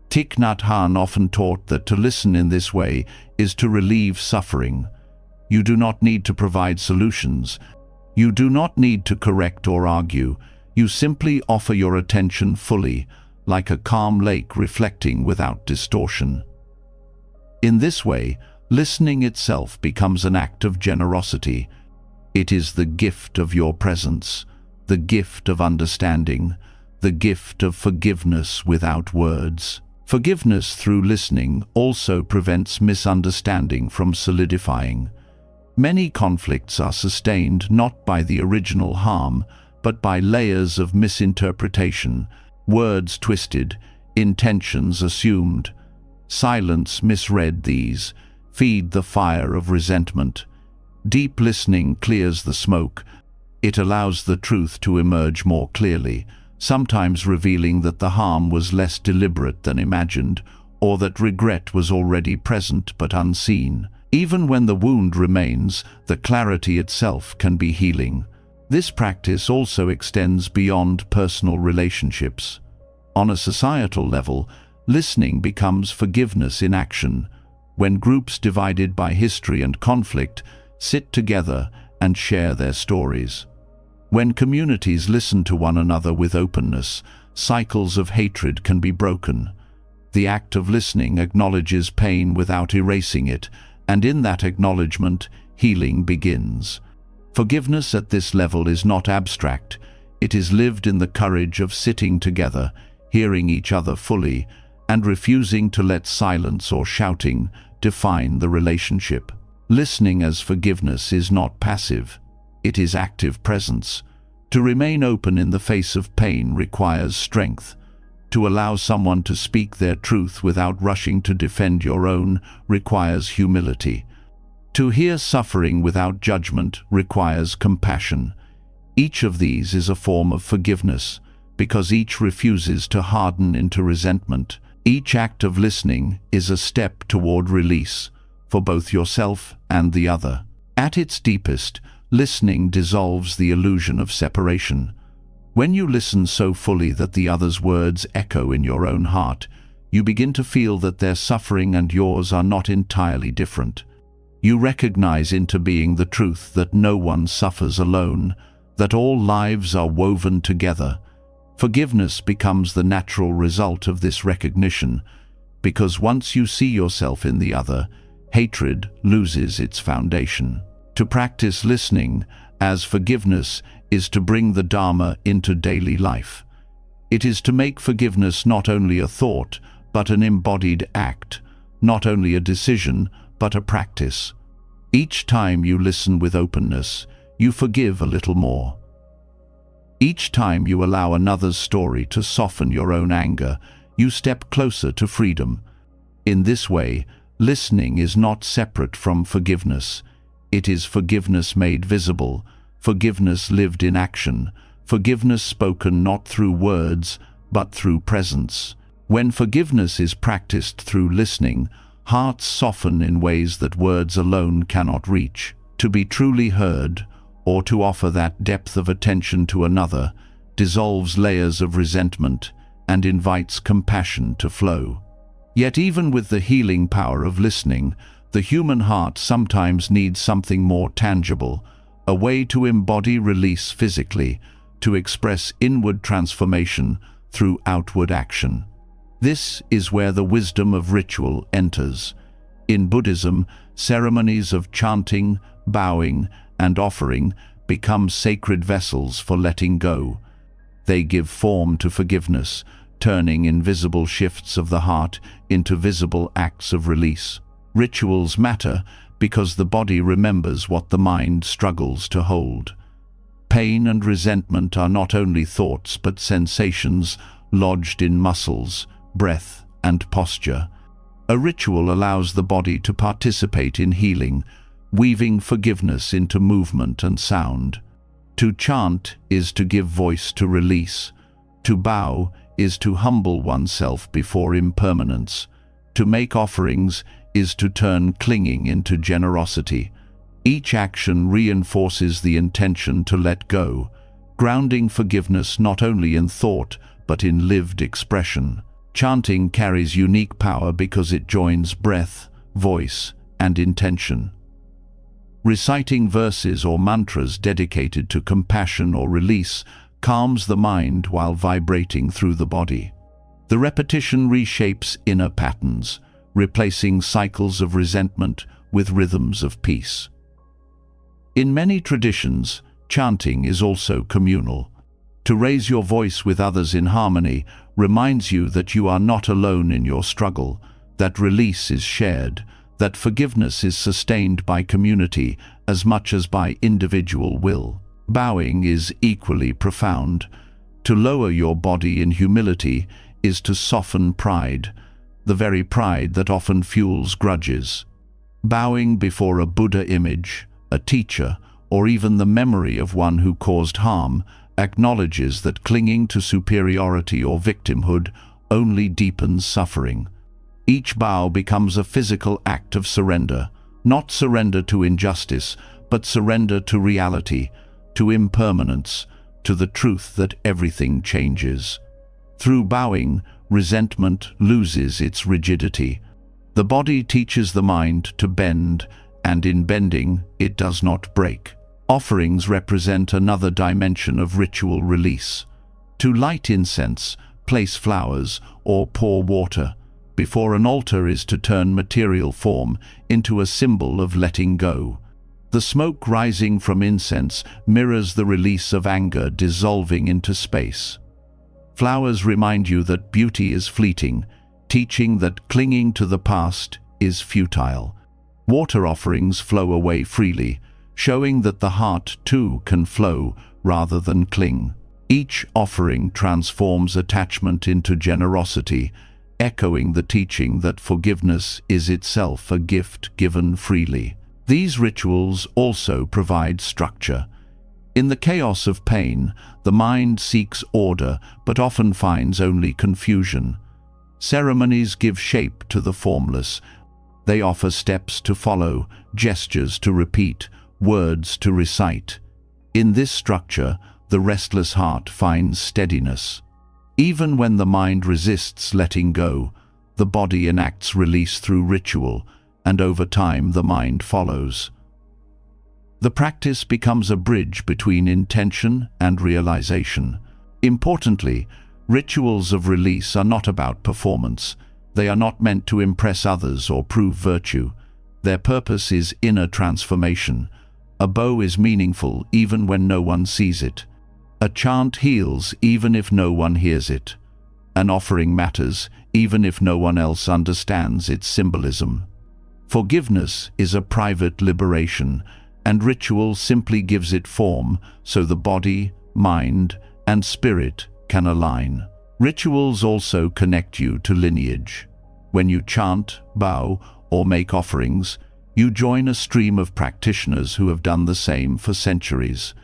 Thich Nhat Hanh often taught that to listen in this way is to relieve suffering. You do not need to provide solutions. You do not need to correct or argue. You simply offer your attention fully, like a calm lake reflecting without distortion. In this way, listening itself becomes an act of generosity. It is the gift of your presence, the gift of understanding, the gift of forgiveness without words. Forgiveness through listening also prevents misunderstanding from solidifying. Many conflicts are sustained not by the original harm, but by layers of misinterpretation, words twisted, intentions assumed. Silence misread these, feed the fire of resentment. Deep listening clears the smoke. It allows the truth to emerge more clearly, sometimes revealing that the harm was less deliberate than imagined, or that regret was already present but unseen. Even when the wound remains, the clarity itself can be healing. This practice also extends beyond personal relationships. On a societal level, listening becomes forgiveness in action. When groups divided by history and conflict sit together and share their stories. When communities listen to one another with openness, cycles of hatred can be broken. The act of listening acknowledges pain without erasing it, and in that acknowledgement, healing begins. Forgiveness at this level is not abstract. It is lived in the courage of sitting together, hearing each other fully, and refusing to let silence or shouting define the relationship. Listening as forgiveness is not passive. It is active presence. To remain open in the face of pain requires strength. To allow someone to speak their truth without rushing to defend your own requires humility. To hear suffering without judgment requires compassion. Each of these is a form of forgiveness, because each refuses to harden into resentment. Each act of listening is a step toward release, for both yourself and the other. At its deepest, listening dissolves the illusion of separation. When you listen so fully that the other's words echo in your own heart, you begin to feel that their suffering and yours are not entirely different. You recognize into being the truth that no one suffers alone, that all lives are woven together. Forgiveness becomes the natural result of this recognition, because once you see yourself in the other, hatred loses its foundation. To practice listening as forgiveness is to bring the Dharma into daily life. It is to make forgiveness not only a thought, but an embodied act, not only a decision, but a practice. Each time you listen with openness, you forgive a little more. Each time you allow another's story to soften your own anger, you step closer to freedom. In this way, listening is not separate from forgiveness. It is forgiveness made visible, forgiveness lived in action, forgiveness spoken not through words, but through presence. When forgiveness is practiced through listening, hearts soften in ways that words alone cannot reach. To be truly heard, or to offer that depth of attention to another, dissolves layers of resentment and invites compassion to flow. Yet even with the healing power of listening, the human heart sometimes needs something more tangible, a way to embody release physically, to express inward transformation through outward action. This is where the wisdom of ritual enters. In Buddhism, ceremonies of chanting, bowing, and offering become sacred vessels for letting go. They give form to forgiveness, turning invisible shifts of the heart into visible acts of release. Rituals matter because the body remembers what the mind struggles to hold. Pain and resentment are not only thoughts but sensations lodged in muscles, breath, and posture. A ritual allows the body to participate in healing, weaving forgiveness into movement and sound. To chant is to give voice to release. To bow is to humble oneself before impermanence. To make offerings is to turn clinging into generosity. Each action reinforces the intention to let go, grounding forgiveness not only in thought but in lived expression. Chanting carries unique power because it joins breath, voice, and intention. Reciting verses or mantras dedicated to compassion or release calms the mind while vibrating through the body. The repetition reshapes inner patterns, replacing cycles of resentment with rhythms of peace. In many traditions, chanting is also communal. To raise your voice with others in harmony reminds you that you are not alone in your struggle, that release is shared, that forgiveness is sustained by community as much as by individual will. Bowing is equally profound. To lower your body in humility is to soften pride, the very pride that often fuels grudges. Bowing before a Buddha image, a teacher, or even the memory of one who caused harm acknowledges that clinging to superiority or victimhood only deepens suffering. Each bow becomes a physical act of surrender, not surrender to injustice, but surrender to reality, to impermanence, to the truth that everything changes. Through bowing, resentment loses its rigidity. The body teaches the mind to bend, and in bending, it does not break. Offerings represent another dimension of ritual release. To light incense, place flowers, or pour water before an altar is to turn material form into a symbol of letting go. The smoke rising from incense mirrors the release of anger dissolving into space. Flowers remind you that beauty is fleeting, teaching that clinging to the past is futile. Water offerings flow away freely, showing that the heart too can flow rather than cling. Each offering transforms attachment into generosity, echoing the teaching that forgiveness is itself a gift given freely. These rituals also provide structure. In the chaos of pain, the mind seeks order but often finds only confusion. Ceremonies give shape to the formless. They offer steps to follow, gestures to repeat, words to recite. In this structure, the restless heart finds steadiness. Even when the mind resists letting go, the body enacts release through ritual, and over time the mind follows. The practice becomes a bridge between intention and realization. Importantly, rituals of release are not about performance. They are not meant to impress others or prove virtue. Their purpose is inner transformation. A bow is meaningful even when no one sees it. A chant heals even if no one hears it. An offering matters even if no one else understands its symbolism. Forgiveness is a private liberation, and ritual simply gives it form so the body, mind, and spirit can align. Rituals also connect you to lineage. When you chant, bow, or make offerings, you join a stream of practitioners who have done the same for centuries.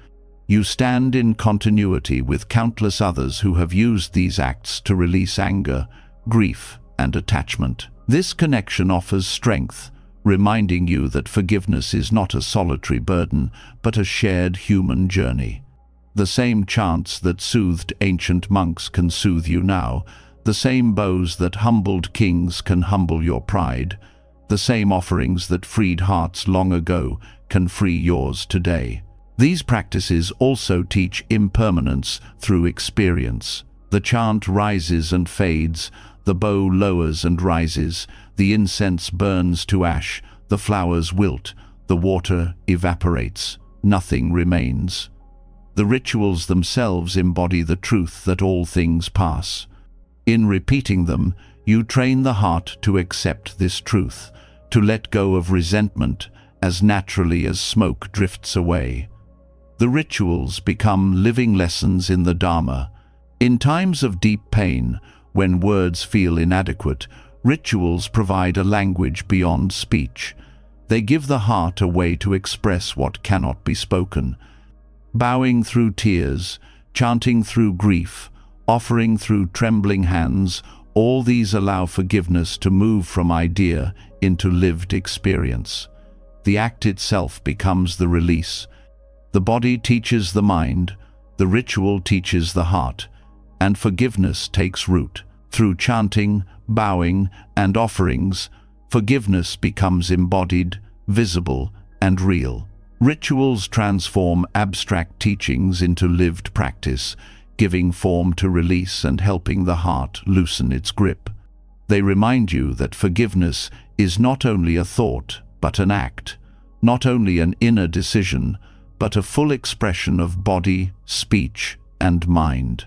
You stand in continuity with countless others who have used these acts to release anger, grief, and attachment. This connection offers strength, reminding you that forgiveness is not a solitary burden, but a shared human journey. The same chants that soothed ancient monks can soothe you now. The same bows that humbled kings can humble your pride. The same offerings that freed hearts long ago can free yours today. These practices also teach impermanence through experience. The chant rises and fades, the bow lowers and rises, the incense burns to ash, the flowers wilt, the water evaporates, nothing remains. The rituals themselves embody the truth that all things pass. In repeating them, you train the heart to accept this truth, to let go of resentment as naturally as smoke drifts away. The rituals become living lessons in the Dharma. In times of deep pain, when words feel inadequate, rituals provide a language beyond speech. They give the heart a way to express what cannot be spoken. Bowing through tears, chanting through grief, offering through trembling hands, all these allow forgiveness to move from idea into lived experience. The act itself becomes the release. The body teaches the mind, the ritual teaches the heart, and forgiveness takes root. Through chanting, bowing, and offerings, forgiveness becomes embodied, visible, and real. Rituals transform abstract teachings into lived practice, giving form to release and helping the heart loosen its grip. They remind you that forgiveness is not only a thought, but an act, not only an inner decision, but a full expression of body, speech, and mind.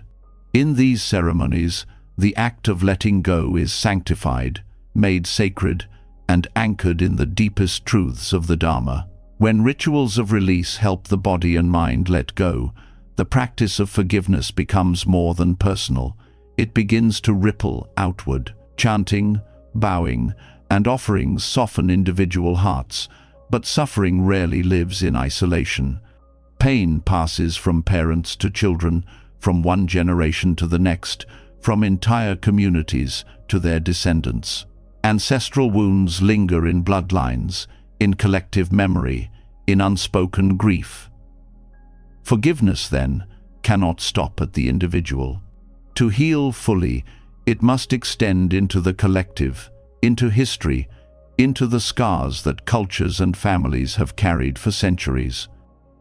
In these ceremonies, the act of letting go is sanctified, made sacred, and anchored in the deepest truths of the Dharma. When rituals of release help the body and mind let go, the practice of forgiveness becomes more than personal. It begins to ripple outward. Chanting, bowing, and offerings soften individual hearts, but suffering rarely lives in isolation. Pain passes from parents to children, from one generation to the next, from entire communities to their descendants. Ancestral wounds linger in bloodlines, in collective memory, in unspoken grief. Forgiveness, then, cannot stop at the individual. To heal fully, it must extend into the collective, into history, into the scars that cultures and families have carried for centuries.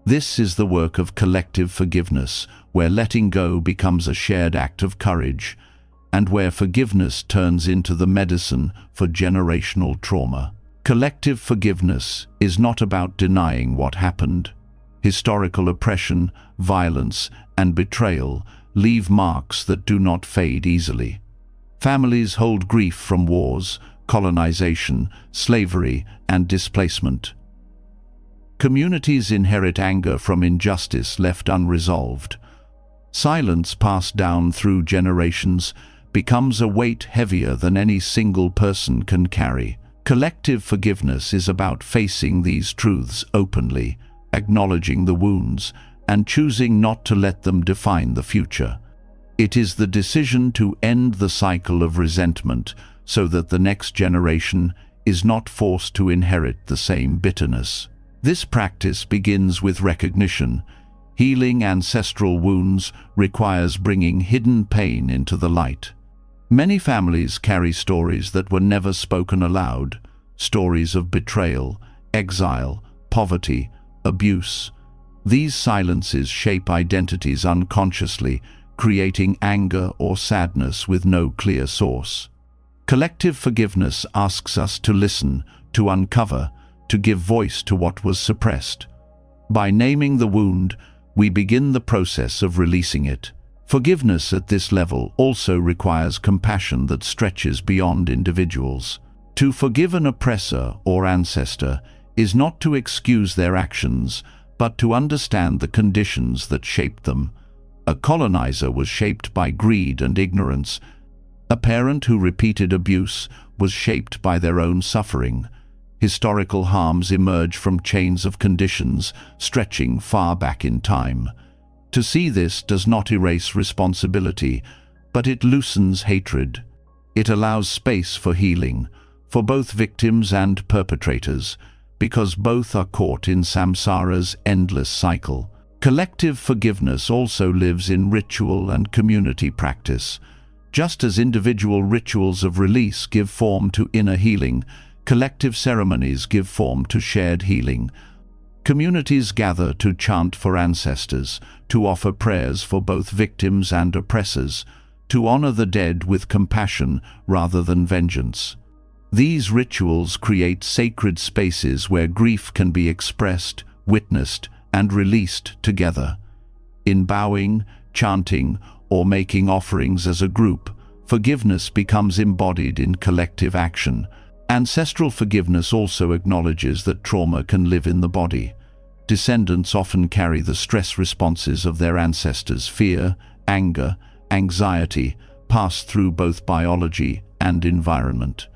This is the work of collective forgiveness, where letting go becomes a shared act of courage, and where forgiveness turns into the medicine for generational trauma. Collective forgiveness is not about denying what happened. Historical oppression, violence, and betrayal leave marks that do not fade easily. Families hold grief from wars, colonization, slavery, and displacement. Communities inherit anger from injustice left unresolved. Silence passed down through generations becomes a weight heavier than any single person can carry. Collective forgiveness is about facing these truths openly, acknowledging the wounds, and choosing not to let them define the future. It is the decision to end the cycle of resentment so that the next generation is not forced to inherit the same bitterness. This practice begins with recognition. Healing ancestral wounds requires bringing hidden pain into the light. Many families carry stories that were never spoken aloud, stories of betrayal, exile, poverty, abuse. These silences shape identities unconsciously, creating anger or sadness with no clear source. Collective forgiveness asks us to listen, to uncover, to give voice to what was suppressed. By naming the wound, we begin the process of releasing it. Forgiveness at this level also requires compassion that stretches beyond individuals. To forgive an oppressor or ancestor is not to excuse their actions, but to understand the conditions that shaped them. A colonizer was shaped by greed and ignorance. A parent who repeated abuse was shaped by their own suffering. Historical harms emerge from chains of conditions stretching far back in time. To see this does not erase responsibility, but it loosens hatred. It allows space for healing, for both victims and perpetrators, because both are caught in samsara's endless cycle. Collective forgiveness also lives in ritual and community practice. Just as individual rituals of release give form to inner healing, collective ceremonies give form to shared healing. Communities gather to chant for ancestors, to offer prayers for both victims and oppressors, to honor the dead with compassion rather than vengeance. These rituals create sacred spaces where grief can be expressed, witnessed, and released together. In bowing, chanting, or making offerings as a group, forgiveness becomes embodied in collective action. Ancestral forgiveness also acknowledges that trauma can live in the body. Descendants often carry the stress responses of their ancestors: fear, anger, anxiety, passed through both biology and environment.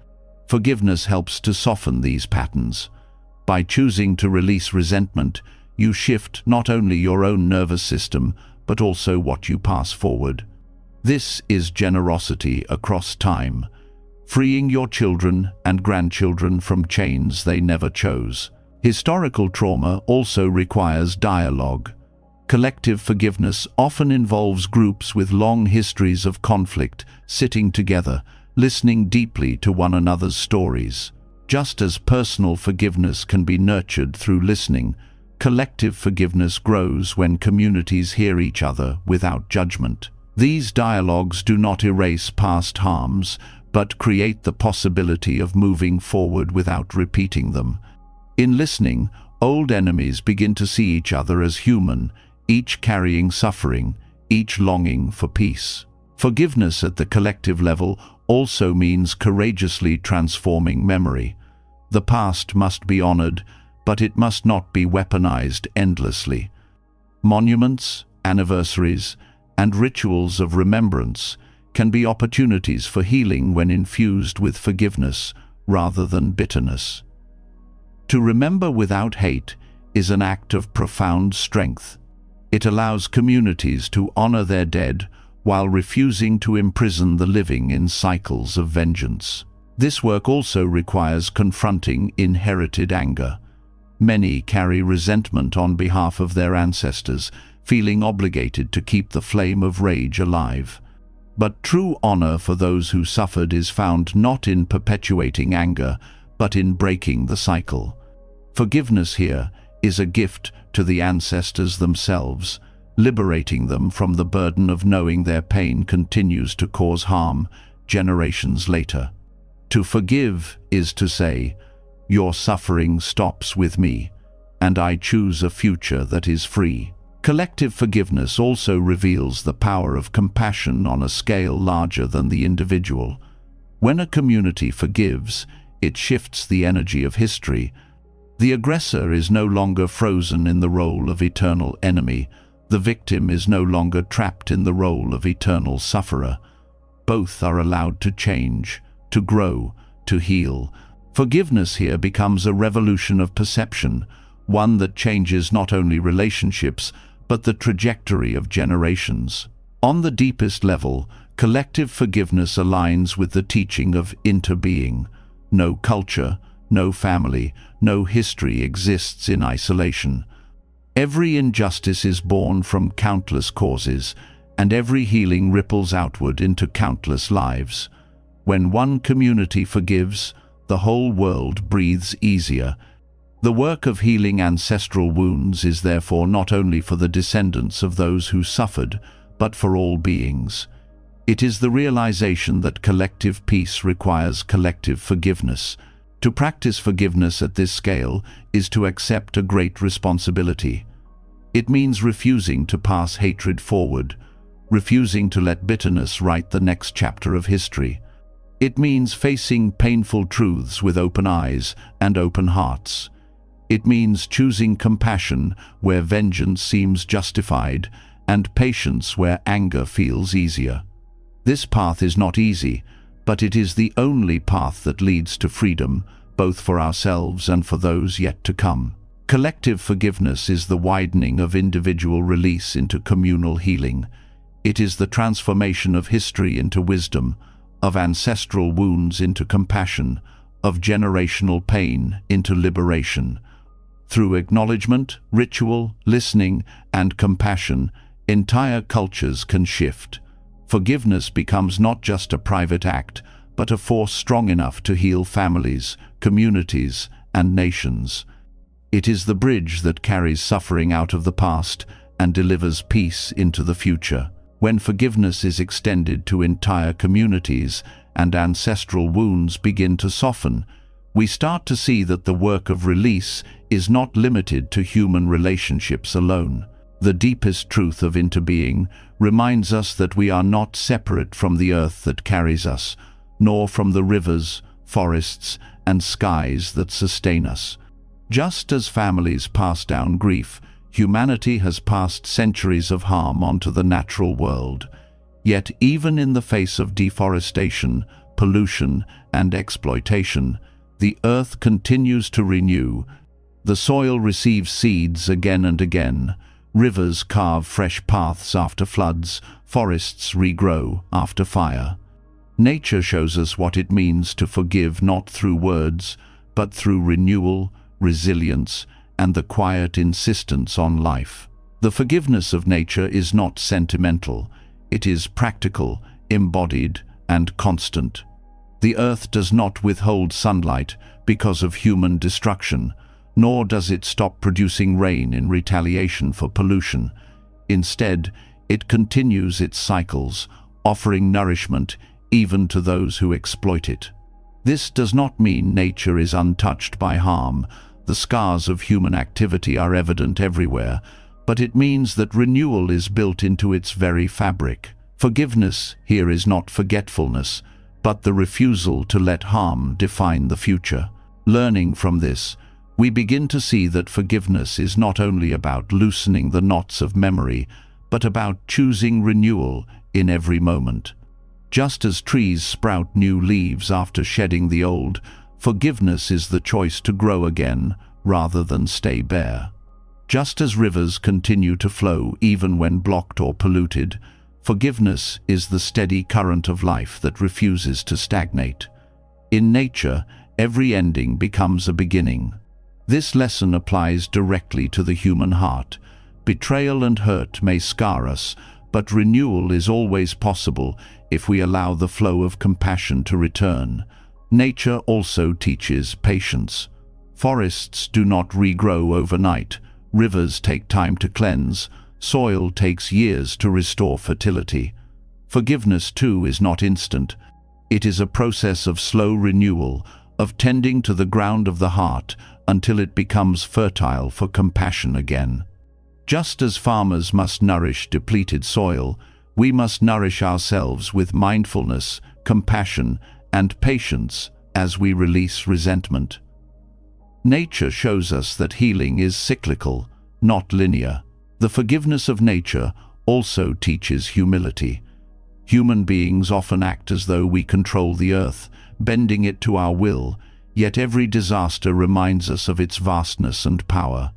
Forgiveness helps to soften these patterns. By choosing to release resentment, you shift not only your own nervous system, but also what you pass forward. This is generosity across time, freeing your children and grandchildren from chains they never chose. Historical trauma also requires dialogue. Collective forgiveness often involves groups with long histories of conflict sitting together, listening deeply to one another's stories. Just as personal forgiveness can be nurtured through listening, collective forgiveness grows when communities hear each other without judgment. These dialogues do not erase past harms, but create the possibility of moving forward without repeating them. In listening, old enemies begin to see each other as human, each carrying suffering, each longing for peace. Forgiveness at the collective level also means courageously transforming memory. The past must be honored, but it must not be weaponized endlessly. Monuments, anniversaries, and rituals of remembrance can be opportunities for healing when infused with forgiveness rather than bitterness. To remember without hate is an act of profound strength. It allows communities to honor their dead while refusing to imprison the living in cycles of vengeance. This work also requires confronting inherited anger. Many carry resentment on behalf of their ancestors, feeling obligated to keep the flame of rage alive. But true honor for those who suffered is found not in perpetuating anger, but in breaking the cycle. Forgiveness here is a gift to the ancestors themselves, liberating them from the burden of knowing their pain continues to cause harm generations later. To forgive is to say, "Your suffering stops with me, and I choose a future that is free." Collective forgiveness also reveals the power of compassion on a scale larger than the individual. When a community forgives, it shifts the energy of history. The aggressor is no longer frozen in the role of eternal enemy. The victim is no longer trapped in the role of eternal sufferer. Both are allowed to change, to grow, to heal. Forgiveness here becomes a revolution of perception, one that changes not only relationships, but the trajectory of generations. On the deepest level, collective forgiveness aligns with the teaching of interbeing. No culture, no family, no history exists in isolation. Every injustice is born from countless causes, and every healing ripples outward into countless lives. When one community forgives, the whole world breathes easier. The work of healing ancestral wounds is therefore not only for the descendants of those who suffered, but for all beings. It is the realization that collective peace requires collective forgiveness. To practice forgiveness at this scale is to accept a great responsibility. It means refusing to pass hatred forward, refusing to let bitterness write the next chapter of history. It means facing painful truths with open eyes and open hearts. It means choosing compassion where vengeance seems justified and patience where anger feels easier. This path is not easy, but it is the only path that leads to freedom, both for ourselves and for those yet to come. Collective forgiveness is the widening of individual release into communal healing. It is the transformation of history into wisdom, of ancestral wounds into compassion, of generational pain into liberation. Through acknowledgement, ritual, listening, and compassion, entire cultures can shift. Forgiveness becomes not just a private act, but a force strong enough to heal families, communities, and nations. It is the bridge that carries suffering out of the past and delivers peace into the future. When forgiveness is extended to entire communities and ancestral wounds begin to soften, we start to see that the work of release is not limited to human relationships alone. The deepest truth of interbeing reminds us that we are not separate from the earth that carries us, nor from the rivers, forests, and skies that sustain us. Just as families pass down grief, humanity has passed centuries of harm onto the natural world. Yet even in the face of deforestation, pollution, and exploitation, the earth continues to renew. The soil receives seeds again and again. Rivers carve fresh paths after floods. Forests regrow after fire. Nature shows us what it means to forgive not through words, but through renewal, resilience, and the quiet insistence on life. The forgiveness of nature is not sentimental. It is practical, embodied, and constant. The earth does not withhold sunlight because of human destruction, nor does it stop producing rain in retaliation for pollution. Instead, it continues its cycles, offering nourishment even to those who exploit it. This does not mean nature is untouched by harm. The scars of human activity are evident everywhere, but it means that renewal is built into its very fabric. Forgiveness here is not forgetfulness, but the refusal to let harm define the future. Learning from this, we begin to see that forgiveness is not only about loosening the knots of memory, but about choosing renewal in every moment. Just as trees sprout new leaves after shedding the old, forgiveness is the choice to grow again rather than stay bare. Just as rivers continue to flow even when blocked or polluted, forgiveness is the steady current of life that refuses to stagnate. In nature, every ending becomes a beginning. This lesson applies directly to the human heart. Betrayal and hurt may scar us, but renewal is always possible if we allow the flow of compassion to return. Nature also teaches patience. Forests do not regrow overnight. Rivers take time to cleanse. Soil takes years to restore fertility. Forgiveness, too, is not instant. It is a process of slow renewal, of tending to the ground of the heart until it becomes fertile for compassion again. Just as farmers must nourish depleted soil, we must nourish ourselves with mindfulness, compassion, and patience as we release resentment. Nature shows us that healing is cyclical, not linear. The forgiveness of nature also teaches humility. Human beings often act as though we control the earth, bending it to our will, yet every disaster reminds us of its vastness and power.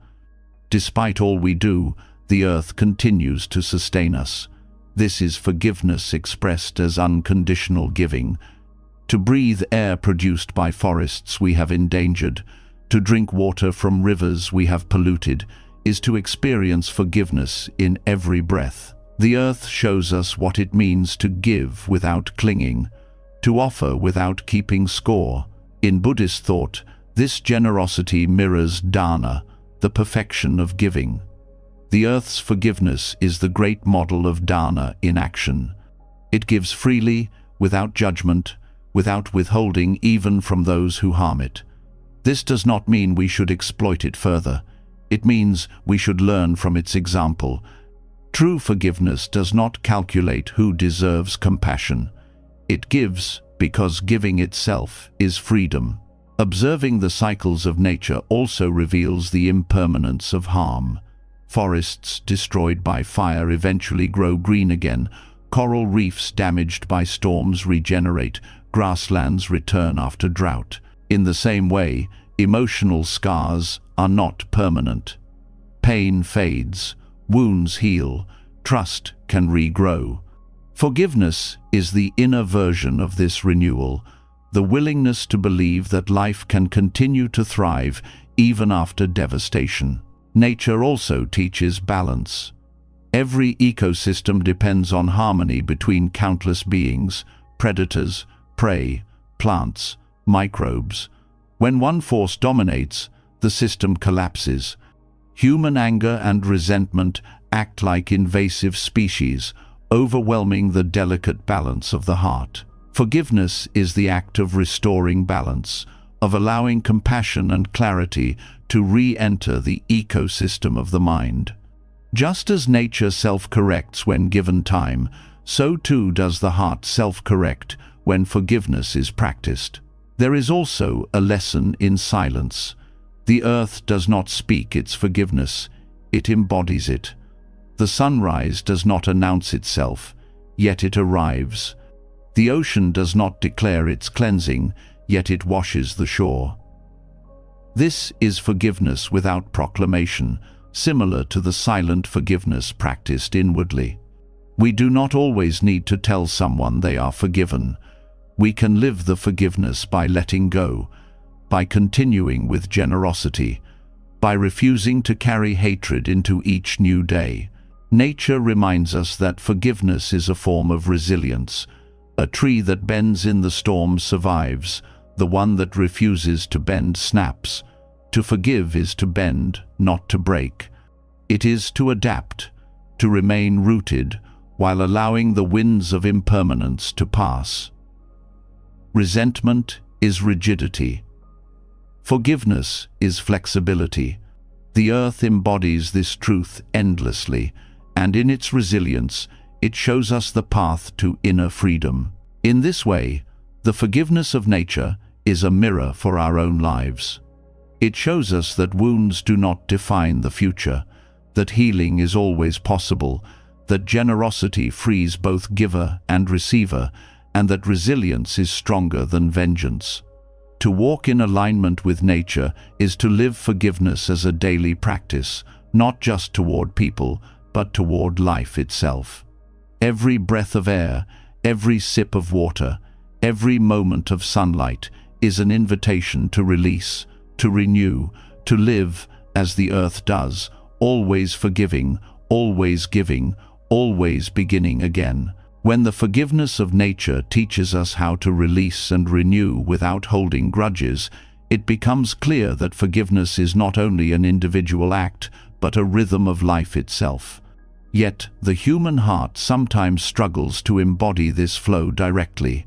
Despite all we do, the earth continues to sustain us. This is forgiveness expressed as unconditional giving. To breathe air produced by forests we have endangered, to drink water from rivers we have polluted, is to experience forgiveness in every breath. The earth shows us what it means to give without clinging, to offer without keeping score. In Buddhist thought, this generosity mirrors dana, the perfection of giving. The earth's forgiveness is the great model of dana in action. It gives freely, without judgment, without withholding even from those who harm it. This does not mean we should exploit it further. It means we should learn from its example. True forgiveness does not calculate who deserves compassion. It gives because giving itself is freedom. Observing the cycles of nature also reveals the impermanence of harm. Forests destroyed by fire eventually grow green again. Coral reefs damaged by storms regenerate. Grasslands return after drought. In the same way, emotional scars are not permanent. Pain fades, wounds heal, trust can regrow. Forgiveness is the inner version of this renewal, the willingness to believe that life can continue to thrive even after devastation. Nature also teaches balance. Every ecosystem depends on harmony between countless beings, predators, prey, plants, microbes. When one force dominates, the system collapses. Human anger and resentment act like invasive species, overwhelming the delicate balance of the heart. Forgiveness is the act of restoring balance, of allowing compassion and clarity to re-enter the ecosystem of the mind. Just as nature self-corrects when given time, so too does the heart self-correct when forgiveness is practiced. There is also a lesson in silence. The earth does not speak its forgiveness, it embodies it. The sunrise does not announce itself, yet it arrives. The ocean does not declare its cleansing, yet it washes the shore. This is forgiveness without proclamation, similar to the silent forgiveness practiced inwardly. We do not always need to tell someone they are forgiven. We can live the forgiveness by letting go, by continuing with generosity, by refusing to carry hatred into each new day. Nature reminds us that forgiveness is a form of resilience. A tree that bends in the storm survives. The one that refuses to bend snaps. To forgive is to bend, not to break. It is to adapt, to remain rooted, while allowing the winds of impermanence to pass. Resentment is rigidity. Forgiveness is flexibility. The earth embodies this truth endlessly, and in its resilience, it shows us the path to inner freedom. In this way, the forgiveness of nature is a mirror for our own lives. It shows us that wounds do not define the future, that healing is always possible, that generosity frees both giver and receiver, and that resilience is stronger than vengeance. To walk in alignment with nature is to live forgiveness as a daily practice, not just toward people, but toward life itself. Every breath of air, every sip of water, every moment of sunlight is an invitation to release, to renew, to live as the earth does, always forgiving, always giving, always beginning again. When the forgiveness of nature teaches us how to release and renew without holding grudges, it becomes clear that forgiveness is not only an individual act, but a rhythm of life itself. Yet, the human heart sometimes struggles to embody this flow directly.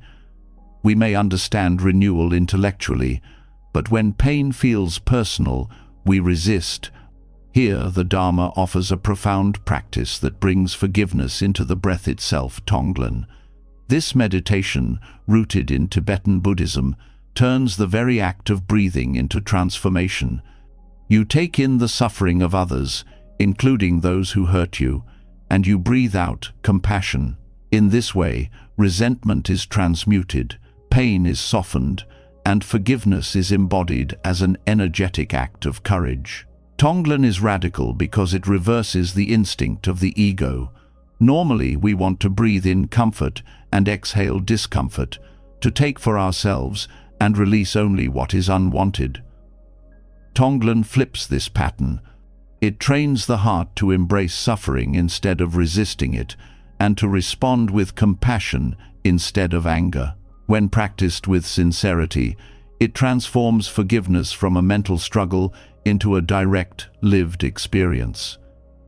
We may understand renewal intellectually, but when pain feels personal, we resist. Here, the Dharma offers a profound practice that brings forgiveness into the breath itself, Tonglen. This meditation, rooted in Tibetan Buddhism, turns the very act of breathing into transformation. You take in the suffering of others, including those who hurt you, and you breathe out compassion. In this way, resentment is transmuted, pain is softened, and forgiveness is embodied as an energetic act of courage. Tonglen is radical because it reverses the instinct of the ego. Normally, we want to breathe in comfort and exhale discomfort, to take for ourselves and release only what is unwanted. Tonglen flips this pattern. It trains the heart to embrace suffering instead of resisting it, and to respond with compassion instead of anger. When practiced with sincerity, it transforms forgiveness from a mental struggle into a direct, lived experience.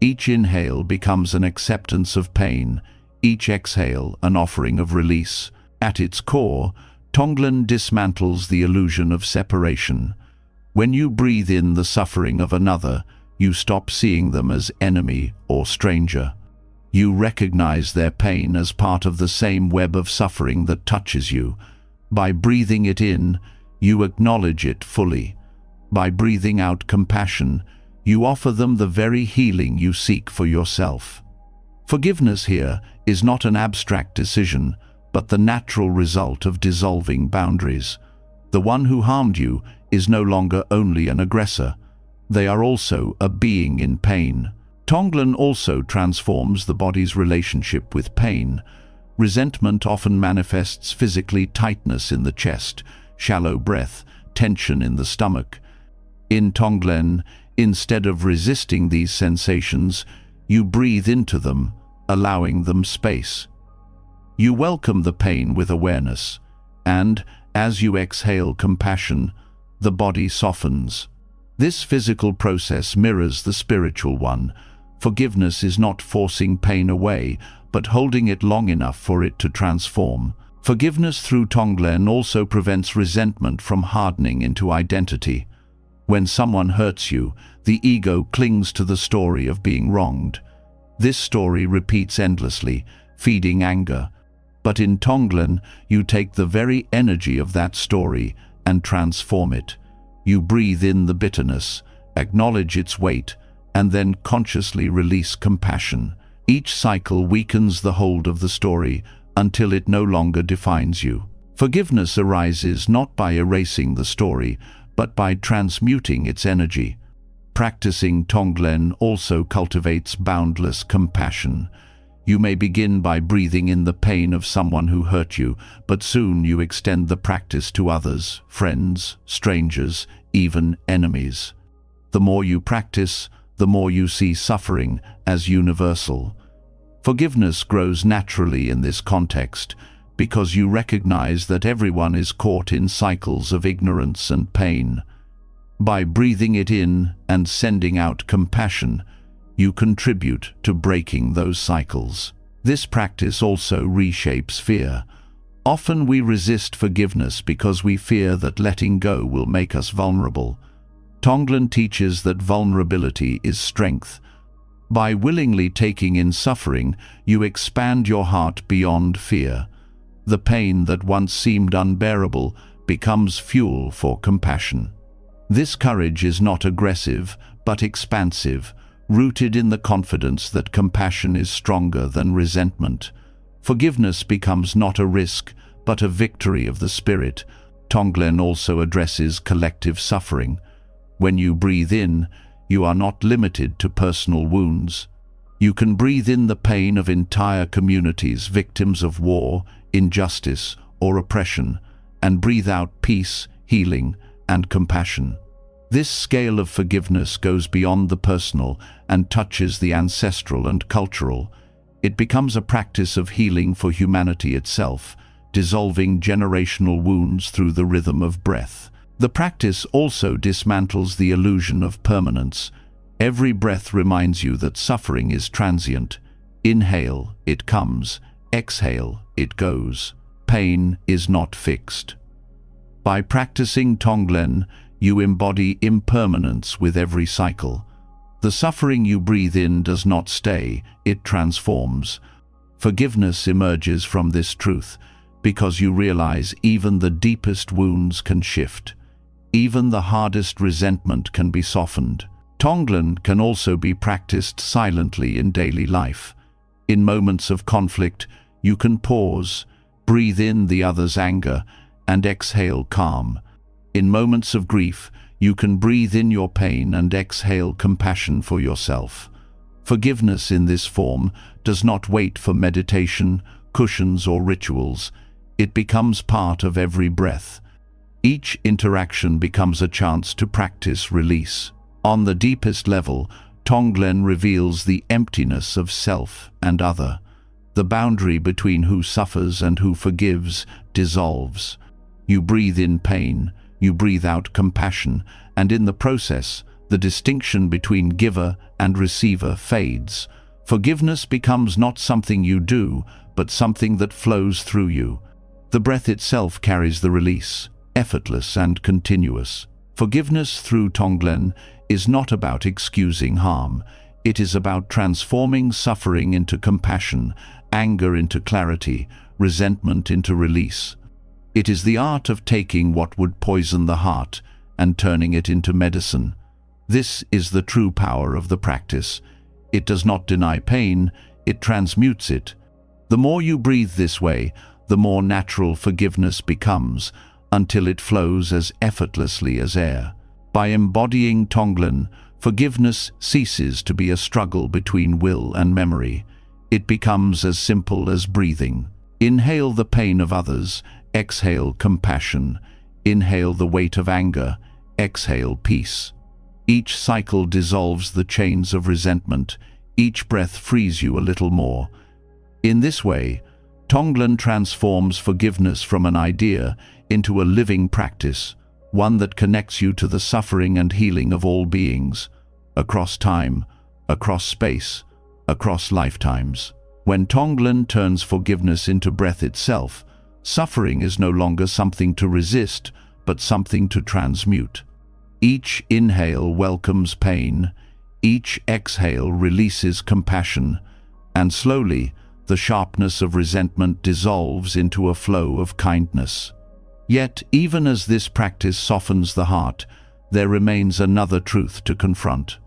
Each inhale becomes an acceptance of pain, each exhale an offering of release. At its core, Tonglen dismantles the illusion of separation. When you breathe in the suffering of another, you stop seeing them as enemy or stranger. You recognize their pain as part of the same web of suffering that touches you. By breathing it in, you acknowledge it fully. By breathing out compassion, you offer them the very healing you seek for yourself. Forgiveness here is not an abstract decision, but the natural result of dissolving boundaries. The one who harmed you is no longer only an aggressor. They are also a being in pain. Tonglen also transforms the body's relationship with pain. Resentment often manifests physically: tightness in the chest, shallow breath, tension in the stomach. In Tonglen, instead of resisting these sensations, you breathe into them, allowing them space. You welcome the pain with awareness, and, as you exhale compassion, the body softens. This physical process mirrors the spiritual one. Forgiveness is not forcing pain away, but holding it long enough for it to transform. Forgiveness through Tonglen also prevents resentment from hardening into identity. When someone hurts you, the ego clings to the story of being wronged. This story repeats endlessly, feeding anger. But in Tonglen, you take the very energy of that story and transform it. You breathe in the bitterness, acknowledge its weight, and then consciously release compassion. Each cycle weakens the hold of the story until it no longer defines you. Forgiveness arises not by erasing the story, but by transmuting its energy. Practicing Tonglen also cultivates boundless compassion. You may begin by breathing in the pain of someone who hurt you, but soon you extend the practice to others, friends, strangers, even enemies. The more you practice, the more you see suffering as universal. Forgiveness grows naturally in this context, because you recognize that everyone is caught in cycles of ignorance and pain. By breathing it in and sending out compassion, you contribute to breaking those cycles. This practice also reshapes fear. Often we resist forgiveness because we fear that letting go will make us vulnerable. Tonglen teaches that vulnerability is strength. By willingly taking in suffering, you expand your heart beyond fear. The pain that once seemed unbearable becomes fuel for compassion. This courage is not aggressive, but expansive, rooted in the confidence that compassion is stronger than resentment. Forgiveness becomes not a risk, but a victory of the spirit. Tonglen also addresses collective suffering. When you breathe in, you are not limited to personal wounds. You can breathe in the pain of entire communities, victims of war, injustice, or oppression, and breathe out peace, healing, and compassion. This scale of forgiveness goes beyond the personal and touches the ancestral and cultural. It becomes a practice of healing for humanity itself, dissolving generational wounds through the rhythm of breath. The practice also dismantles the illusion of permanence. Every breath reminds you that suffering is transient. Inhale, it comes. Exhale, it goes. Pain is not fixed. By practicing Tonglen, you embody impermanence with every cycle. The suffering you breathe in does not stay, it transforms. Forgiveness emerges from this truth, because you realize even the deepest wounds can shift. Even the hardest resentment can be softened. Tonglen can also be practiced silently in daily life. In moments of conflict, you can pause, breathe in the other's anger, and exhale calm. In moments of grief, you can breathe in your pain and exhale compassion for yourself. Forgiveness in this form does not wait for meditation, cushions, or rituals. It becomes part of every breath. Each interaction becomes a chance to practice release. On the deepest level, Tonglen reveals the emptiness of self and other. The boundary between who suffers and who forgives dissolves. You breathe in pain, you breathe out compassion, and in the process, the distinction between giver and receiver fades. Forgiveness becomes not something you do, but something that flows through you. The breath itself carries the release, effortless and continuous. Forgiveness through Tonglen is not about excusing harm. It is about transforming suffering into compassion, anger into clarity, resentment into release. It is the art of taking what would poison the heart and turning it into medicine. This is the true power of the practice. It does not deny pain, it transmutes it. The more you breathe this way, the more natural forgiveness becomes, until it flows as effortlessly as air. By embodying Tonglen, forgiveness ceases to be a struggle between will and memory. It becomes as simple as breathing. Inhale the pain of others, exhale compassion. Inhale the weight of anger, exhale peace. Each cycle dissolves the chains of resentment. Each breath frees you a little more. In this way, Tonglen transforms forgiveness from an idea into a living practice, one that connects you to the suffering and healing of all beings, across time, across space, across lifetimes. When Tonglen turns forgiveness into breath itself, suffering is no longer something to resist, but something to transmute. Each inhale welcomes pain, each exhale releases compassion, and slowly, the sharpness of resentment dissolves into a flow of kindness. Yet, even as this practice softens the heart, there remains another truth to confront.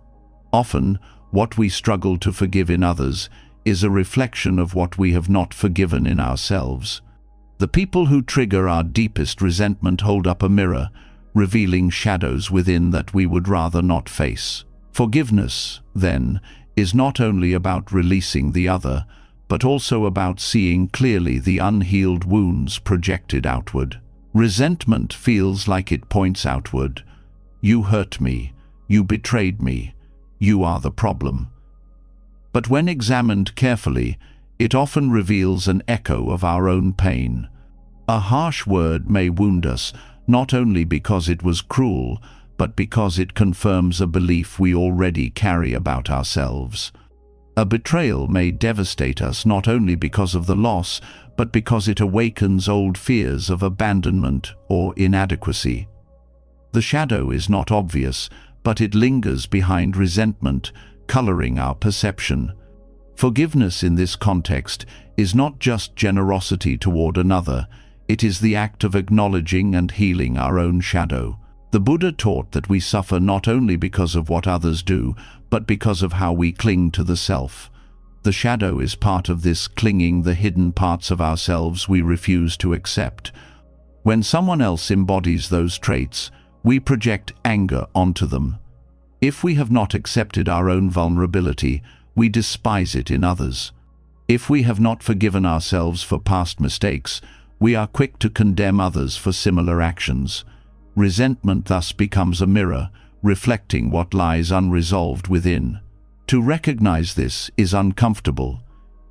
Often, what we struggle to forgive in others is a reflection of what we have not forgiven in ourselves. The people who trigger our deepest resentment hold up a mirror, revealing shadows within that we would rather not face. Forgiveness, then, is not only about releasing the other, but also about seeing clearly the unhealed wounds projected outward. Resentment feels like it points outward. You hurt me. You betrayed me. You are the problem. But when examined carefully, it often reveals an echo of our own pain. A harsh word may wound us, not only because it was cruel, but because it confirms a belief we already carry about ourselves. A betrayal may devastate us not only because of the loss, but because it awakens old fears of abandonment or inadequacy. The shadow is not obvious, but it lingers behind resentment, coloring our perception. Forgiveness in this context is not just generosity toward another, It is the act of acknowledging and healing our own shadow. The Buddha taught that we suffer not only because of what others do, but because of how we cling to the self. The shadow is part of this clinging, the hidden parts of ourselves we refuse to accept. When someone else embodies those traits, we project anger onto them. If we have not accepted our own vulnerability, we despise it in others. If we have not forgiven ourselves for past mistakes, we are quick to condemn others for similar actions. Resentment thus becomes a mirror, reflecting what lies unresolved within. To recognize this is uncomfortable.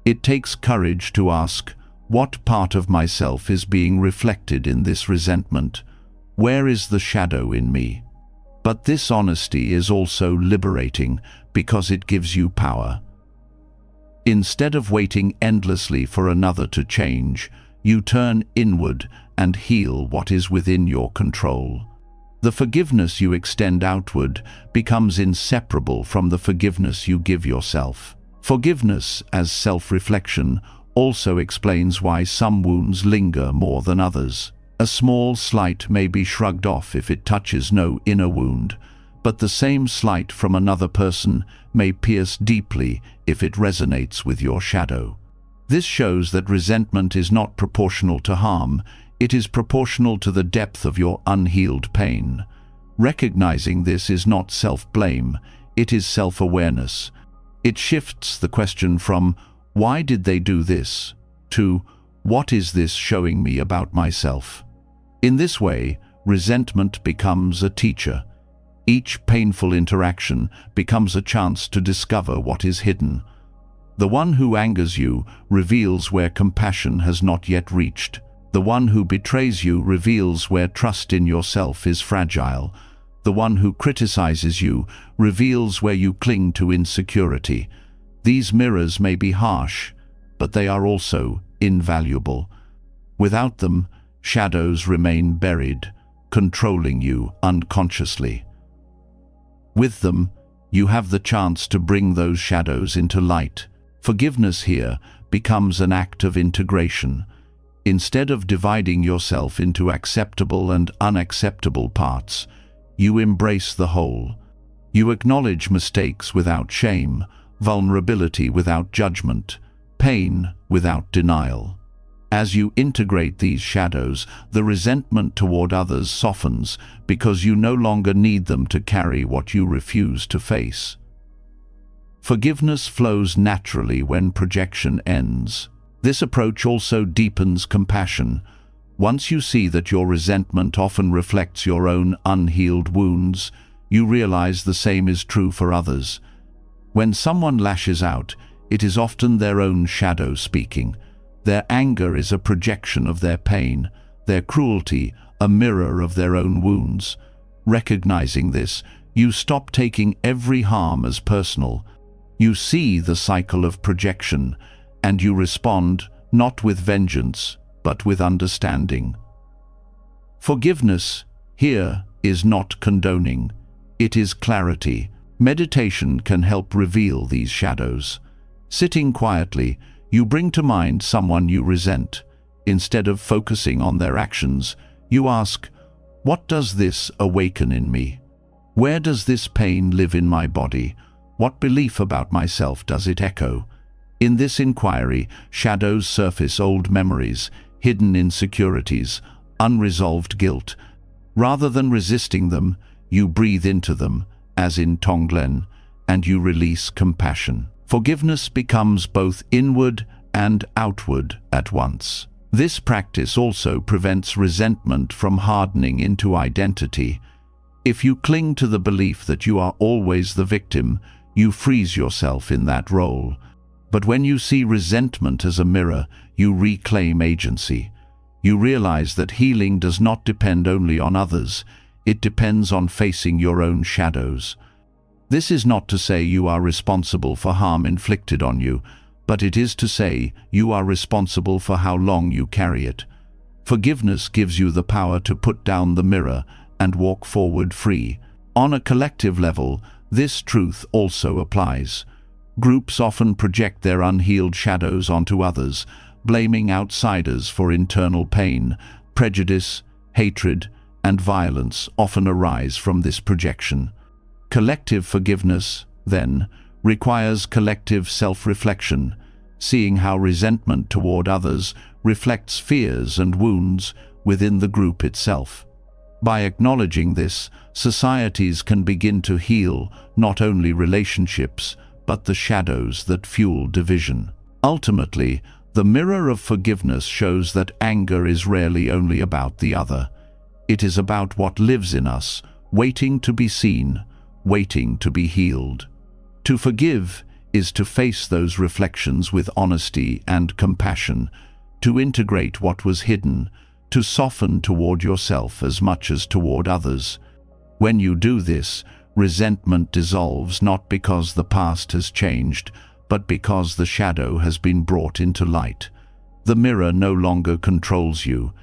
It takes courage to ask, what part of myself is being reflected in this resentment? Where is the shadow in me? But this honesty is also liberating because it gives you power. Instead of waiting endlessly for another to change, you turn inward and heal what is within your control. The forgiveness you extend outward becomes inseparable from the forgiveness you give yourself. Forgiveness as self-reflection also explains why some wounds linger more than others. A small slight may be shrugged off if it touches no inner wound, but the same slight from another person may pierce deeply if it resonates with your shadow. This shows that resentment is not proportional to harm, it is proportional to the depth of your unhealed pain. Recognizing this is not self-blame, it is self-awareness. It shifts the question from, "Why did they do this?" to, "What is this showing me about myself?" In this way, resentment becomes a teacher. Each painful interaction becomes a chance to discover what is hidden. The one who angers you reveals where compassion has not yet reached. The one who betrays you reveals where trust in yourself is fragile. The one who criticizes you reveals where you cling to insecurity. These mirrors may be harsh, but they are also invaluable. Without them, shadows remain buried, controlling you unconsciously. With them, you have the chance to bring those shadows into light. Forgiveness here becomes an act of integration. Instead of dividing yourself into acceptable and unacceptable parts, you embrace the whole. You acknowledge mistakes without shame, vulnerability without judgment, pain without denial. As you integrate these shadows, the resentment toward others softens because you no longer need them to carry what you refuse to face. Forgiveness flows naturally when projection ends. This approach also deepens compassion. Once you see that your resentment often reflects your own unhealed wounds, you realize the same is true for others. When someone lashes out, it is often their own shadow speaking. Their anger is a projection of their pain, their cruelty a mirror of their own wounds. Recognizing this, you stop taking every harm as personal. You see the cycle of projection, and you respond not with vengeance, but with understanding. Forgiveness here is not condoning, it is clarity. Meditation can help reveal these shadows. Sitting quietly, you bring to mind someone you resent. Instead of focusing on their actions, you ask, "What does this awaken in me? Where does this pain live in my body? What belief about myself does it echo?" In this inquiry, shadows surface old memories, hidden insecurities, unresolved guilt. Rather than resisting them, you breathe into them, as in Tonglen, and you release compassion. Forgiveness becomes both inward and outward at once. This practice also prevents resentment from hardening into identity. If you cling to the belief that you are always the victim, you freeze yourself in that role. But when you see resentment as a mirror, you reclaim agency. You realize that healing does not depend only on others, it depends on facing your own shadows. This is not to say you are responsible for harm inflicted on you, but it is to say you are responsible for how long you carry it. Forgiveness gives you the power to put down the mirror and walk forward free. On a collective level, this truth also applies. Groups often project their unhealed shadows onto others, blaming outsiders for internal pain. Prejudice, hatred, and violence often arise from this projection. Collective forgiveness, then, requires collective self-reflection, seeing how resentment toward others reflects fears and wounds within the group itself. By acknowledging this, societies can begin to heal not only relationships, but the shadows that fuel division. Ultimately, the mirror of forgiveness shows that anger is rarely only about the other. It is about what lives in us, waiting to be seen, waiting to be healed. To forgive is to face those reflections with honesty and compassion, to integrate what was hidden, to soften toward yourself as much as toward others. When you do this, resentment dissolves not because the past has changed, but because the shadow has been brought into light. The mirror no longer controls you.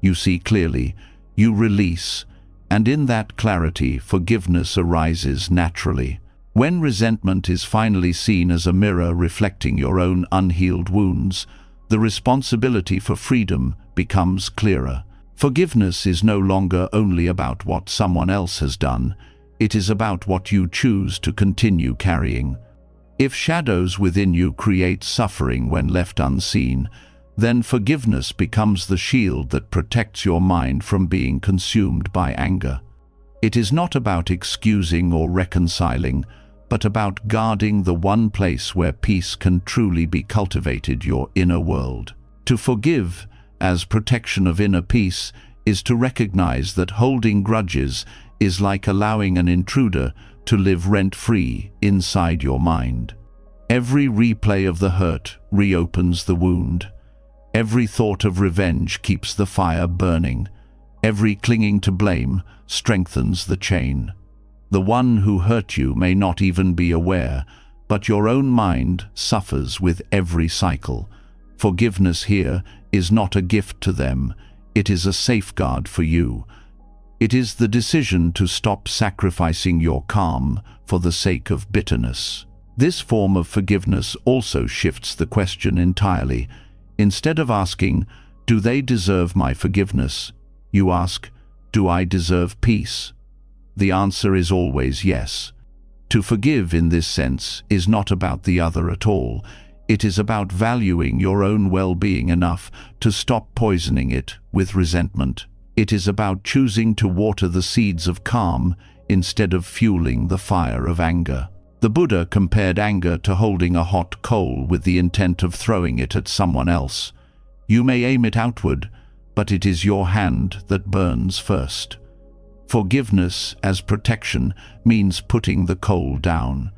You see clearly, you release, and in that clarity, forgiveness arises naturally. When resentment is finally seen as a mirror reflecting your own unhealed wounds, the responsibility for freedom becomes clearer. Forgiveness is no longer only about what someone else has done, it is about what you choose to continue carrying. If shadows within you create suffering when left unseen, then forgiveness becomes the shield that protects your mind from being consumed by anger. It is not about excusing or reconciling, but about guarding the one place where peace can truly be cultivated, your inner world. To forgive, as protection of inner peace, is to recognize that holding grudges is like allowing an intruder to live rent-free inside your mind. Every replay of the hurt reopens the wound. Every thought of revenge keeps the fire burning. Every clinging to blame strengthens the chain. The one who hurt you may not even be aware, but your own mind suffers with every cycle. Forgiveness here is not a gift to them, it is a safeguard for you. It is the decision to stop sacrificing your calm for the sake of bitterness. This form of forgiveness also shifts the question entirely. Instead of asking, "Do they deserve my forgiveness?" you ask, "Do I deserve peace?" The answer is always yes. To forgive in this sense is not about the other at all. It is about valuing your own well-being enough to stop poisoning it with resentment. It is about choosing to water the seeds of calm instead of fueling the fire of anger. The Buddha compared anger to holding a hot coal with the intent of throwing it at someone else. You may aim it outward, but it is your hand that burns first. Forgiveness as protection means putting the coal down.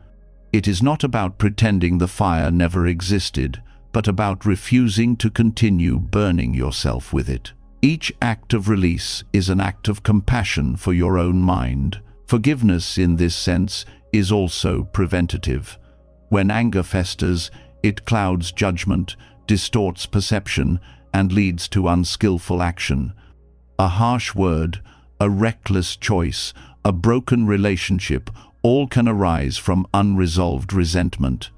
It is not about pretending the fire never existed, but about refusing to continue burning yourself with it. Each act of release is an act of compassion for your own mind. Forgiveness in this sense is also preventative. When anger festers, it clouds judgment, distorts perception, and leads to unskillful action. A harsh word, a reckless choice, a broken relationship, all can arise from unresolved resentment.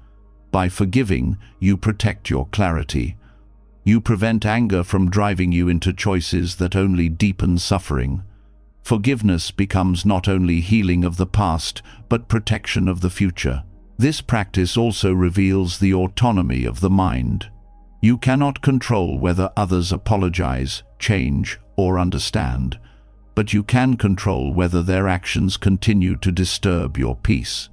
By forgiving, you protect your clarity. You prevent anger from driving you into choices that only deepen suffering. Forgiveness becomes not only healing of the past, but protection of the future. This practice also reveals the autonomy of the mind. You cannot control whether others apologize, change, or understand, but you can control whether their actions continue to disturb your peace.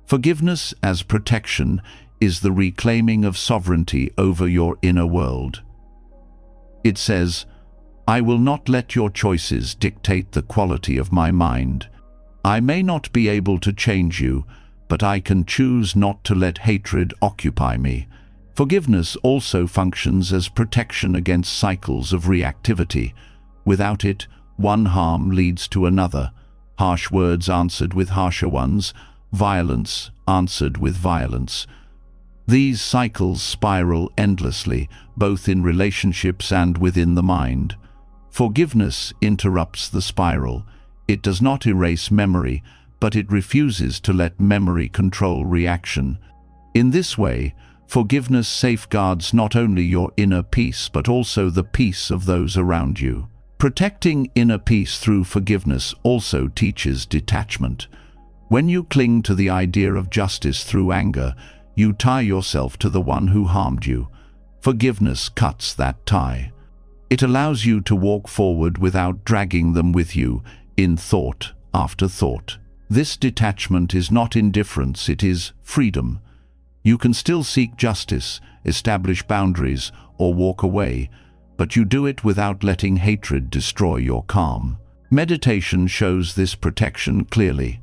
Forgiveness as protection is the reclaiming of sovereignty over your inner world. It says, "I will not let your choices dictate the quality of my mind. I may not be able to change you, but I can choose not to let hatred occupy me." Forgiveness also functions as protection against cycles of reactivity. Without it, one harm leads to another. Harsh words answered with harsher ones, violence answered with violence. These cycles spiral endlessly, both in relationships and within the mind. Forgiveness interrupts the spiral. It does not erase memory, but it refuses to let memory control reaction. In this way, Forgiveness safeguards not only your inner peace but also the peace of those around you. Protecting inner peace through forgiveness also teaches detachment. When you cling to the idea of justice through anger, you tie yourself to the one who harmed you. Forgiveness cuts that tie. It allows you to walk forward without dragging them with you in thought after thought. This detachment is not indifference, it is freedom. You can still seek justice, establish boundaries, or walk away, but you do it without letting hatred destroy your calm. Meditation shows this protection clearly.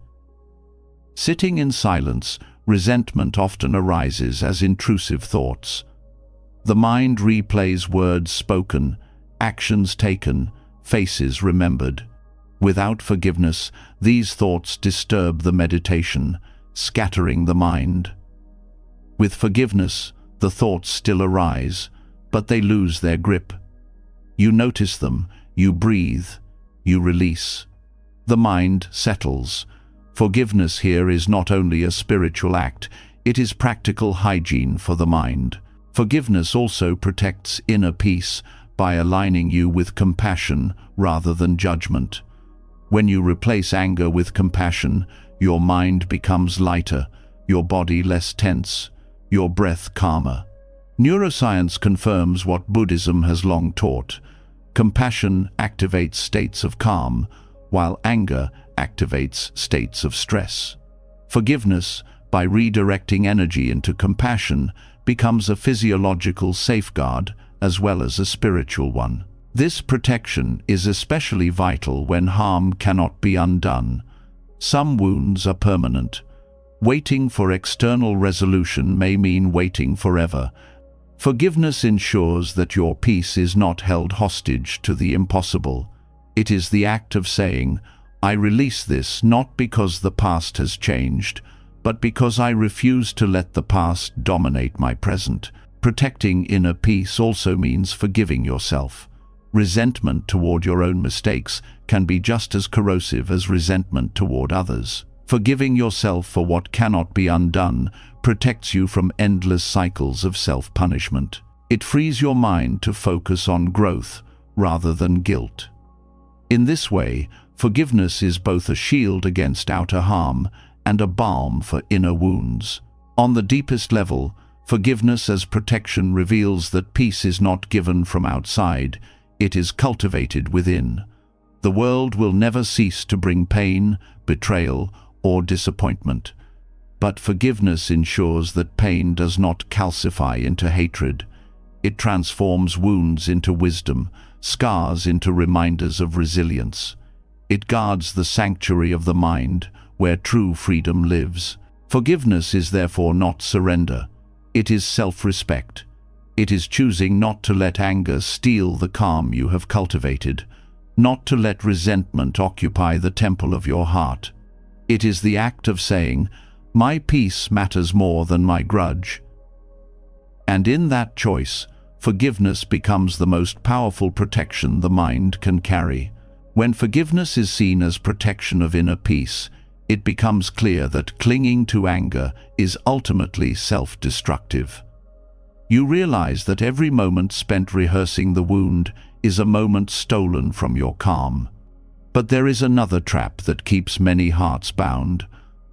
Sitting in silence, resentment often arises as intrusive thoughts. The mind replays words spoken, actions taken, faces remembered. Without forgiveness, these thoughts disturb the meditation, scattering the mind. With forgiveness, the thoughts still arise, but they lose their grip. You notice them, you breathe, you release. The mind settles. Forgiveness here is not only a spiritual act, it is practical hygiene for the mind. Forgiveness also protects inner peace by aligning you with compassion rather than judgment. When you replace anger with compassion, your mind becomes lighter, your body less tense, your breath calmer. Neuroscience confirms what Buddhism has long taught. Compassion activates states of calm, while anger activates states of stress. Forgiveness, by redirecting energy into compassion, becomes a physiological safeguard as well as a spiritual one. This protection is especially vital when harm cannot be undone. Some wounds are permanent. Waiting for external resolution may mean waiting forever. Forgiveness ensures that your peace is not held hostage to the impossible. It is the act of saying, I release this not because the past has changed, but because I refuse to let the past dominate my present. Protecting inner peace also means forgiving yourself. Resentment toward your own mistakes can be just as corrosive as resentment toward others. Forgiving yourself for what cannot be undone protects you from endless cycles of self-punishment. It frees your mind to focus on growth rather than guilt. In this way, forgiveness is both a shield against outer harm and a balm for inner wounds. On the deepest level, forgiveness as protection reveals that peace is not given from outside, it is cultivated within. The world will never cease to bring pain, betrayal, or disappointment. But forgiveness ensures that pain does not calcify into hatred. It transforms wounds into wisdom, scars into reminders of resilience. It guards the sanctuary of the mind, where true freedom lives. Forgiveness is therefore not surrender. It is self-respect. It is choosing not to let anger steal the calm you have cultivated, not to let resentment occupy the temple of your heart. It is the act of saying, my peace matters more than my grudge. And in that choice, forgiveness becomes the most powerful protection the mind can carry. When forgiveness is seen as protection of inner peace, it becomes clear that clinging to anger is ultimately self-destructive. You realize that every moment spent rehearsing the wound is a moment stolen from your calm. But there is another trap that keeps many hearts bound,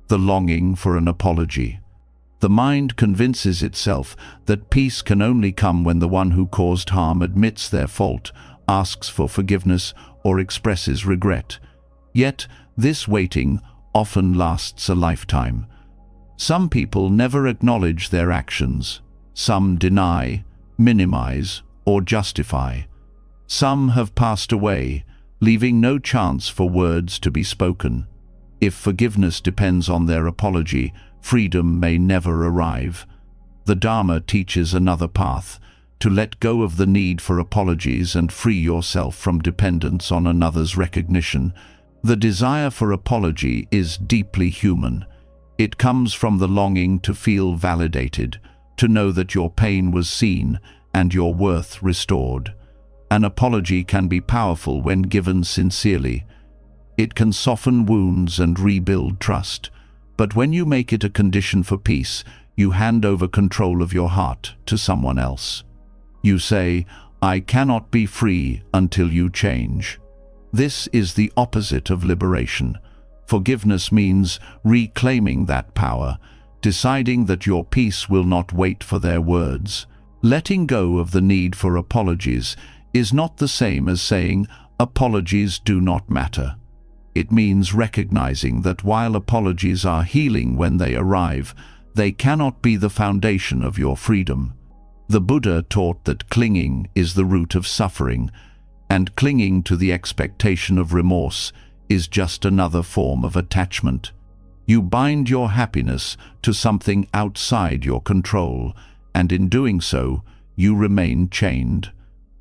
the longing for an apology. The mind convinces itself that peace can only come when the one who caused harm admits their fault, asks for forgiveness, or expresses regret. Yet, this waiting often lasts a lifetime. Some people never acknowledge their actions. Some deny, minimize, or justify. Some have passed away, leaving no chance for words to be spoken. If forgiveness depends on their apology, freedom may never arrive. The Dharma teaches another path, to let go of the need for apologies and free yourself from dependence on another's recognition. The desire for apology is deeply human. It comes from the longing to feel validated, to know that your pain was seen and your worth restored. An apology can be powerful when given sincerely. It can soften wounds and rebuild trust. But when you make it a condition for peace, you hand over control of your heart to someone else. You say, "I cannot be free until you change." This is the opposite of liberation. Forgiveness means reclaiming that power, deciding that your peace will not wait for their words. Letting go of the need for apologies is not the same as saying, "Apologies do not matter." It means recognizing that while apologies are healing when they arrive, they cannot be the foundation of your freedom. The Buddha taught that clinging is the root of suffering, and clinging to the expectation of remorse is just another form of attachment. You bind your happiness to something outside your control, and in doing so, you remain chained.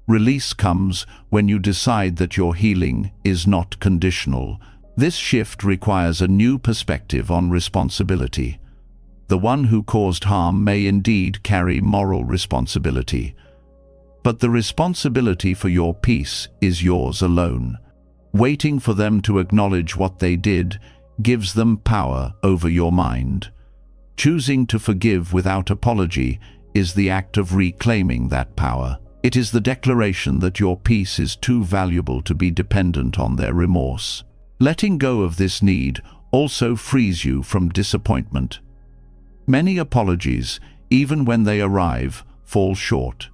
Release comes when you decide that your healing is not conditional. This shift requires a new perspective on responsibility. The one who caused harm may indeed carry moral responsibility, but the responsibility for your peace is yours alone. Waiting for them to acknowledge what they did gives them power over your mind. Choosing to forgive without apology is the act of reclaiming that power. It is the declaration that your peace is too valuable to be dependent on their remorse. Letting go of this need also frees you from disappointment. Many apologies, even when they arrive, fall short.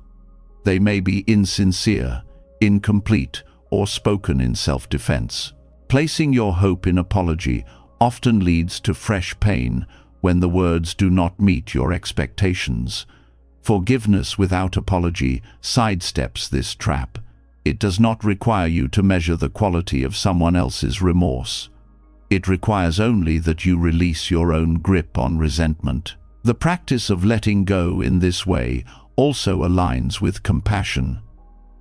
They may be insincere, incomplete, or spoken in self-defense. Placing your hope in apology often leads to fresh pain when the words do not meet your expectations. Forgiveness without apology sidesteps this trap. It does not require you to measure the quality of someone else's remorse. It requires only that you release your own grip on resentment. The practice of letting go in this way also aligns with compassion.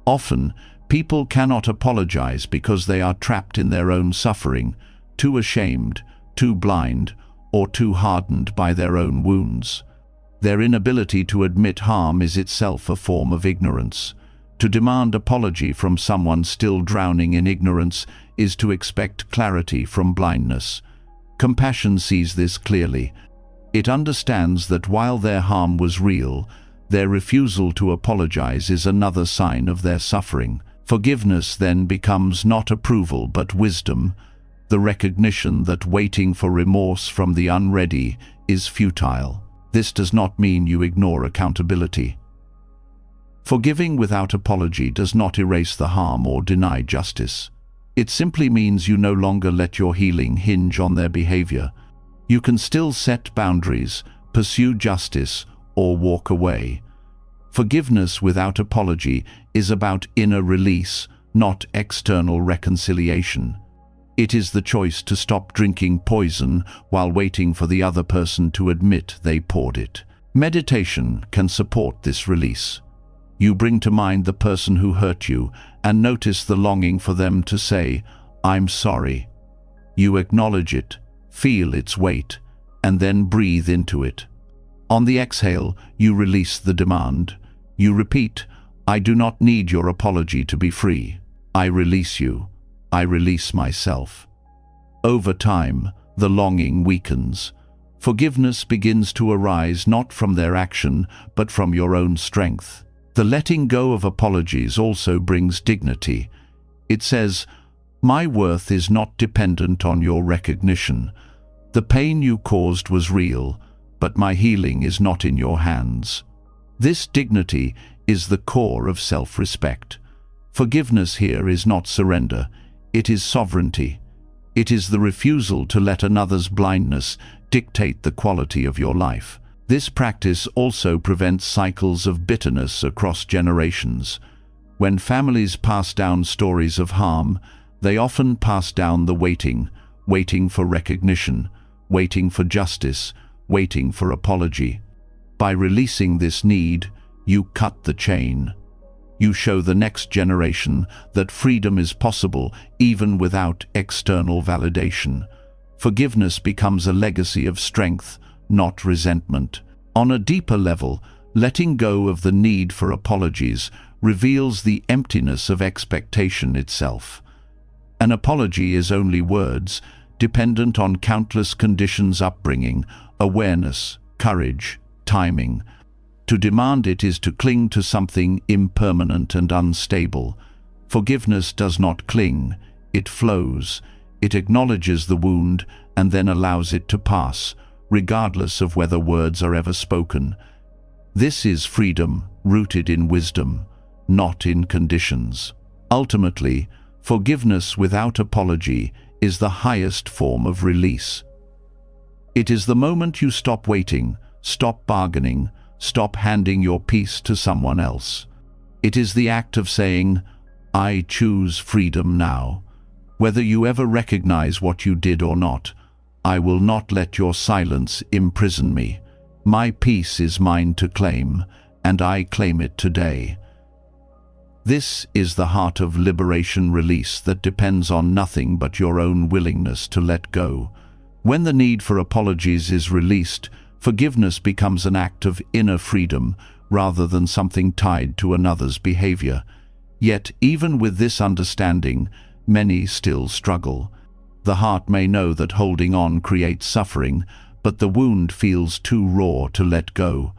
Often, people cannot apologize because they are trapped in their own suffering, too ashamed, too blind, or too hardened by their own wounds. Their inability to admit harm is itself a form of ignorance. To demand apology from someone still drowning in ignorance is to expect clarity from blindness. Compassion sees this clearly. It understands that while their harm was real, their refusal to apologize is another sign of their suffering. Forgiveness then becomes not approval but wisdom, the recognition that waiting for remorse from the unready is futile. This does not mean you ignore accountability. Forgiving without apology does not erase the harm or deny justice. It simply means you no longer let your healing hinge on their behavior. You can still set boundaries, pursue justice, or walk away. Forgiveness without apology is about inner release, not external reconciliation. It is the choice to stop drinking poison while waiting for the other person to admit they poured it. Meditation can support this release. You bring to mind the person who hurt you and notice the longing for them to say, "I'm sorry." You acknowledge it, feel its weight, and then breathe into it. On the exhale, you release the demand. You repeat, "I do not need your apology to be free. I release you. I release myself." Over time, the longing weakens. Forgiveness begins to arise not from their action, but from your own strength. The letting go of apologies also brings dignity. It says, "My worth is not dependent on your recognition. The pain you caused was real, but my healing is not in your hands." This dignity is the core of self-respect. Forgiveness here is not surrender. It is sovereignty. It is the refusal to let another's blindness dictate the quality of your life. This practice also prevents cycles of bitterness across generations. When families pass down stories of harm, they often pass down the waiting for recognition, waiting for justice, waiting for apology. By releasing this need, you cut the chain. You show the next generation that freedom is possible even without external validation. Forgiveness becomes a legacy of strength, not resentment. On a deeper level, letting go of the need for apologies reveals the emptiness of expectation itself. An apology is only words, dependent on countless conditions: upbringing, awareness, courage, timing. To demand it is to cling to something impermanent and unstable. Forgiveness does not cling, it flows. It acknowledges the wound and then allows it to pass, regardless of whether words are ever spoken. This is freedom rooted in wisdom, not in conditions. Ultimately, forgiveness without apology is the highest form of release. It is the moment you stop waiting, stop bargaining, stop handing your peace to someone else. It is the act of saying, "I choose freedom now. Whether you ever recognize what you did or not, I will not let your silence imprison me. My peace is mine to claim, and I claim it today." This is the heart of liberation release that depends on nothing but your own willingness to let go. When the need for apologies is released, forgiveness becomes an act of inner freedom rather than something tied to another's behavior. Yet, even with this understanding, many still struggle. The heart may know that holding on creates suffering, but the wound feels too raw to let go.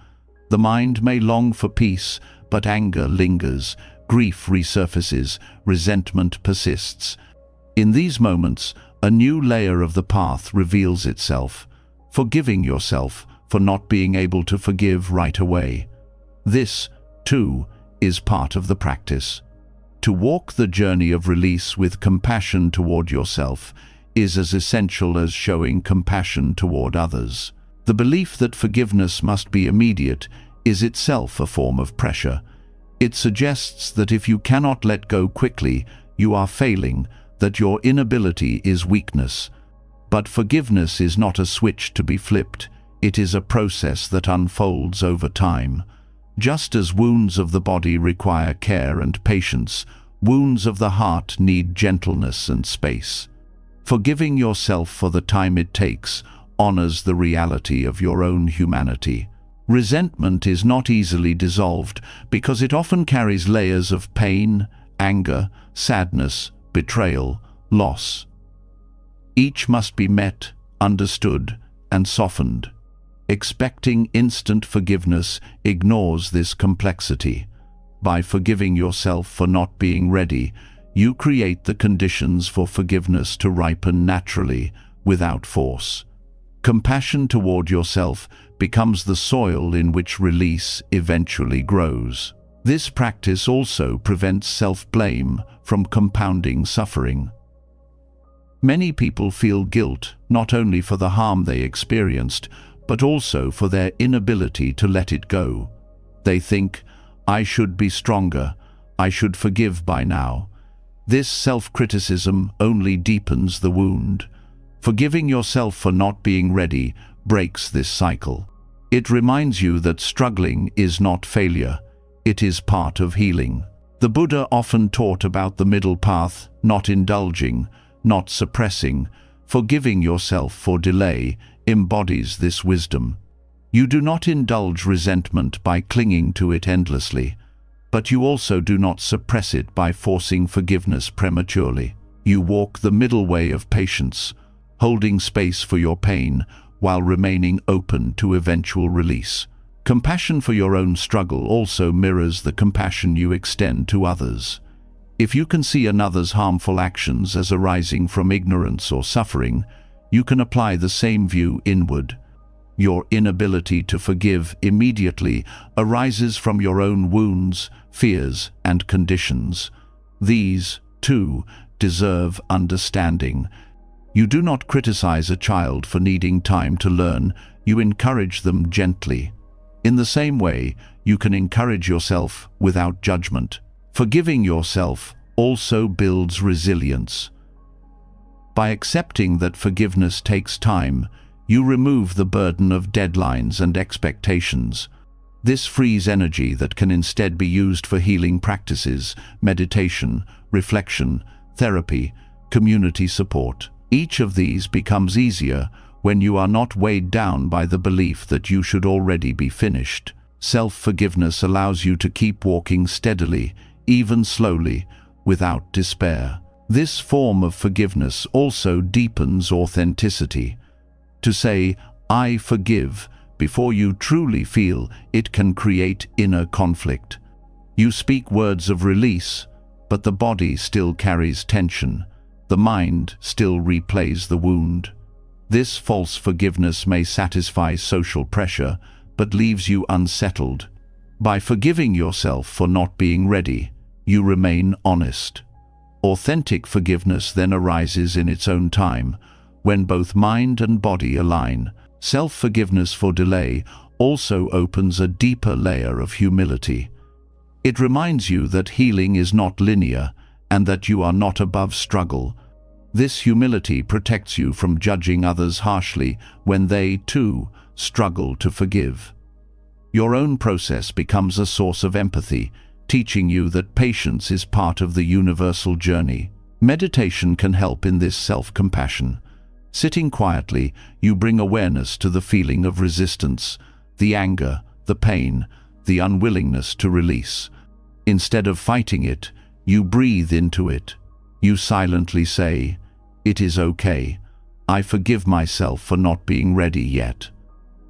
The mind may long for peace, but anger lingers, grief resurfaces, resentment persists. In these moments, a new layer of the path reveals itself, forgiving yourself for not being able to forgive right away. This, too, is part of the practice. To walk the journey of release with compassion toward yourself is as essential as showing compassion toward others. The belief that forgiveness must be immediate is itself a form of pressure. It suggests that if you cannot let go quickly, you are failing, that your inability is weakness. But forgiveness is not a switch to be flipped. It is a process that unfolds over time. Just as wounds of the body require care and patience, wounds of the heart need gentleness and space. Forgiving yourself for the time it takes honors the reality of your own humanity. Resentment is not easily dissolved because it often carries layers of pain, anger, sadness, betrayal, loss. Each must be met, understood, and softened. Expecting instant forgiveness ignores this complexity. By forgiving yourself for not being ready, you create the conditions for forgiveness to ripen naturally, without force. Compassion toward yourself becomes the soil in which release eventually grows. This practice also prevents self-blame from compounding suffering. Many people feel guilt not only for the harm they experienced, but also for their inability to let it go. They think, "I should be stronger, I should forgive by now." This self-criticism only deepens the wound. Forgiving yourself for not being ready breaks this cycle. It reminds you that struggling is not failure, it is part of healing. The Buddha often taught about the middle path, not indulging, not suppressing. Forgiving yourself for delay embodies this wisdom. You do not indulge resentment by clinging to it endlessly, but you also do not suppress it by forcing forgiveness prematurely. You walk the middle way of patience, holding space for your pain while remaining open to eventual release. Compassion for your own struggle also mirrors the compassion you extend to others. If you can see another's harmful actions as arising from ignorance or suffering, you can apply the same view inward. Your inability to forgive immediately arises from your own wounds, fears, and conditions. These, too, deserve understanding. You do not criticize a child for needing time to learn, you encourage them gently. In the same way, you can encourage yourself without judgment. Forgiving yourself also builds resilience. By accepting that forgiveness takes time, you remove the burden of deadlines and expectations. This frees energy that can instead be used for healing practices, meditation, reflection, therapy, community support. Each of these becomes easier when you are not weighed down by the belief that you should already be finished. Self-forgiveness allows you to keep walking steadily, even slowly, without despair. This form of forgiveness also deepens authenticity. To say, "I forgive," before you truly feel it can create inner conflict. You speak words of release, but the body still carries tension. The mind still replays the wound. This false forgiveness may satisfy social pressure, but leaves you unsettled. By forgiving yourself for not being ready, you remain honest. Authentic forgiveness then arises in its own time, when both mind and body align. Self-forgiveness for delay also opens a deeper layer of humility. It reminds you that healing is not linear and that you are not above struggle. This humility protects you from judging others harshly when they, too, struggle to forgive. Your own process becomes a source of empathy, teaching you that patience is part of the universal journey. Meditation can help in this self-compassion. Sitting quietly, you bring awareness to the feeling of resistance, the anger, the pain, the unwillingness to release. Instead of fighting it, you breathe into it. You silently say, "It is okay. I forgive myself for not being ready yet."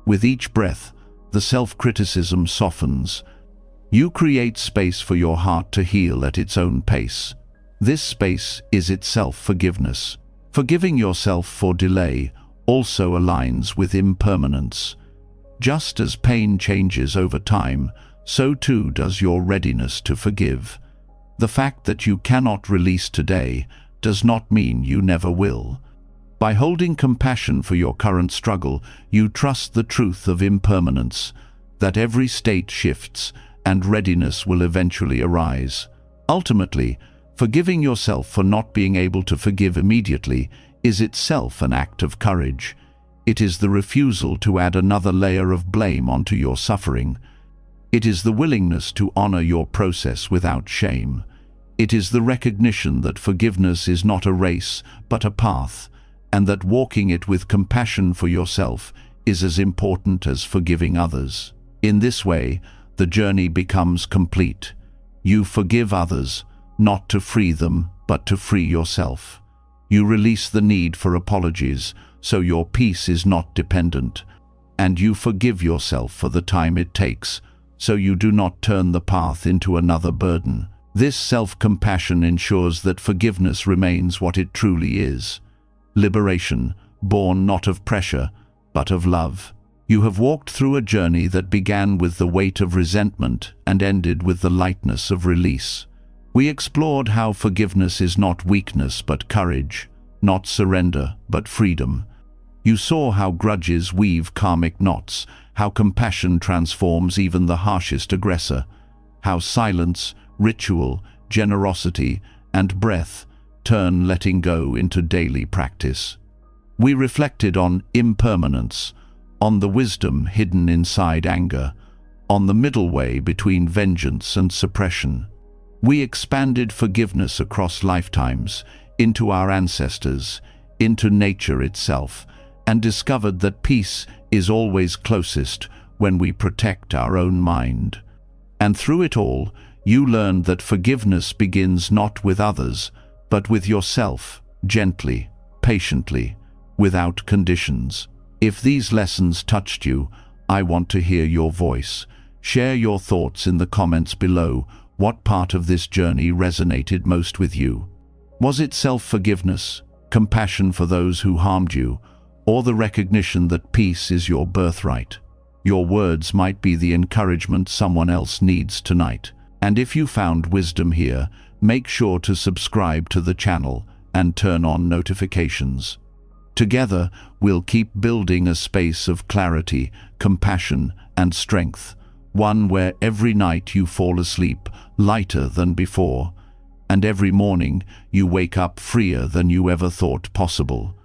With each breath, the self-criticism softens. You create space for your heart to heal at its own pace. This space is itself forgiveness. Forgiving yourself for delay also aligns with impermanence. Just as pain changes over time, so too does your readiness to forgive. The fact that you cannot release today does not mean you never will. By holding compassion for your current struggle, you trust the truth of impermanence, that every state shifts and readiness will eventually arise. Ultimately, forgiving yourself for not being able to forgive immediately is itself an act of courage. It is the refusal to add another layer of blame onto your suffering. It is the willingness to honor your process without shame. It is the recognition that forgiveness is not a race, but a path, and that walking it with compassion for yourself is as important as forgiving others. In this way, the journey becomes complete. You forgive others, not to free them, but to free yourself. You release the need for apologies, so your peace is not dependent. And you forgive yourself for the time it takes, so you do not turn the path into another burden. This self-compassion ensures that forgiveness remains what it truly is: liberation, born not of pressure, but of love. You have walked through a journey that began with the weight of resentment and ended with the lightness of release. We explored how forgiveness is not weakness but courage, not surrender but freedom. You saw how grudges weave karmic knots, how compassion transforms even the harshest aggressor, how silence, ritual, generosity, and breath turn letting go into daily practice. We reflected on impermanence, on the wisdom hidden inside anger, on the middle way between vengeance and suppression. We expanded forgiveness across lifetimes, into our ancestors, into nature itself, and discovered that peace is always closest when we protect our own mind. And through it all, you learned that forgiveness begins not with others, but with yourself, gently, patiently, without conditions. If these lessons touched you, I want to hear your voice. Share your thoughts in the comments below. What part of this journey resonated most with you? Was it self-forgiveness, compassion for those who harmed you, or the recognition that peace is your birthright? Your words might be the encouragement someone else needs tonight. And if you found wisdom here, make sure to subscribe to the channel and turn on notifications. Together, we'll keep building a space of clarity, compassion, and strength, one where every night you fall asleep lighter than before, and every morning you wake up freer than you ever thought possible.